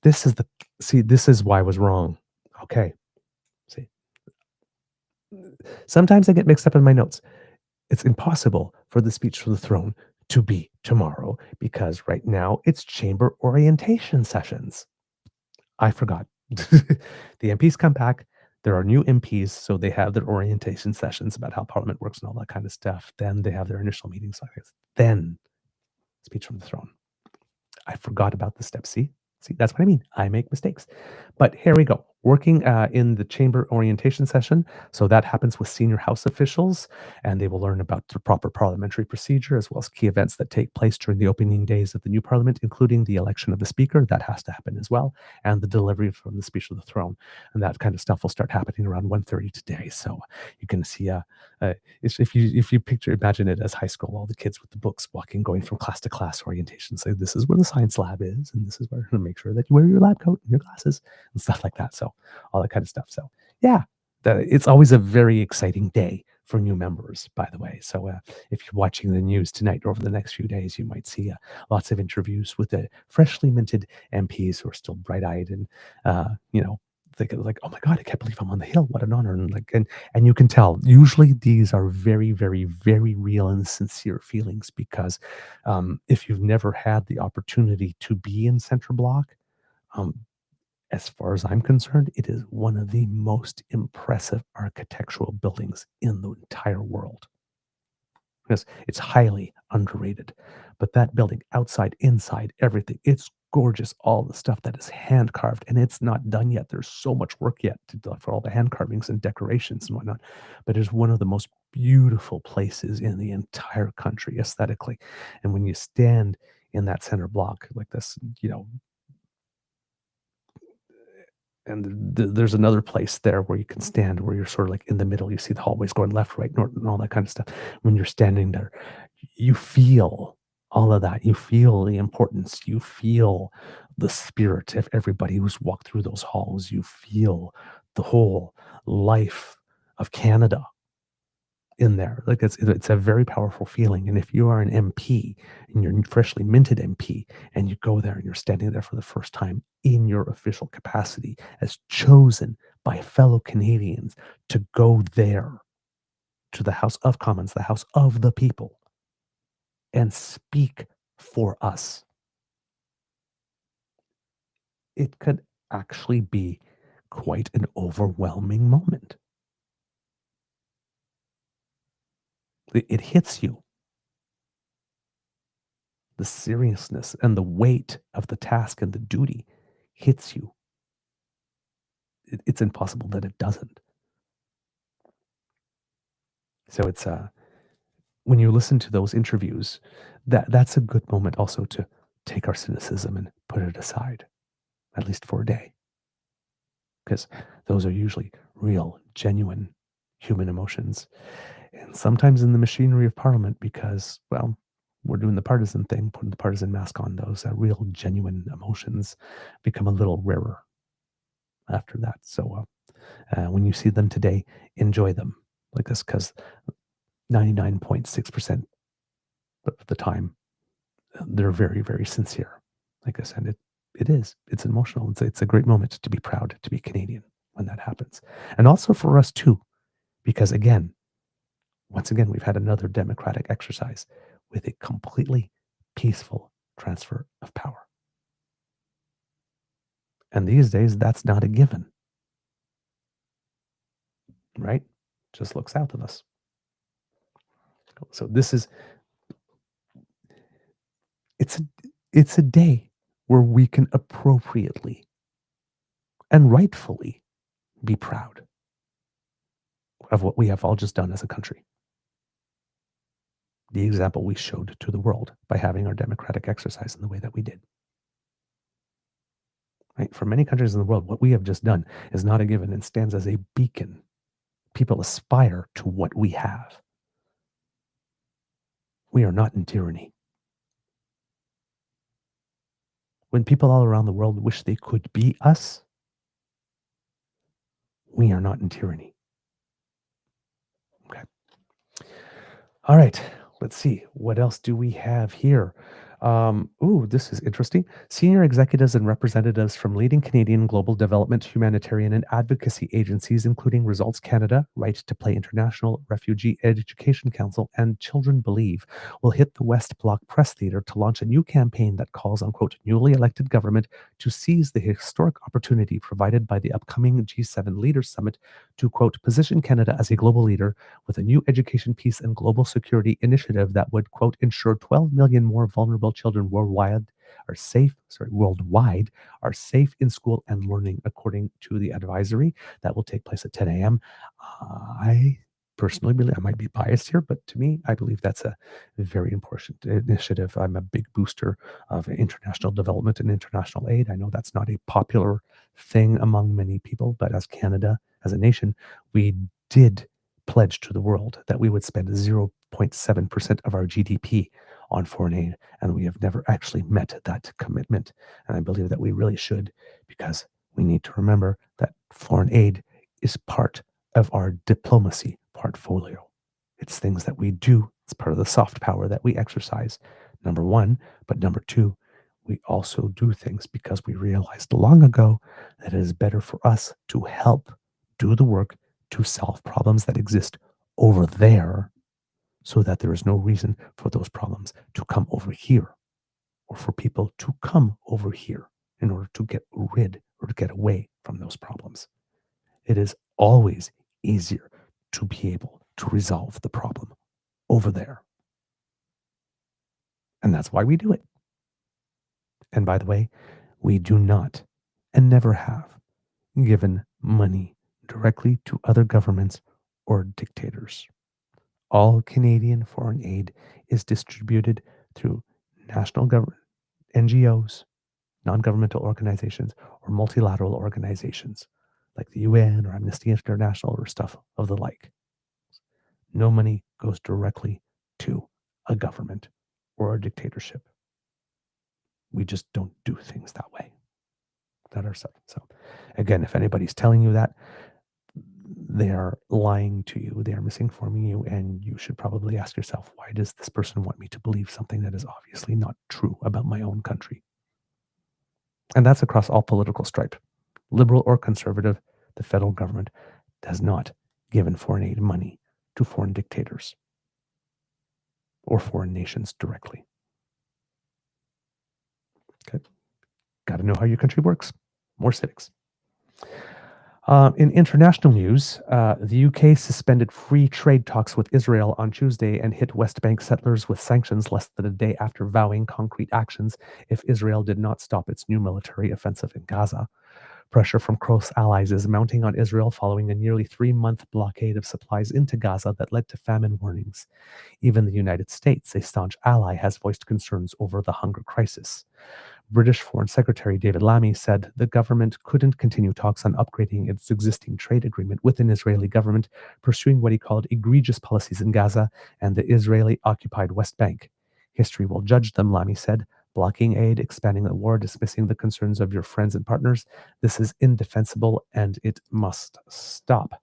this is why I was wrong. Okay. See, sometimes I get mixed up in my notes. It's impossible for the speech from the throne to be tomorrow because right now it's chamber orientation sessions. I forgot. The MPs come back. There are new MPs, so they have their orientation sessions about how Parliament works and all that kind of stuff. Then they have their initial meetings like this. Then speech from the throne. I forgot about the step. See, that's what I mean. I make mistakes. But here we go. Working in the chamber orientation session. So that happens with senior House officials, and they will learn about the proper parliamentary procedure as well as key events that take place during the opening days of the new Parliament, including the election of the Speaker. That has to happen as well, and the delivery from the speech of the throne. And that kind of stuff will start happening around 1:30 today. So you can see, if you imagine it as high school, all the kids with the books walking, going from class to class orientation. So this is where the science lab is, and this is where to make sure that you wear your lab coat and your glasses and stuff like that. So all that kind of stuff. So yeah, it's always a very exciting day for new members, by the way. So if you're watching the news tonight or over the next few days, you might see lots of interviews with the freshly minted MPs who are still bright-eyed and, thinking like, oh my God, I can't believe I'm on the Hill. What an honor. And you can tell, usually these are very, very, very real and sincere feelings because if you've never had the opportunity to be in Centre Block, as far as I'm concerned, it is one of the most impressive architectural buildings in the entire world. Because it's highly underrated. But that building, outside, inside, everything, it's gorgeous. All the stuff that is hand carved, and it's not done yet. There's so much work yet to do for all the hand carvings and decorations and whatnot. But it's one of the most beautiful places in the entire country aesthetically. And when you stand in that center block like this, and there's another place there where you can stand where you're sort of like in the middle. You see the hallways going left, right, north, and all that kind of stuff. When you're standing there, you feel all of that. You feel the importance. You feel the spirit of everybody who's walked through those halls. You feel the whole life of Canada in there. Like it's a very powerful feeling. And if you are an MP and you're freshly minted MP and you go there and you're standing there for the first time in your official capacity as chosen by fellow Canadians to go there to the House of Commons, the House of the people, and speak for us, it could actually be quite an overwhelming moment. It hits you. The seriousness and the weight of the task and the duty hits you. It's impossible that it doesn't. So it's when you listen to those interviews, that's a good moment also to take our cynicism and put it aside, at least for a day. Because those are usually real, genuine human emotions. And sometimes in the machinery of Parliament, because, well, we're doing the partisan thing, putting the partisan mask on, those real, genuine emotions become a little rarer after that. So when you see them today, enjoy them like this, because 99.6% of the time, they're very, very sincere. Like I said, it's emotional. It's a great moment to be proud to be Canadian when that happens. And also for us too, because once again, we've had another democratic exercise with a completely peaceful transfer of power. And these days, that's not a given. Right? Just look south of us. So this is It's a day where we can appropriately and rightfully be proud of what we have all just done as a country. The example we showed to the world by having our democratic exercise in the way that we did. Right? For many countries in the world, what we have just done is not a given and stands as a beacon. People aspire to what we have. We are not in tyranny. When people all around the world wish they could be us, we are not in tyranny. Okay. All right. Let's see. What else do we have here? This is interesting. Senior executives and representatives from leading Canadian global development, humanitarian, and advocacy agencies, including Results Canada, Right to Play International, Refugee Education Council, and Children Believe, will hit the West Block Press Theatre to launch a new campaign that calls on, quote, newly elected government to seize the historic opportunity provided by the upcoming G7 Leaders Summit to, quote, position Canada as a global leader with a new education, peace, and global security initiative that would, quote, ensure 12 million more vulnerable children worldwide are safe in school and learning, according to the advisory that will take place at 10 a.m. I personally believe, I might be biased here, but to me, I believe that's a very important initiative. I'm a big booster of international development and international aid. I know that's not a popular thing among many people, but as Canada, as a nation, we did pledge to the world that we would spend 0.7% of our GDP on foreign aid, and we have never actually met that commitment. And I believe that we really should, because we need to remember that foreign aid is part of our diplomacy portfolio. It's things that we do. It's part of the soft power that we exercise, number one. But number two, we also do things because we realized long ago that it is better for us to help do the work to solve problems that exist over there, so that there is no reason for those problems to come over here, or for people to come over here in order to get rid or to get away from those problems. It is always easier to be able to resolve the problem over there. And that's why we do it. And by the way, we do not and never have given money directly to other governments or dictators. All Canadian foreign aid is distributed through national government, NGOs, non-governmental organizations, or multilateral organizations like the UN or Amnesty International or stuff of the like. No money goes directly to a government or a dictatorship. We just don't do things that way. That ourselves. So again, if anybody's telling you that, they are lying to you, they are misinforming you, and you should probably ask yourself, why does this person want me to believe something that is obviously not true about my own country? And that's across all political stripe. Liberal or conservative, the federal government has not given foreign aid money to foreign dictators or foreign nations directly. Okay. Got to know how your country works. More civics. In international news, the UK suspended free trade talks with Israel on Tuesday and hit West Bank settlers with sanctions less than a day after vowing concrete actions if Israel did not stop its new military offensive in Gaza. Pressure from close allies is mounting on Israel following a nearly 3-month blockade of supplies into Gaza that led to famine warnings. Even the United States, a staunch ally, has voiced concerns over the hunger crisis. British Foreign Secretary David Lammy said the government couldn't continue talks on upgrading its existing trade agreement with an Israeli government pursuing what he called egregious policies in Gaza and the Israeli-occupied West Bank. History will judge them, Lammy said. Blocking aid, expanding the war, dismissing the concerns of your friends and partners. This is indefensible and it must stop.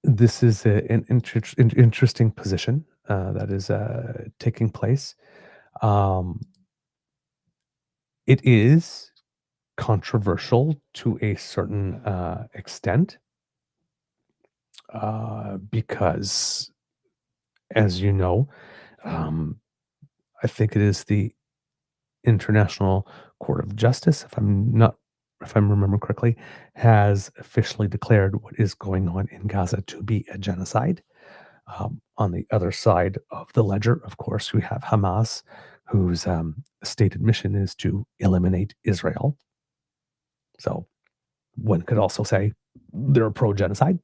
This is an interesting position that is taking place. It is controversial to a certain extent because, as you know, I think it is the International Court of Justice, if I'm remembering correctly, has officially declared what is going on in Gaza to be a genocide. On the other side of the ledger, of course, we have Hamas, whose stated mission is to eliminate Israel. So one could also say they're pro-genocide.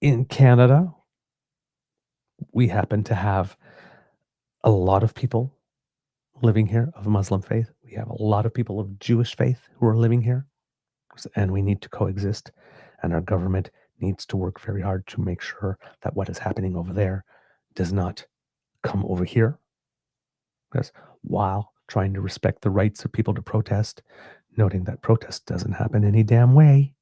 In Canada, we happen to have a lot of people living here of Muslim faith. We have a lot of people of Jewish faith who are living here, and we need to coexist. And our government needs to work very hard to make sure that what is happening over there does not come over here. Because while trying to respect the rights of people to protest, noting that protest doesn't happen any damn way.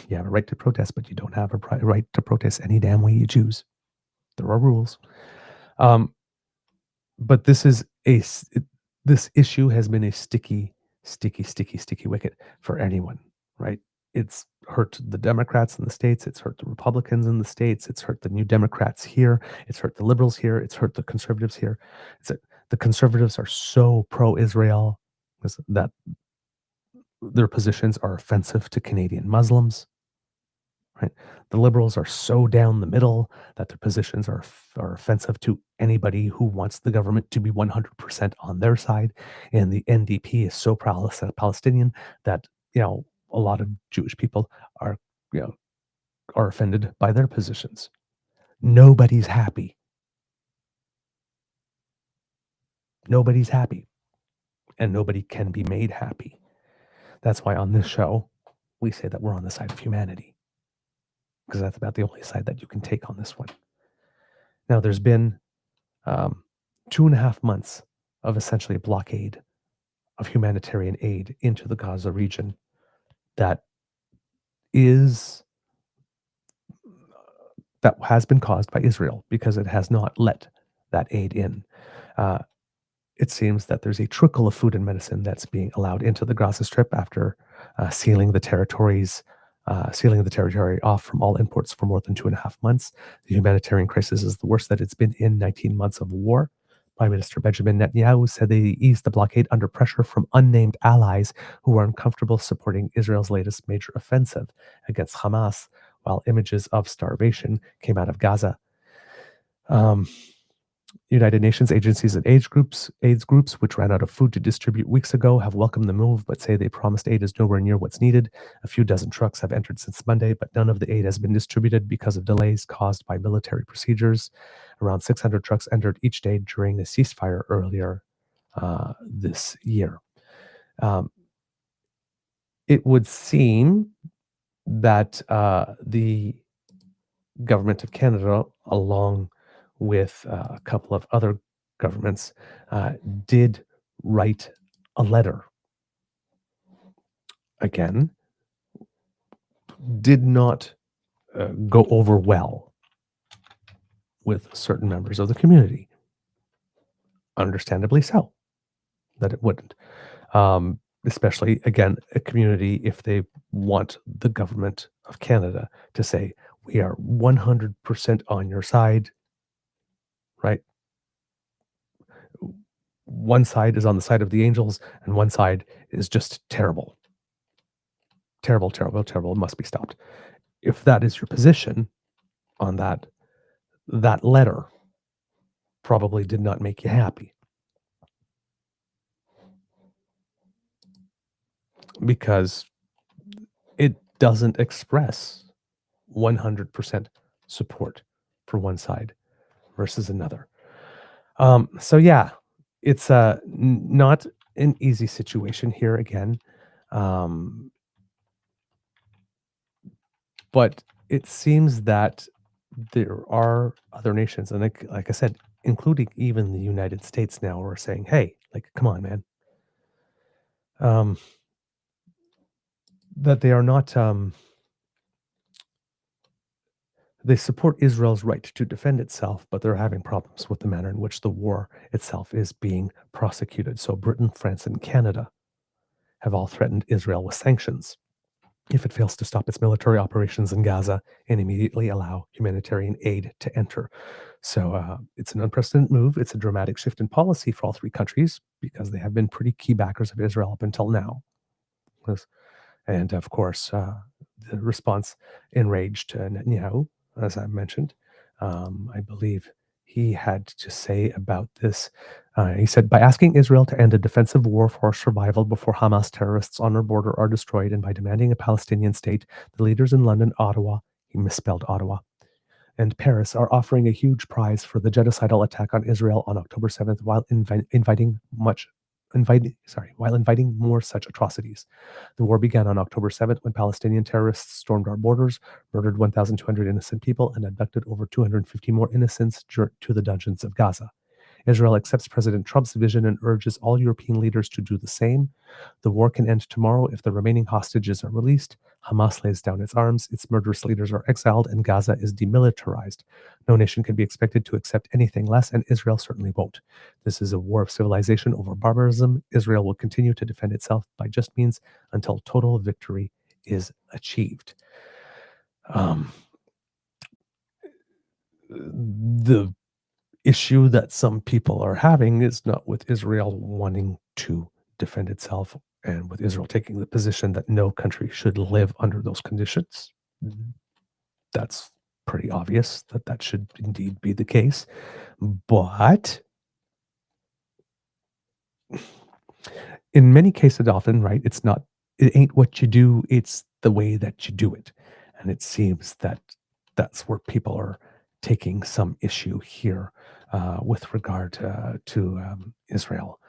You have a right to protest, but you don't have a right to protest any damn way you choose. There are rules. But this issue has been a sticky wicket for anyone, right? It's hurt the Democrats in the States. It's hurt the Republicans in the States. It's hurt the New Democrats here. It's hurt the liberals here. It's hurt the conservatives here. The conservatives are so pro-Israel that their positions are offensive to Canadian Muslims. Right? The liberals are so down the middle that their positions are offensive to anybody who wants the government to be 100% on their side. And the NDP is so Palestinian that, a lot of Jewish people are offended by their positions. Nobody's happy. Nobody's happy. And nobody can be made happy. That's why on this show, we say that we're on the side of humanity. Because that's about the only side that you can take on this one. Now, there's been 2.5 months of essentially a blockade of humanitarian aid into the Gaza region that has been caused by Israel because it has not let that aid in. It seems that there's a trickle of food and medicine that's being allowed into the Gaza Strip after sealing the territory off from all imports for more than 2.5 months. The humanitarian crisis is the worst that it's been in 19 months of war. Prime Minister Benjamin Netanyahu said they eased the blockade under pressure from unnamed allies who are uncomfortable supporting Israel's latest major offensive against Hamas, while images of starvation came out of Gaza. United Nations agencies and AIDS groups, which ran out of food to distribute weeks ago, have welcomed the move, but say they promised aid is nowhere near what's needed. A few dozen trucks have entered since Monday, but none of the aid has been distributed because of delays caused by military procedures. Around 600 trucks entered each day during a ceasefire earlier this year. It would seem that the government of Canada, along with a couple of other governments, did write a letter. Again, did not go over well with certain members of the community. Understandably so, that it wouldn't. Especially, again, a community, if they want the government of Canada to say, we are 100% on your side, right? One side is on the side of the angels, and one side is just terrible. Terrible, terrible, terrible. It must be stopped. If that is your position on that letter probably did not make you happy. Because it doesn't express 100% support for one side versus another. So yeah, it's not an easy situation here again. But it seems that there are other nations, and like I said, including even the United States now, are saying, hey, like, come on, man. That they are not, they support Israel's right to defend itself, but they're having problems with the manner in which the war itself is being prosecuted. So Britain, France, and Canada have all threatened Israel with sanctions if it fails to stop its military operations in Gaza and immediately allow humanitarian aid to enter. So it's an unprecedented move. It's a dramatic shift in policy for all three countries because they have been pretty key backers of Israel up until now. And of course, the response enraged Netanyahu, as I mentioned. I believe he had to say about this. He said, by asking Israel to end a defensive war for survival before Hamas terrorists on our border are destroyed, and by demanding a Palestinian state, the leaders in London, Ottawa, he misspelled Ottawa, and Paris are offering a huge prize for the genocidal attack on Israel on October 7th while inviting more such atrocities. The war began on October 7th when Palestinian terrorists stormed our borders, murdered 1,200 innocent people, and abducted over 250 more innocents to the dungeons of Gaza. Israel accepts President Trump's vision and urges all European leaders to do the same. The war can end tomorrow if the remaining hostages are released, Hamas lays down its arms, its murderous leaders are exiled, and Gaza is demilitarized. No nation can be expected to accept anything less, and Israel certainly won't. This is a war of civilization over barbarism. Israel will continue to defend itself by just means until total victory is achieved. The issue that some people are having is not with Israel wanting to defend itself and with Israel taking the position that no country should live under those conditions. That's pretty obvious that that should indeed be the case. But in many cases, often, right, it ain't what you do, it's the way that you do it. And it seems that that's where people are taking some issue here with regard to Israel.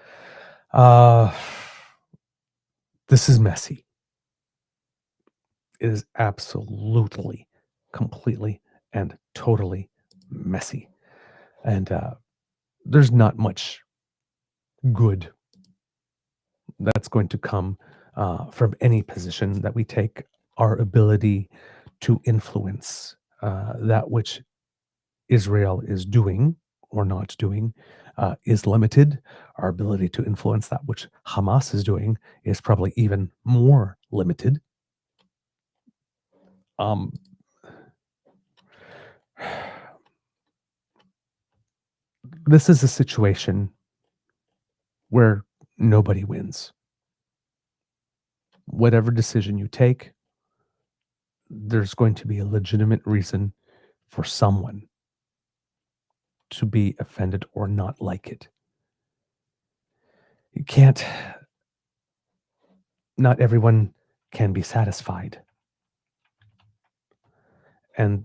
This is messy. It is absolutely, completely, and totally messy. And there's not much good that's going to come from any position that we take. Our ability to influence that which Israel is doing or not doing is limited. Our ability to influence that which Hamas is doing is probably even more limited. This is a situation where nobody wins. Whatever decision you take, there's going to be a legitimate reason for someone to be offended or not like it. You can't, not everyone can be satisfied. And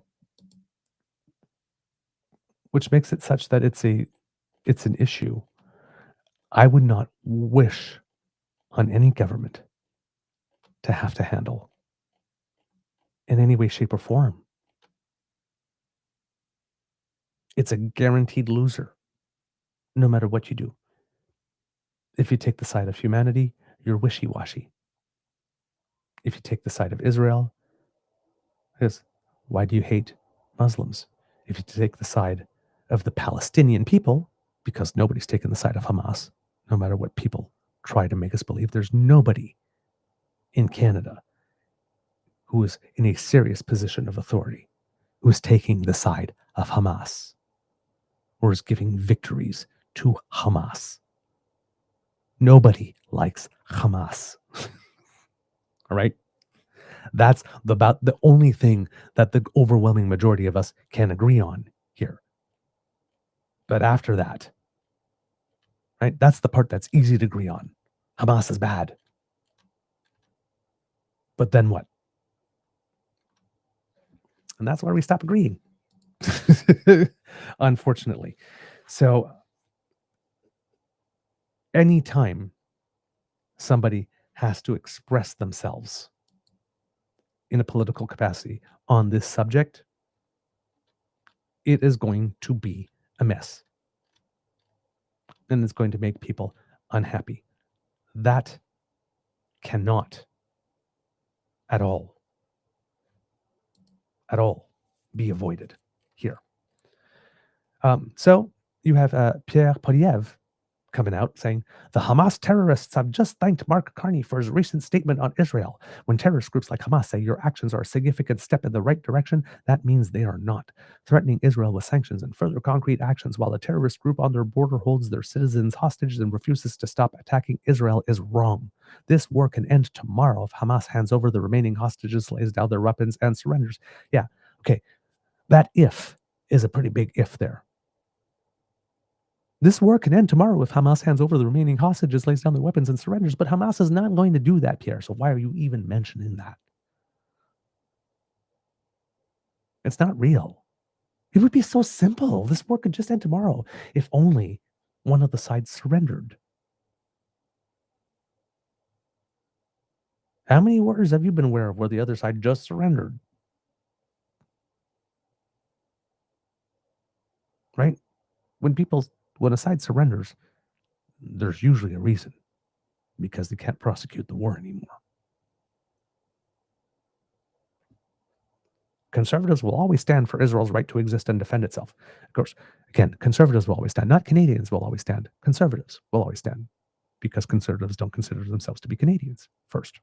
which makes it such that it's an issue I would not wish on any government to have to handle in any way, shape, or form. It's a guaranteed loser, no matter what you do. If you take the side of humanity, you're wishy-washy. If you take the side of Israel, because why do you hate Muslims? If you take the side of the Palestinian people, because nobody's taken the side of Hamas, no matter what people try to make us believe, there's nobody in Canada who is in a serious position of authority, who is taking the side of Hamas, or is giving victories to Hamas. Nobody likes Hamas. All right? That's about the only thing that the overwhelming majority of us can agree on here. But after that, right, that's the part that's easy to agree on. Hamas is bad. But then what? And that's where we stop agreeing, unfortunately. So anytime somebody has to express themselves in a political capacity on this subject, it is going to be a mess. And it's going to make people unhappy. That cannot at all be avoided here. So you have Pierre Poilievre coming out saying, the Hamas terrorists have just thanked Mark Carney for his recent statement on Israel. When terrorist groups like Hamas say your actions are a significant step in the right direction, that means they are not. Threatening Israel with sanctions and further concrete actions while a terrorist group on their border holds their citizens hostage and refuses to stop attacking Israel is wrong. This war can end tomorrow if Hamas hands over the remaining hostages, lays down their weapons, and surrenders. Yeah, okay. That if is a pretty big if there. This war can end tomorrow if Hamas hands over the remaining hostages, lays down their weapons, and surrenders. But Hamas is not going to do that, Pierre. So why are you even mentioning that? It's not real. It would be so simple. This war could just end tomorrow if only one of the sides surrendered. How many wars have you been aware of where the other side just surrendered? Right? When a side surrenders, there's usually a reason, because they can't prosecute the war anymore. Conservatives will always stand for Israel's right to exist and defend itself. Of course, again, conservatives will always stand. Not Canadians will always stand. Conservatives will always stand, because conservatives don't consider themselves to be Canadians first.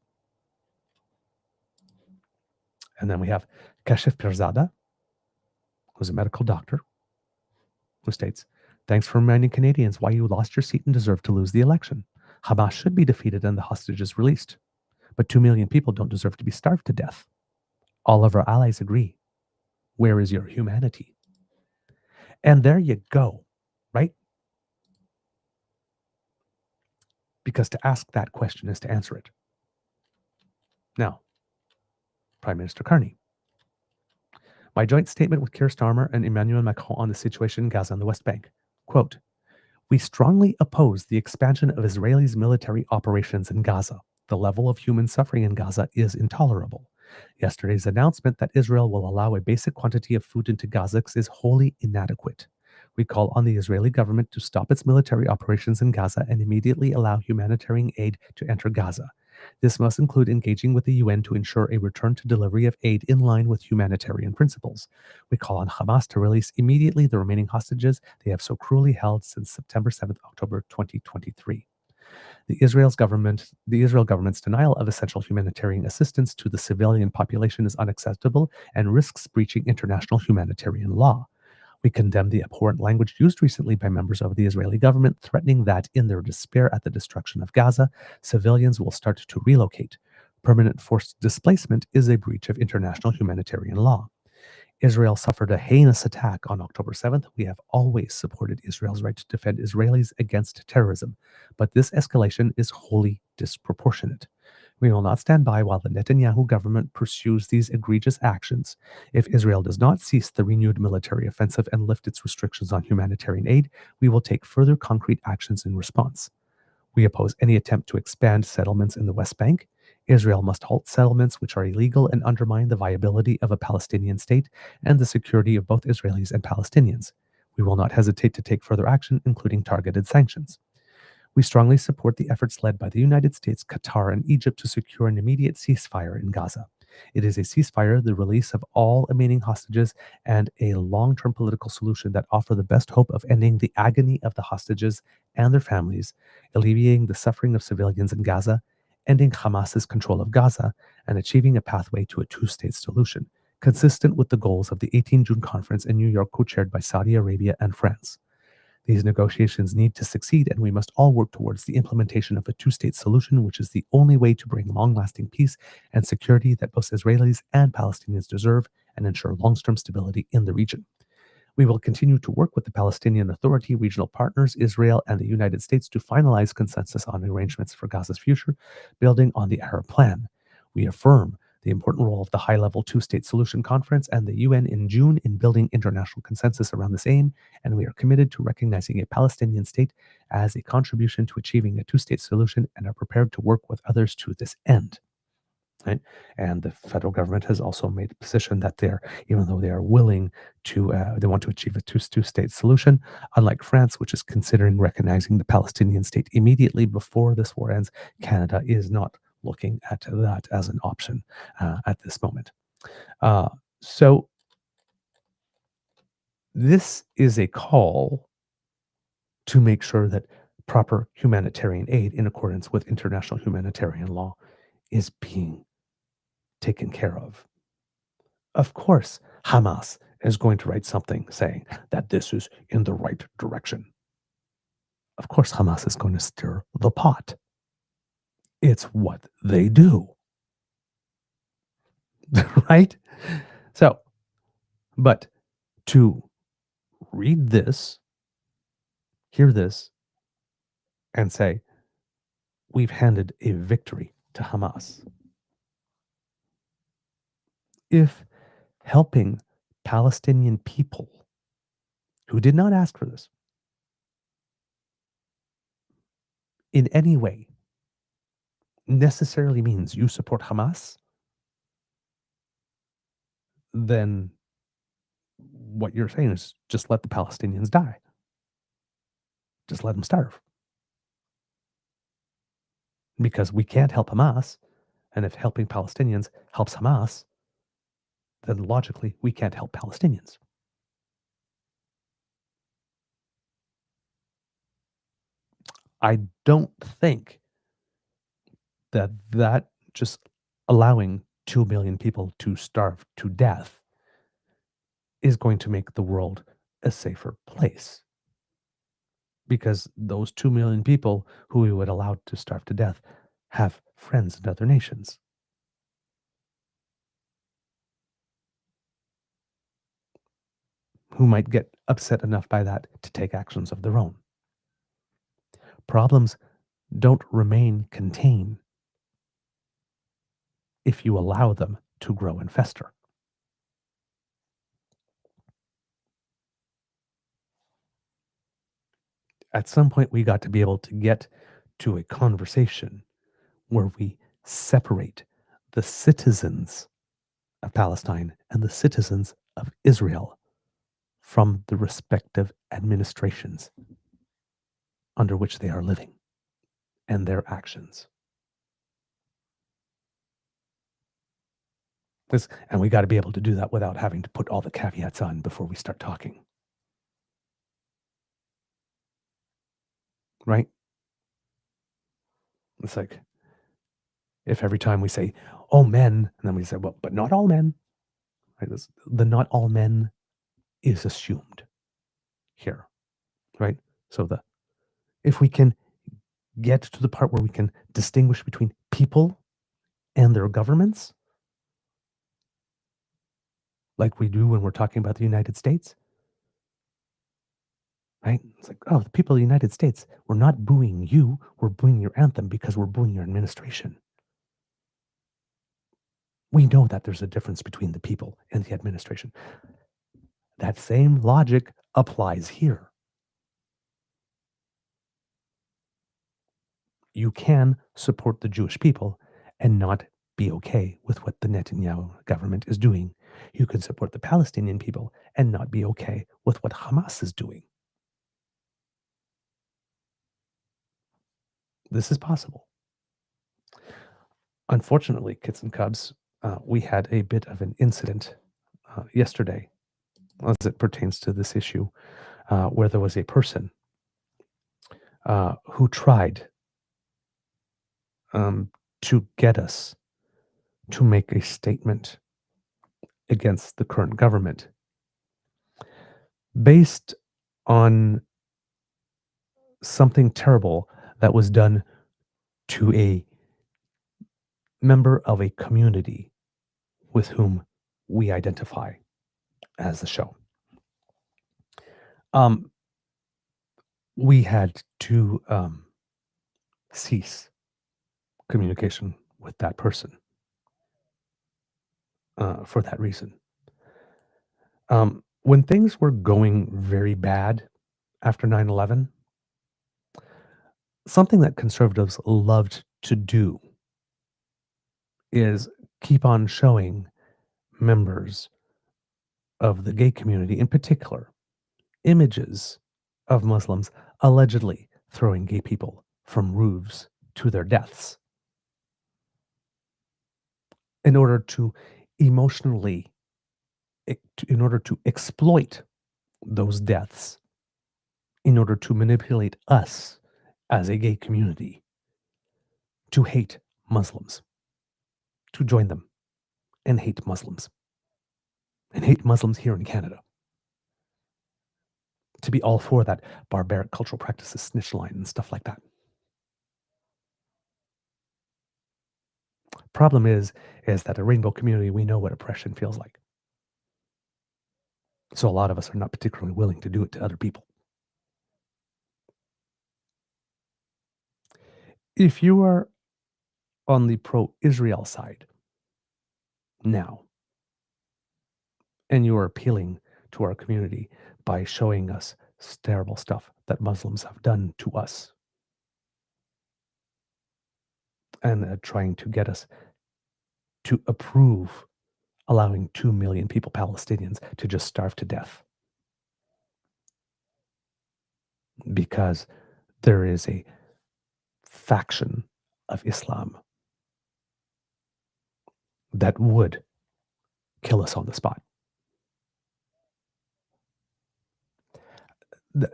And then we have Kashif Pirzada, who's a medical doctor, who states, thanks for reminding Canadians why you lost your seat and deserve to lose the election. Hamas should be defeated and the hostages released. But 2 million people don't deserve to be starved to death. All of our allies agree. Where is your humanity? And there you go, right? Because to ask that question is to answer it. Now, Prime Minister Carney. My joint statement with Keir Starmer and Emmanuel Macron on the situation in Gaza and the West Bank. Quote, we strongly oppose the expansion of Israelis' military operations in Gaza. The level of human suffering in Gaza is intolerable. Yesterday's announcement that Israel will allow a basic quantity of food into Gaza is wholly inadequate. We call on the Israeli government to stop its military operations in Gaza and immediately allow humanitarian aid to enter Gaza. This must include engaging with the UN to ensure a return to delivery of aid in line with humanitarian principles. We call on Hamas to release immediately the remaining hostages they have so cruelly held since September 7th, October 2023. The Israel government's denial of essential humanitarian assistance to the civilian population is unacceptable and risks breaching international humanitarian law. We condemn the abhorrent language used recently by members of the Israeli government, threatening that, in their despair at the destruction of Gaza, civilians will start to relocate. Permanent forced displacement is a breach of international humanitarian law. Israel suffered a heinous attack on October 7th. We have always supported Israel's right to defend Israelis against terrorism, but this escalation is wholly disproportionate. We will not stand by while the Netanyahu government pursues these egregious actions. If Israel does not cease the renewed military offensive and lift its restrictions on humanitarian aid, we will take further concrete actions in response. We oppose any attempt to expand settlements in the West Bank. Israel must halt settlements which are illegal and undermine the viability of a Palestinian state and the security of both Israelis and Palestinians. We will not hesitate to take further action, including targeted sanctions. We strongly support the efforts led by the United States, Qatar, and Egypt to secure an immediate ceasefire in Gaza. It is a ceasefire, the release of all remaining hostages, and a long-term political solution that offer the best hope of ending the agony of the hostages and their families, alleviating the suffering of civilians in Gaza, ending Hamas's control of Gaza, and achieving a pathway to a two-state solution, consistent with the goals of the 18 June conference in New York, co-chaired by Saudi Arabia and France. These negotiations need to succeed, and we must all work towards the implementation of a two-state solution, which is the only way to bring long-lasting peace and security that both Israelis and Palestinians deserve and ensure long-term stability in the region. We will continue to work with the Palestinian Authority, regional partners, Israel, and the United States to finalize consensus on arrangements for Gaza's future, building on the Arab Plan. We affirm the important role of the high-level two-state solution conference and the UN in June in building international consensus around this aim, and we are committed to recognizing a Palestinian state as a contribution to achieving a two-state solution and are prepared to work with others to this end. Right? And the federal government has also made a position that even though they are willing to, they want to achieve a two-state solution, unlike France, which is considering recognizing the Palestinian state immediately before this war ends, Canada is not looking at that as an option at this moment. So this is a call to make sure that proper humanitarian aid in accordance with international humanitarian law is being taken care of. Of course, Hamas is going to write something saying that this is in the right direction. Of course, Hamas is going to stir the pot. It's what they do. Right? So, but to read this, hear this, and say, we've handed a victory to Hamas. If helping Palestinian people who did not ask for this in any way necessarily means you support Hamas, then what you're saying is just let the Palestinians die. Just let them starve. Because we can't help Hamas, and if helping Palestinians helps Hamas, then logically we can't help Palestinians. I don't think that just allowing 2 million people to starve to death is going to make the world a safer place. Because those 2 million people who we would allow to starve to death have friends in other nations. Who might get upset enough by that to take actions of their own. Problems don't remain contained if you allow them to grow and fester. At some point, we got to be able to get to a conversation where we separate the citizens of Palestine and the citizens of Israel from the respective administrations under which they are living and their actions. And we got to be able to do that without having to put all the caveats on before we start talking. Right? It's like if every time we say, oh, men, and then we say, well, but not all men. Right? The not all men is assumed here. Right? So if we can get to the part where we can distinguish between people and their governments, like we do when we're talking about the United States, right? It's like, oh, the people of the United States, we're not booing you, we're booing your anthem because we're booing your administration. We know that there's a difference between the people and the administration. That same logic applies here. You can support the Jewish people and not be okay with what the Netanyahu government is doing. You can support the Palestinian people and not be okay with what Hamas is doing. This is possible. Unfortunately, Kits and Cubs, we had a bit of an incident yesterday as it pertains to this issue, where there was a person who tried to get us to make a statement against the current government based on something terrible that was done to a member of a community with whom we identify as the show. We had to cease communication with that person for that reason. When things were going very bad after 9/11, something that conservatives loved to do is keep on showing members of the gay community in particular images of Muslims allegedly throwing gay people from roofs to their deaths in order to emotionally, in order to exploit those deaths, in order to manipulate us as a gay community to hate Muslims, to join them and hate Muslims here in Canada, to be all for that barbaric cultural practices snitch line and stuff like that. Problem is that a rainbow community, we know what oppression feels like. So a lot of us are not particularly willing to do it to other people. If you are on the pro-Israel side now, and you are appealing to our community by showing us terrible stuff that Muslims have done to us, and trying to get us to approve allowing 2 million people, Palestinians, to just starve to death because there is a faction of Islam that would kill us on the spot.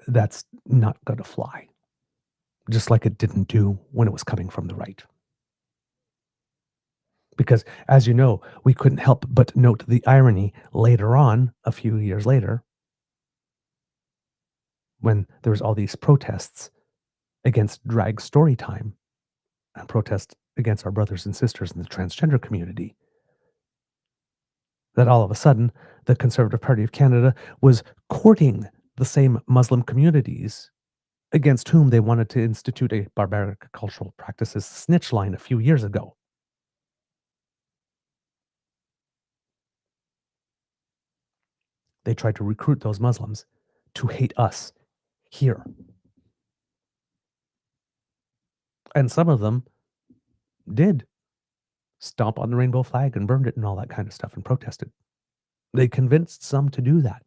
That's not going to fly, just like it didn't do when it was coming from the right. Because, as you know, we couldn't help but note the irony later on, a few years later, when there was all these protests against drag story time and protests against our brothers and sisters in the transgender community, that all of a sudden the Conservative Party of Canada was courting the same Muslim communities against whom they wanted to institute a barbaric cultural practices snitch line a few years ago. They tried to recruit those Muslims to hate us here. And some of them did stomp on the rainbow flag and burned it and all that kind of stuff and protested. They convinced some to do that.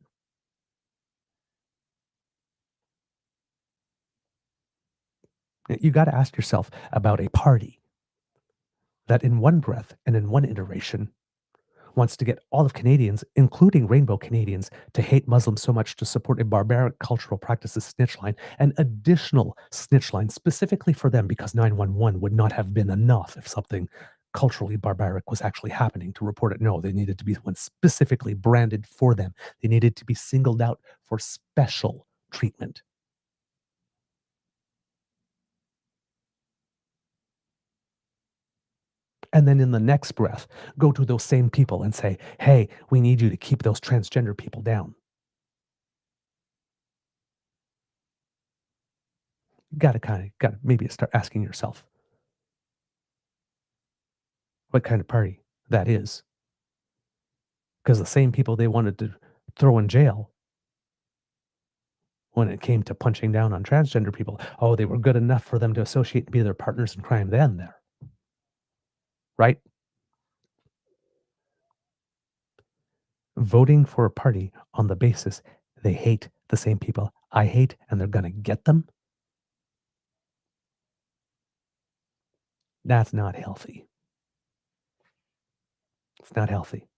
You got to ask yourself about a party that in one breath and in one iteration wants to get all of Canadians, including rainbow Canadians, to hate Muslims so much to support a barbaric cultural practices snitch line, an additional snitch line specifically for them, because 911 would not have been enough if something culturally barbaric was actually happening to report it. No, they needed to be one specifically branded for them. They needed to be singled out for special treatment. And then in the next breath, go to those same people and say, hey, we need you to keep those transgender people down. You gotta maybe start asking yourself what kind of party that is. Because the same people they wanted to throw in jail when it came to punching down on transgender people, oh, they were good enough for them to associate and be their partners in crime then there. Right? Voting for a party on the basis they hate the same people I hate and they're going to get them, that's not healthy. It's not healthy.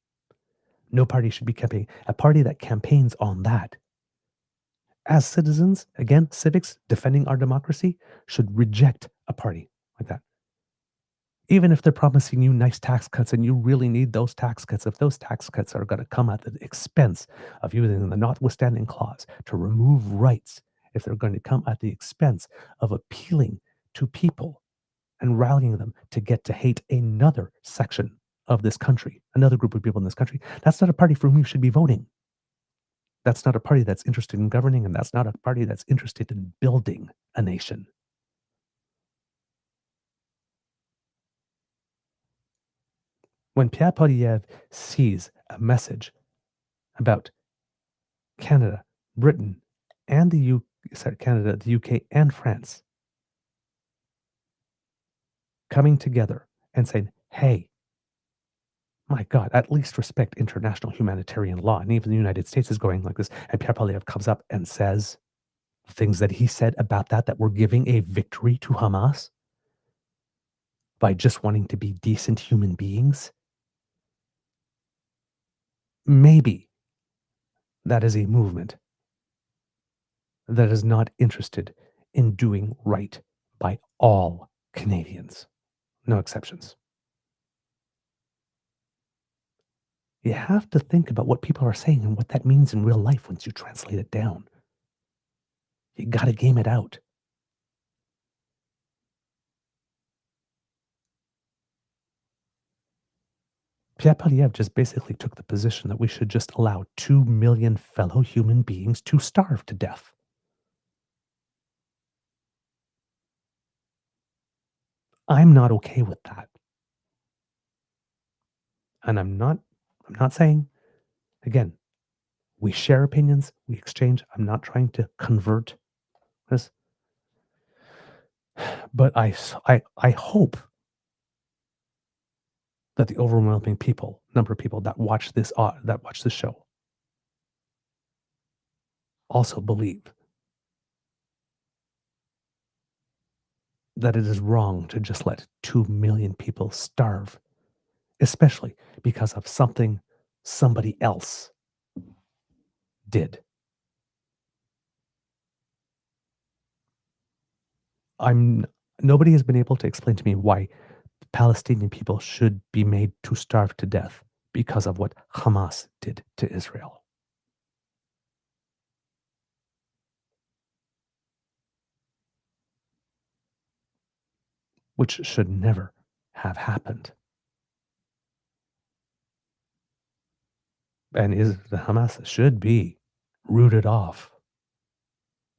No party should be campaigning. A party that campaigns on that, as citizens, again, civics, defending our democracy, should reject a party like that. Even if they're promising you nice tax cuts and you really need those tax cuts, if those tax cuts are going to come at the expense of using the notwithstanding clause to remove rights, if they're going to come at the expense of appealing to people and rallying them to get to hate another section of this country, another group of people in this country, that's not a party for whom you should be voting. That's not a party that's interested in governing, and that's not a party that's interested in building a nation. When Pierre Poilievre sees a message about Canada, Britain, and the UK, and France coming together and saying, hey, my God, at least respect international humanitarian law. And even the United States is going like this. And Pierre Poilievre comes up and says things that he said about that we're giving a victory to Hamas by just wanting to be decent human beings. Maybe that is a movement that is not interested in doing right by all Canadians, no exceptions. You have to think about what people are saying and what that means in real life once you translate it down. You got to game it out. Pierre Poilievre just basically took the position that we should just allow 2 million fellow human beings to starve to death. I'm not okay with that. And I'm not saying, again, we share opinions, we exchange. I'm not trying to convert this. But I hope that the overwhelming number of people that watch this show also believe that it is wrong to just let 2 million people starve, especially because of something somebody else did. Nobody has been able to explain to me why Palestinian people should be made to starve to death because of what Hamas did to Israel. Which should never have happened. And the Hamas should be rooted off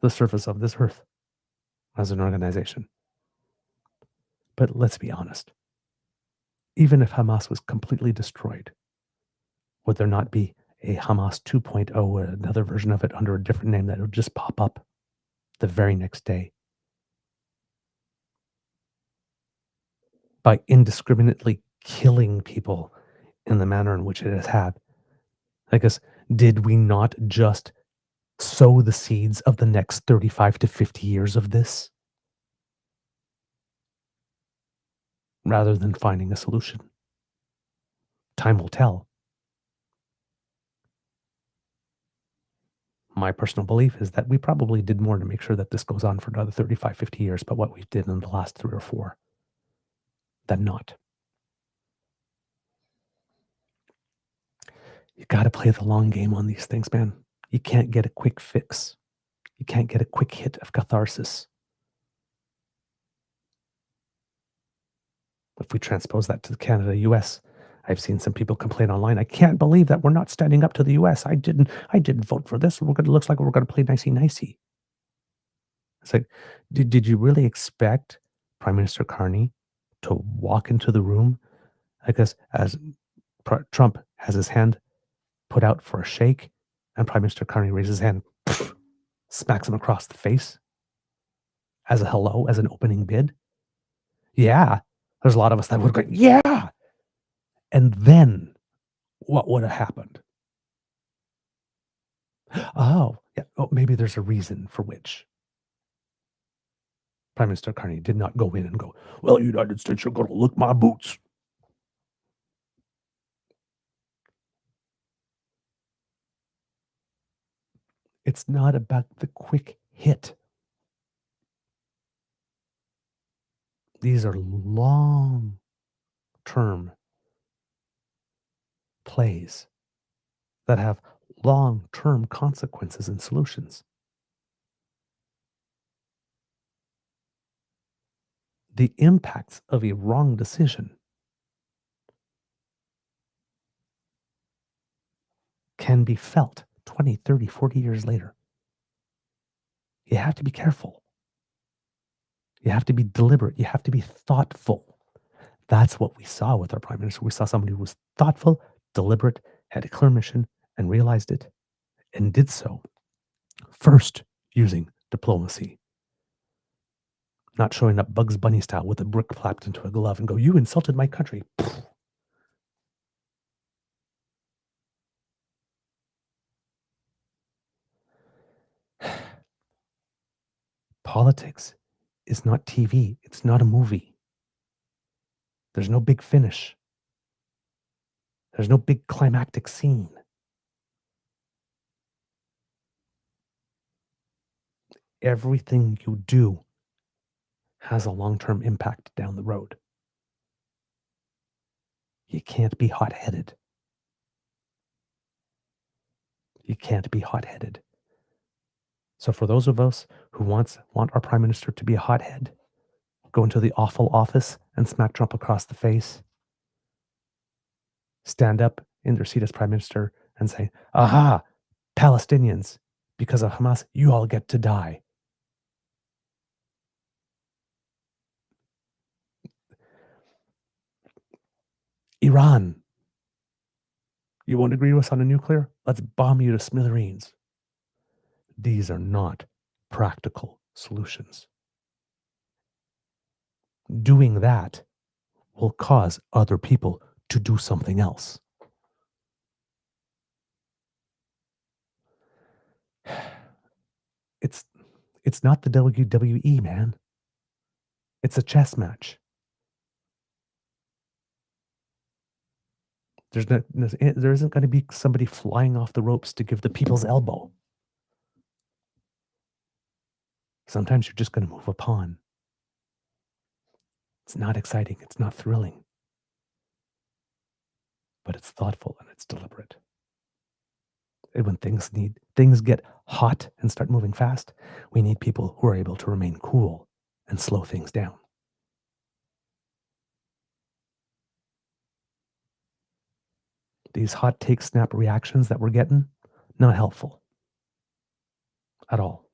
the surface of this earth as an organization. But let's be honest. Even if Hamas was completely destroyed, would there not be a Hamas 2.0, another version of it under a different name that would just pop up the very next day? By indiscriminately killing people in the manner in which it has had. I guess, did we not just sow the seeds of the next 35 to 50 years of this? Rather than finding a solution. Time will tell. My personal belief is that we probably did more to make sure that this goes on for another 35, 50 years, but what we did in the last 3 or 4 than not. You got to play the long game on these things, man. You can't get a quick fix. You can't get a quick hit of catharsis. If we transpose that to Canada, US, I've seen some people complain online. I can't believe that we're not standing up to the US. I didn't vote for this. Looks like we're going to play nicey. It's like, did you really expect Prime Minister Carney to walk into the room, I guess, as Trump has his hand put out for a shake, and Prime Minister Carney raises his hand, smacks him across the face as a hello, as an opening bid? Yeah, there's a lot of us that would go, yeah. And then what would have happened? Oh, yeah. Oh, maybe there's a reason for which Prime Minister Carney did not go in and go, well, United States, you're going to lick my boots. It's not about the quick hit. These are long-term plays that have long-term consequences and solutions. The impacts of a wrong decision can be felt 20, 30, 40 years later. You have to be careful. You have to be deliberate. You have to be thoughtful. That's what we saw with our Prime Minister. We saw somebody who was thoughtful, deliberate, had a clear mission, and realized it, and did so first using diplomacy. Not showing up Bugs Bunny style with a brick clapped into a glove and go, you insulted my country. Politics is not TV. It's not a movie. There's no big finish. There's no big climactic scene. Everything you do has a long-term impact down the road. You can't be hot-headed. You can't be hot-headed. So for those of us who want our prime minister to be a hothead, go into the awful office and smack Trump across the face, stand up in their seat as prime minister and say, aha, Palestinians, because of Hamas, you all get to die. Iran, you won't agree with us on a nuclear? Let's bomb you to smithereens. These are not practical solutions. Doing that will cause other people to do something else. It's not the WWE, man. It's a chess match. There isn't going to be somebody flying off the ropes to give the people's elbow. Sometimes you're just going to move a pawn. It's not exciting. It's not thrilling. But it's thoughtful and it's deliberate. And when things get hot and start moving fast, we need people who are able to remain cool and slow things down. These hot take snap reactions that we're getting, not helpful at all.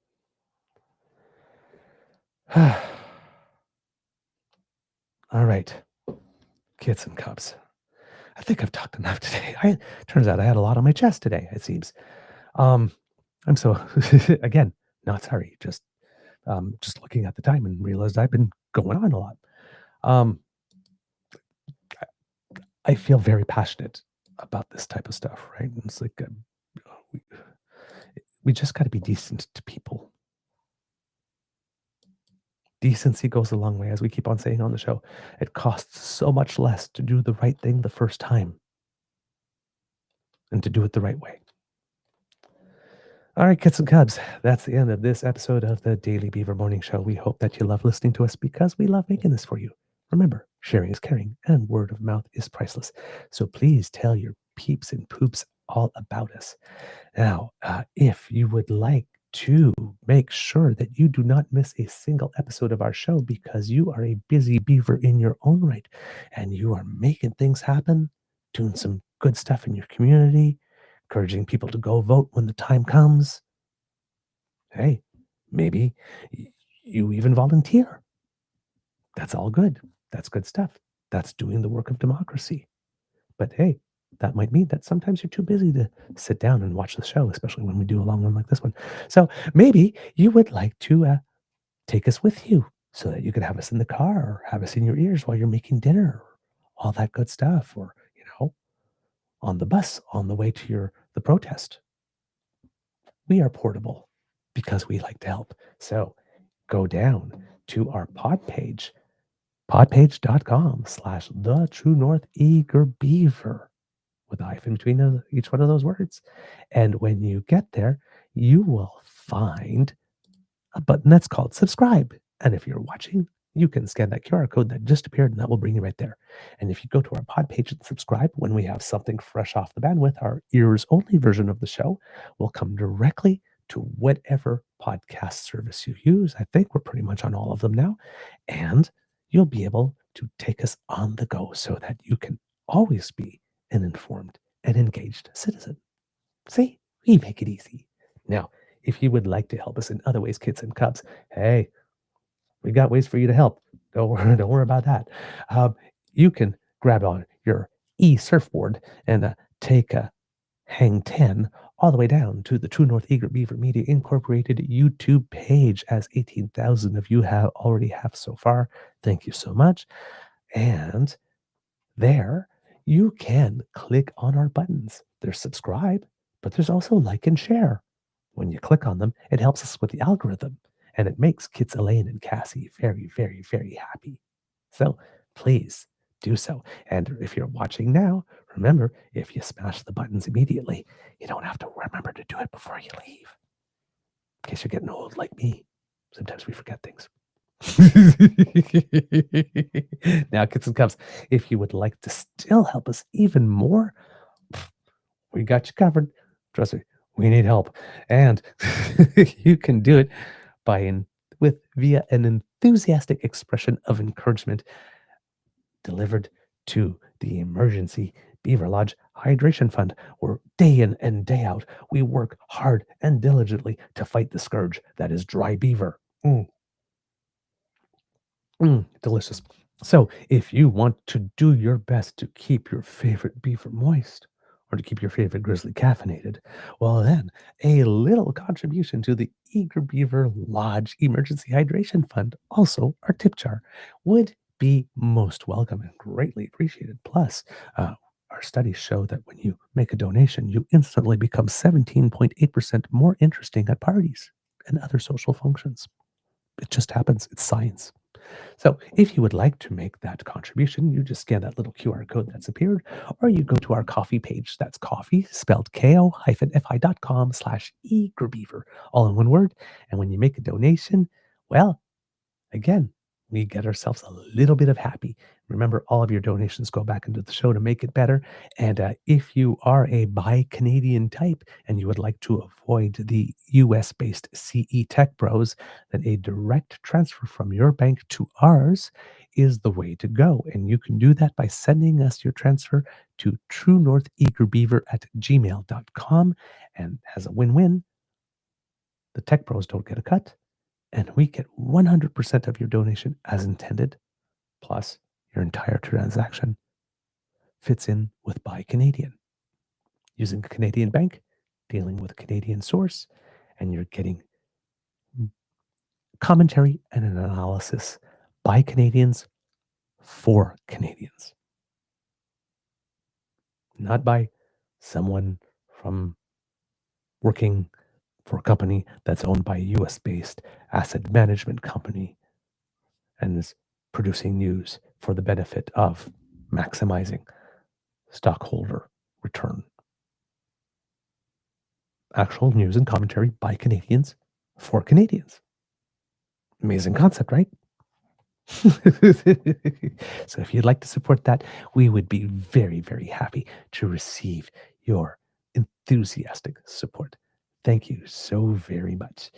All right, kids and cubs. I think I've talked enough today. Turns out I had a lot on my chest today, it seems. I'm so, again, not sorry, just looking at the time and realized I've been going on a lot. I feel very passionate about this type of stuff, right? And it's like, we just got to be decent to people. Decency goes a long way, as we keep on saying on the show. It costs so much less to do the right thing the first time and to do it the right way. All right, kids and cubs, that's the end of this episode of the Daily Beaver Morning Show. We hope that you love listening to us because we love making this for you. Remember, sharing is caring and word of mouth is priceless. So please tell your peeps and poops all about us. Now, if you would like to make sure that you do not miss a single episode of our show because you are a busy beaver in your own right and you are making things happen, doing some good stuff in your community, encouraging people to go vote when the time comes. Hey, maybe you even volunteer. That's all good. That's good stuff. That's doing the work of democracy. But hey, that might mean that sometimes you're too busy to sit down and watch the show, especially when we do a long one like this one. So maybe you would like to take us with you so that you could have us in the car or have us in your ears while you're making dinner, all that good stuff, or, on the bus on the way to the protest. We are portable because we like to help. So go down to our pod page, podpage.com/the truenortheagerbeaver with a hyphen between each one of those words. And when you get there, you will find a button that's called subscribe. And if you're watching, you can scan that QR code that just appeared and that will bring you right there. And if you go to our pod page and subscribe, when we have something fresh off the bandwidth, our ears only version of the show will come directly to whatever podcast service you use. I think we're pretty much on all of them now. And you'll be able to take us on the go so that you can always be an informed and engaged citizen. See, we make it easy. Now, if you would like to help us in other ways, kids and cubs, hey, we got ways for you to help. Don't worry about that. You can grab on your e-surfboard and take a hang 10 all the way down to the True North Eager Beaver Media Incorporated YouTube page, as 18,000 of you already have so far. Thank you so much. And there you can click on our buttons. There's subscribe, but there's also like and share. When you click on them, it helps us with the algorithm, and it makes kids Elaine and Cassie very, very, very happy. So please do so. And if you're watching now, remember, if you smash the buttons immediately, you don't have to remember to do it before you leave. In case you're getting old like me, sometimes we forget things. Now, kids and cubs, if you would like to still help us even more, we got you covered. Trust me, we need help. And you can do it via an enthusiastic expression of encouragement delivered to the Emergency Beaver Lodge Hydration Fund, where day in and day out we work hard and diligently to fight the scourge that is dry beaver. Delicious. So, if you want to do your best to keep your favorite beaver moist, or to keep your favorite grizzly caffeinated, well, then a little contribution to the Eager Beaver Lodge Emergency Hydration Fund, also our tip jar, would be most welcome and greatly appreciated. Plus, our studies show that when you make a donation, you instantly become 17.8% more interesting at parties and other social functions. It just happens. It's science. So if you would like to make that contribution, you just scan that little QR code that's appeared, or you go to our coffee page. That's coffee, spelled ko-fi.com/eagerbeaver, all in one word. And when you make a donation, well, again, we get ourselves a little bit of happy. Remember, all of your donations go back into the show to make it better. And if you are a Buy Canadian type and you would like to avoid the US-based CE Tech Bros, then a direct transfer from your bank to ours is the way to go. And you can do that by sending us your transfer to truenortheagerbeaver@gmail.com. And as a win-win, the Tech Bros don't get a cut, and we get 100% of your donation as intended, plus your entire transaction fits in with Buy Canadian. Using a Canadian bank, dealing with a Canadian source, and you're getting commentary and an analysis by Canadians for Canadians. Not by someone from working for a company that's owned by a US-based asset management company and is producing news for the benefit of maximizing stockholder return. Actual news and commentary by Canadians for Canadians. Amazing concept, right? So if you'd like to support that, we would be very, very happy to receive your enthusiastic support. Thank you so very much.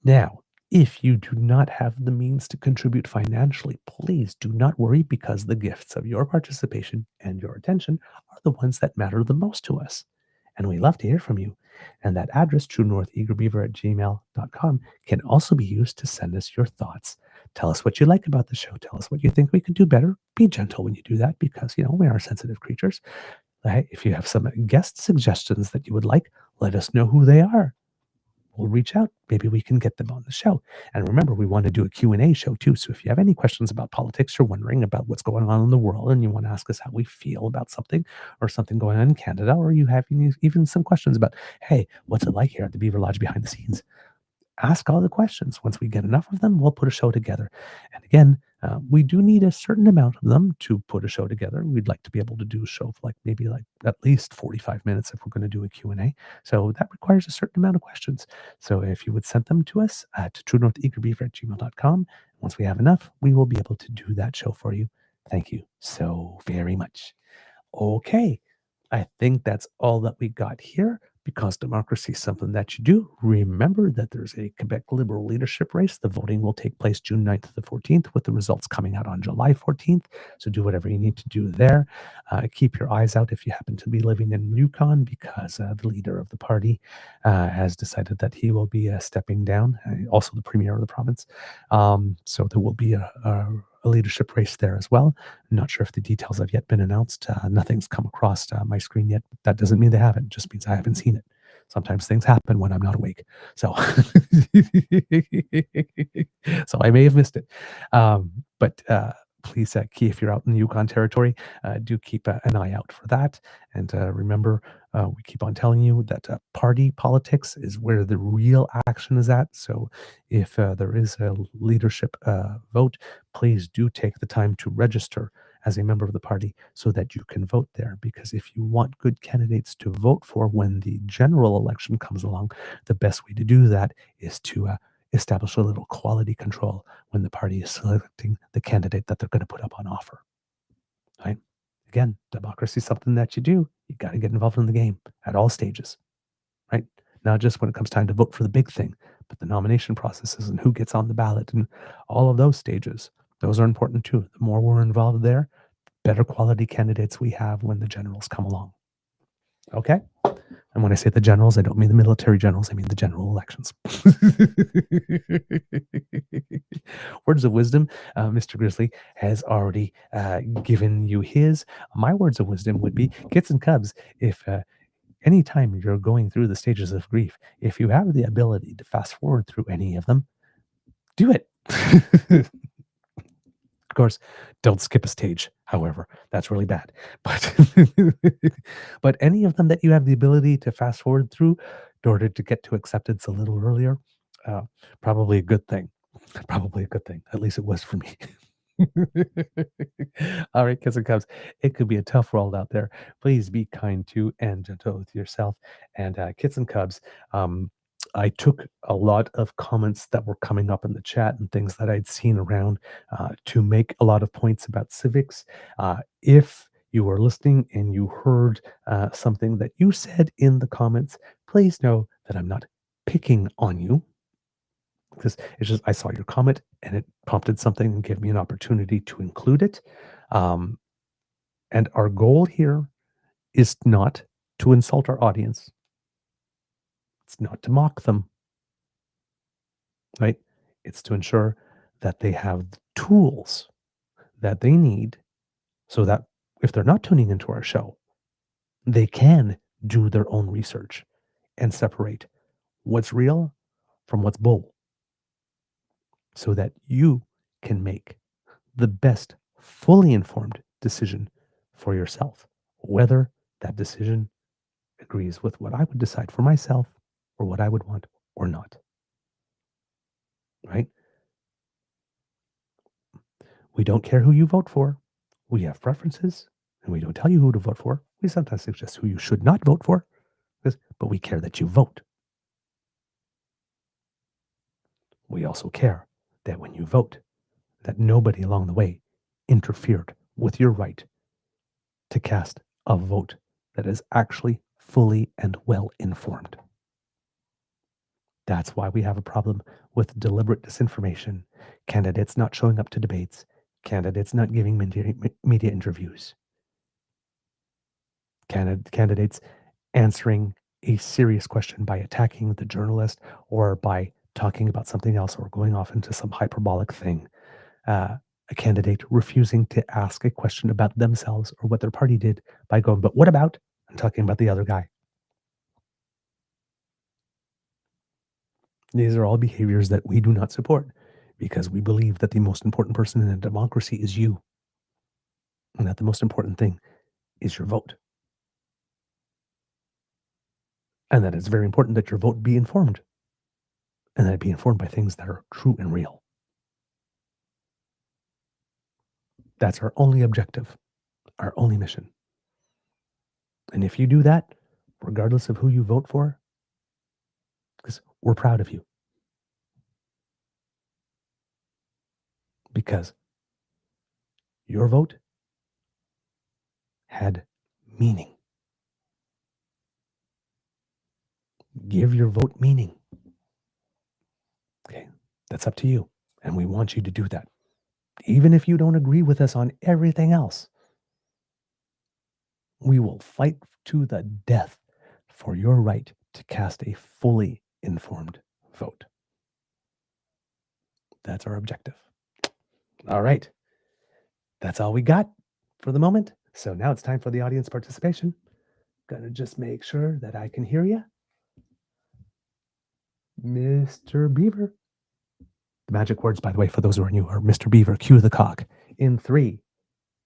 Now, if you do not have the means to contribute financially, please do not worry, because the gifts of your participation and your attention are the ones that matter the most to us. And we love to hear from you. And that address, truenortheagerbeaver@gmail.com, can also be used to send us your thoughts. Tell us what you like about the show. Tell us what you think we could do better. Be gentle when you do that, because, we are sensitive creatures. If you have some guest suggestions that you would like, let us know who they are. We'll reach out. Maybe we can get them on the show. And remember, we want to do a Q&A show too. So if you have any questions about politics, or wondering about what's going on in the world, and you want to ask us how we feel about something, or something going on in Canada, or you have even some questions about, hey, what's it like here at the Beaver Lodge behind the scenes? Ask all the questions. Once we get enough of them, we'll put a show together. And again, we do need a certain amount of them to put a show together. We'd like to be able to do a show for maybe at least 45 minutes if we're going to do a Q&A. So that requires a certain amount of questions. So if you would send them to us at truenortheagerbeaver@gmail.com, once we have enough, we will be able to do that show for you. Thank you so very much. Okay, I think that's all that we got here. Because democracy is something that you do, remember that there's a Quebec Liberal leadership race. The voting will take place June 9th to the 14th, with the results coming out on July 14th. So do whatever you need to do there. Keep your eyes out if you happen to be living in Yukon, because the leader of the party has decided that he will be stepping down, also the premier of the province. So there will be a leadership race there as well. I'm not sure if the details have yet been announced. Nothing's come across my screen yet. That doesn't mean they haven't. It just means I haven't seen it. Sometimes things happen when I'm not awake. So, so I may have missed it. But please, if you're out in the Yukon territory, do keep an eye out for that. And remember, we keep on telling you that party politics is where the real action is at. So if there is a leadership vote, please do take the time to register as a member of the party so that you can vote there. Because if you want good candidates to vote for when the general election comes along, the best way to do that is to establish a little quality control when the party is selecting the candidate that they're going to put up on offer. Right? Again, democracy is something that you do. You got to get involved in the game at all stages. Right? Not just when it comes time to vote for the big thing, but the nomination processes and who gets on the ballot and all of those stages. Those are important too. The more we're involved there, better quality candidates we have when the generals come along. Okay? And when I say the generals, I don't mean the military generals. I mean the general elections. Words of wisdom. Mr. Grizzly has already given you his. My words of wisdom would be, kids and cubs, if anytime you're going through the stages of grief, if you have the ability to fast forward through any of them, do it. Of course, don't skip a stage. However, that's really bad. But any of them that you have the ability to fast forward through in order to get to acceptance a little earlier, probably a good thing. Probably a good thing. At least it was for me. All right, kids and cubs, it could be a tough world out there. Please be kind to and gentle with yourself. And kids and cubs, I took a lot of comments that were coming up in the chat and things that I'd seen around to make a lot of points about civics. If you were listening and you heard something that you said in the comments, please know that I'm not picking on you. Because it's just, I saw your comment and it prompted something and gave me an opportunity to include it. And our goal here is not to insult our audience. It's not to mock them, right? It's to ensure that they have the tools that they need so that if they're not tuning into our show, they can do their own research and separate what's real from what's bull so that you can make the best fully informed decision for yourself, whether that decision agrees with what I would decide for myself or what I would want or not. Right? We don't care who you vote for. We have preferences, and we don't tell you who to vote for. We sometimes suggest who you should not vote for, but we care that you vote. We also care that when you vote, that nobody along the way interfered with your right to cast a vote that is actually fully and well informed. That's why we have a problem with deliberate disinformation, candidates not showing up to debates, candidates not giving media interviews, candidates answering a serious question by attacking the journalist or by talking about something else or going off into some hyperbolic thing. A candidate refusing to ask a question about themselves or what their party did by going, but what about? And talking about the other guy. These are all behaviors that we do not support because we believe that the most important person in a democracy is you. And that the most important thing is your vote. And that it's very important that your vote be informed. And that it be informed by things that are true and real. That's our only objective, our only mission. And if you do that, regardless of who you vote for, because we're proud of you. Because your vote had meaning. Give your vote meaning. Okay, that's up to you. And we want you to do that. Even if you don't agree with us on everything else, we will fight to the death for your right to cast a fully informed vote. That's our objective. All right. That's all we got for the moment. So now it's time for the audience participation. Gonna just make sure that I can hear you. Mr. Beaver. The magic words, by the way, for those who are new, are Mr. Beaver, cue the cock. In 3,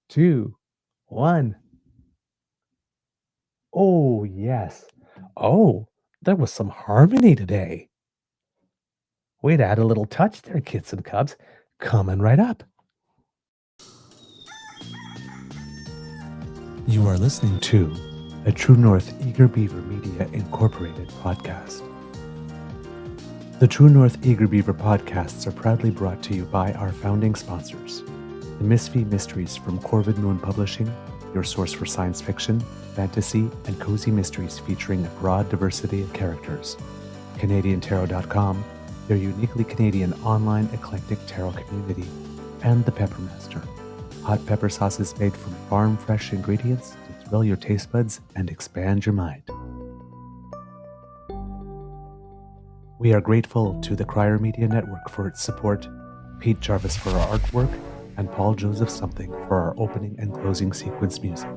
2, 1. Oh, yes. Oh, there was some harmony today. Way to add a little touch there, kids and cubs. Coming right up. You are listening to a True North Eager Beaver Media Incorporated podcast. The True North Eager Beaver podcasts are proudly brought to you by our founding sponsors. The Misfit Mysteries from Corvid Moon Publishing, your source for science fiction, fantasy, and cozy mysteries featuring a broad diversity of characters. CanadianTarot.com, their uniquely Canadian online eclectic tarot community. And The Peppermaster, hot pepper sauces made from farm-fresh ingredients to thrill your taste buds and expand your mind. We are grateful to the Crier Media Network for its support, Pete Jarvis for our artwork, and Paul Joseph Something for our opening and closing sequence music.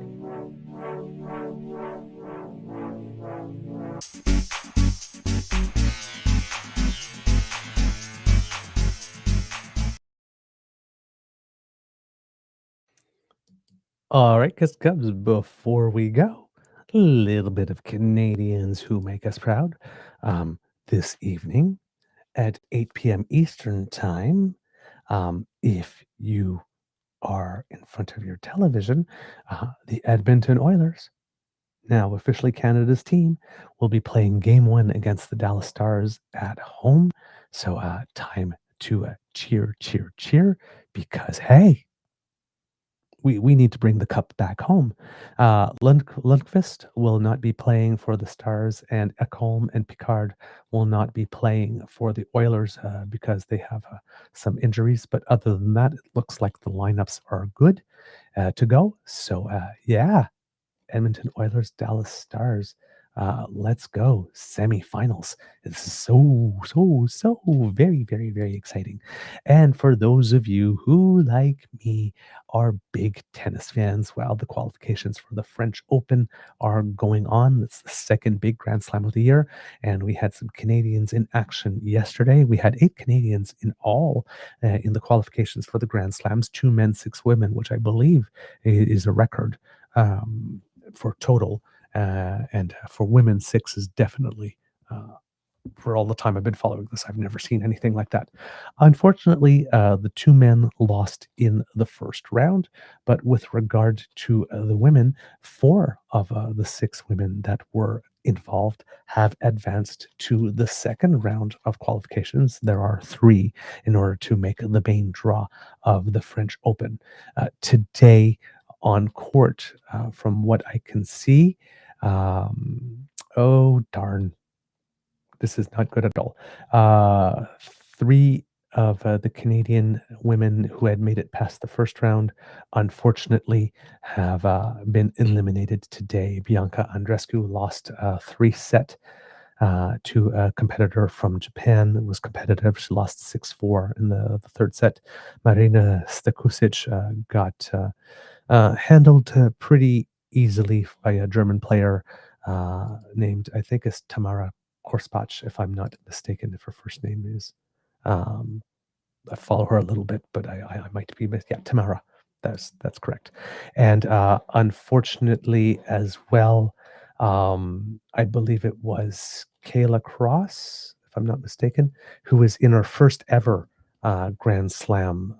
All right, Cubs, before we go, a little bit of Canadians who make us proud. This evening at 8 p.m. Eastern Time, if you are in front of your television, the Edmonton Oilers, now officially Canada's team, will be playing Game 1 against the Dallas Stars at home. So time to cheer, cheer, cheer, because, hey, we need to bring the cup back home. Lundqvist will not be playing for the Stars, and Ekholm and Picard will not be playing for the Oilers because they have some injuries. But other than that, it looks like the lineups are good to go. So, yeah, Edmonton Oilers, Dallas Stars. Let's go. Semifinals. This is so very, very, very exciting. And for those of you who, like me, are big tennis fans, well, the qualifications for the French Open are going on. It's the second big Grand Slam of the year. And we had some Canadians in action yesterday. We had 8 Canadians in all in the qualifications for the Grand Slams, 2 men, 6 women, which I believe is a record for total. And for women, 6 is definitely, for all the time I've been following this, I've never seen anything like that. Unfortunately, the 2 men lost in the first round, but with regard to the women, 4 of the 6 women that were involved have advanced to the second round of qualifications. There are 3 in order to make the main draw of the French Open. Today on court, from what I can see, oh darn, this is not good at all. 3 of the Canadian women who had made it past the first round, unfortunately, have been eliminated today. Bianca Andreescu lost 3-set to a competitor from Japan. It was competitive. She lost 6-4 in the third set. Marina Stakusic got handled pretty easily by a German player named, I think, is Tamara Korspach, if I'm not mistaken, if her first name is. I follow her a little bit, but I might be yeah, Tamara. That's correct. And unfortunately, as well, I believe it was Kayla Cross, if I'm not mistaken, who was in her first ever Grand Slam.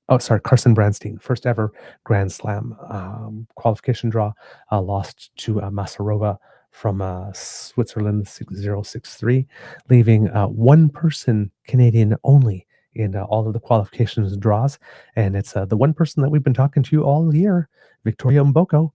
Carson Branstein, first ever Grand Slam qualification draw, lost to Masarova from Switzerland 6063, leaving 1 person, Canadian only, in all of the qualifications draws. And it's the one person that we've been talking to all year, Victoria Mboko.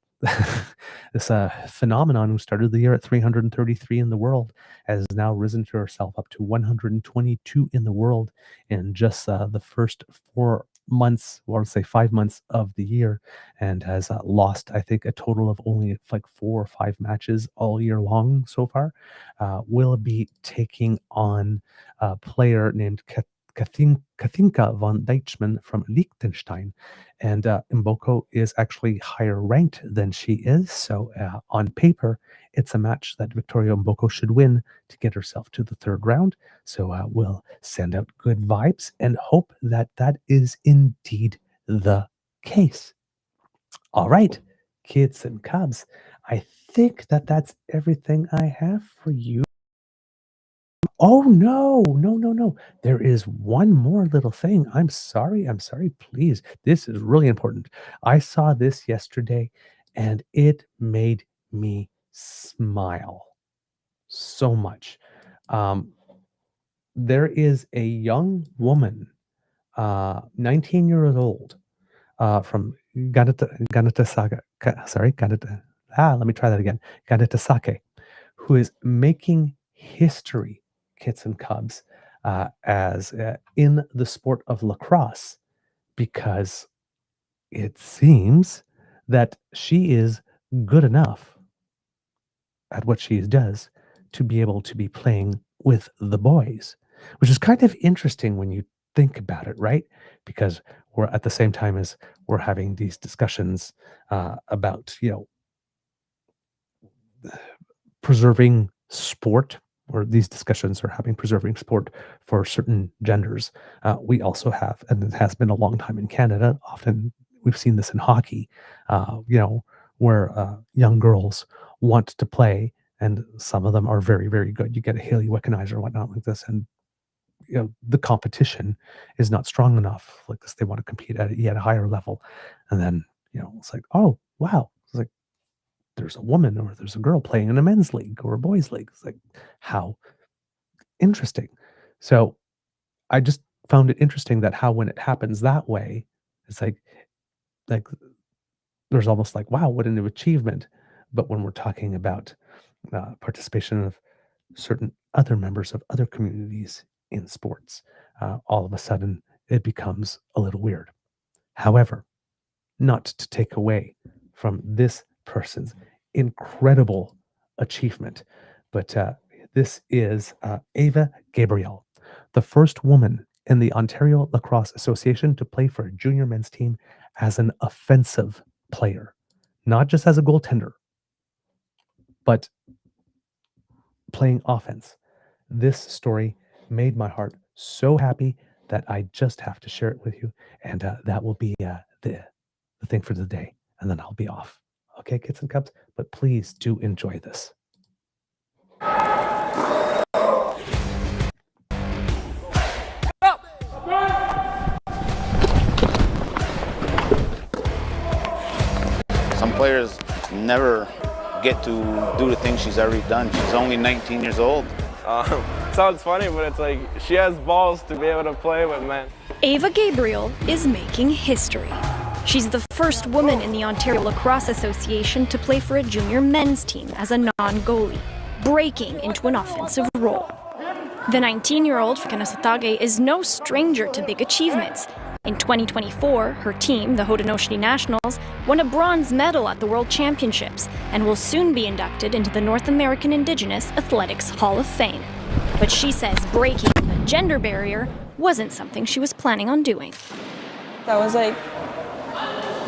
This phenomenon who started the year at 333 in the world has now risen to herself up to 122 in the world in just the first 4 months, or say 5 months of the year, and has lost, I think, a total of only like 4 or 5 matches all year long so far. Will be taking on a player named Katinka von Deichmann from Liechtenstein, and Mboko is actually higher ranked than she is. So on paper, it's a match that Victoria Mboko should win to get herself to the third round. So we'll send out good vibes and hope that that is indeed the case. All right, kids and cubs, I think that that's everything I have for you. Oh, no. There is one more little thing. I'm sorry. Please. This is really important. I saw this yesterday and it made me smile so much. Um, there is a young woman, 19 years old, from let me try that again. Ganatasake, who is making history, kits and cubs, as in the sport of lacrosse, because it seems that she is good enough at what she does to be able to be playing with the boys, which is kind of interesting when you think about it, right? Because we're at the same time as we're having these discussions about, preserving sport, or these discussions are having preserving sport for certain genders. We also have, and it has been a long time in Canada, often we've seen this in hockey, where young girls want to play, and some of them are very, very good. You get a Haley Wickenheiser and whatnot like this, and the competition is not strong enough like this. They want to compete at yet a higher level, and then it's like, oh wow, it's like there's a woman or there's a girl playing in a men's league or a boys league. It's like, how interesting. So I just found it interesting that how when it happens that way, it's like there's almost like, wow, what an achievement. But when we're talking about participation of certain other members of other communities in sports, all of a sudden it becomes a little weird. However, not to take away from this person's incredible achievement, but this is Ava Gabriel, the first woman in the Ontario Lacrosse Association to play for a junior men's team as an offensive player, not just as a goaltender, but playing offense. This story made my heart so happy that I just have to share it with you, and that will be the thing for the day, and then I'll be off. Okay, kids and cubs, but please do enjoy this. Some players never get to do the things she's already done. She's only 19 years old. Sounds funny, but it's like she has balls to be able to play with men. Ava Gabriel is making history. She's the first woman in the Ontario Lacrosse Association to play for a junior men's team as a non-goalie, breaking into an offensive role. The 19-year-old Fukanasatage is no stranger to big achievements. In 2024, her team, the Haudenosaunee Nationals, won a bronze medal at the World Championships and will soon be inducted into the North American Indigenous Athletics Hall of Fame. But she says breaking the gender barrier wasn't something she was planning on doing. I was like,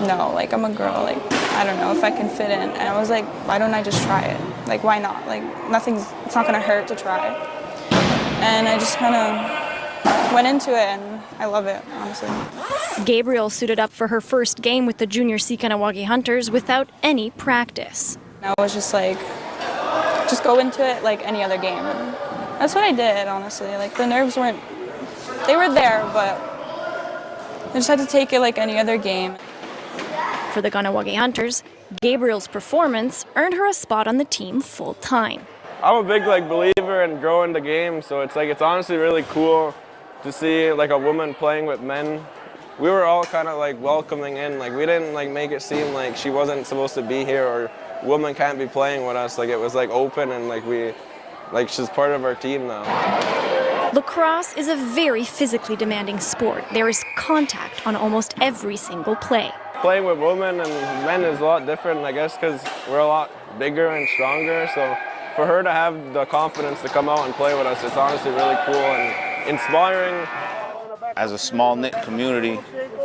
no, like I'm a girl, like I don't know if I can fit in. And I was like, why don't I just try it? Like why not? Like it's not gonna hurt to try. And I just kind of went into it and I love it, honestly. Gabriel suited up for her first game with the junior Sikanawagi Hunters without any practice. I was just like, just go into it like any other game. And that's what I did, honestly. Like the nerves they were there, but I just had to take it like any other game. For the Ganawagi Hunters, Gabriel's performance earned her a spot on the team full time. I'm a big believer in growing the game, so it's honestly really cool to see a woman playing with men. We were all kind of welcoming in, we didn't make it seem like she wasn't supposed to be here or women can't be playing with us. It was open and she's part of our team now. Lacrosse is a very physically demanding sport. There is contact on almost every single play. Playing with women and men is a lot different, I guess, because we're a lot bigger and stronger. So for her to have the confidence to come out and play with us, it's honestly really cool and inspiring. As a small-knit community,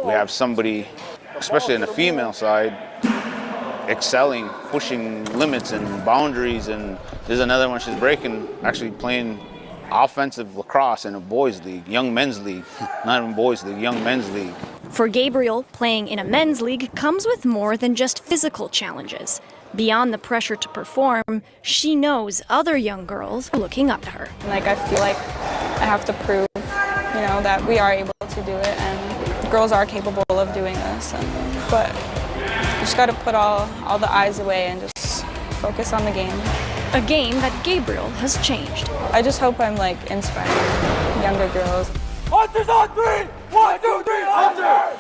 we have somebody, especially on the female side, excelling, pushing limits and boundaries, and there's another one she's breaking, actually playing offensive lacrosse in a boys league, young men's league, not even boys league, young men's league. For Gabriel, playing in a men's league comes with more than just physical challenges. Beyond the pressure to perform, she knows other young girls are looking up to her. I feel like I have to prove, that we are able to do it and girls are capable of doing this. But you just got to put all the eyes away and just focus on the game. A game that Gabriel has changed. I just hope I'm like inspiring younger girls. Hunters on three! 1, 2, 3, Hunter!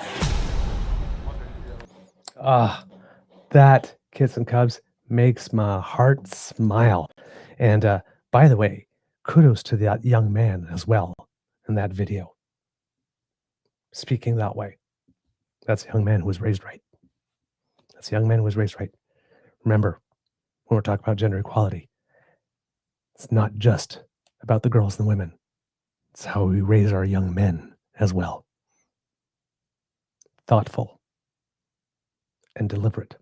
That, kids and cubs, makes my heart smile. And by the way, kudos to that young man as well in that video. Speaking that way. That's a young man who was raised right. That's a young man who was raised right. Remember, when we're talking about gender equality, it's not just about the girls and the women. It's how we raise our young men as well. Thoughtful and deliberate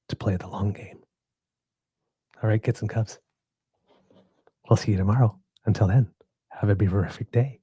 to play the long game. All right, kids and cubs. We'll see you tomorrow. Until then, have a beaverific day.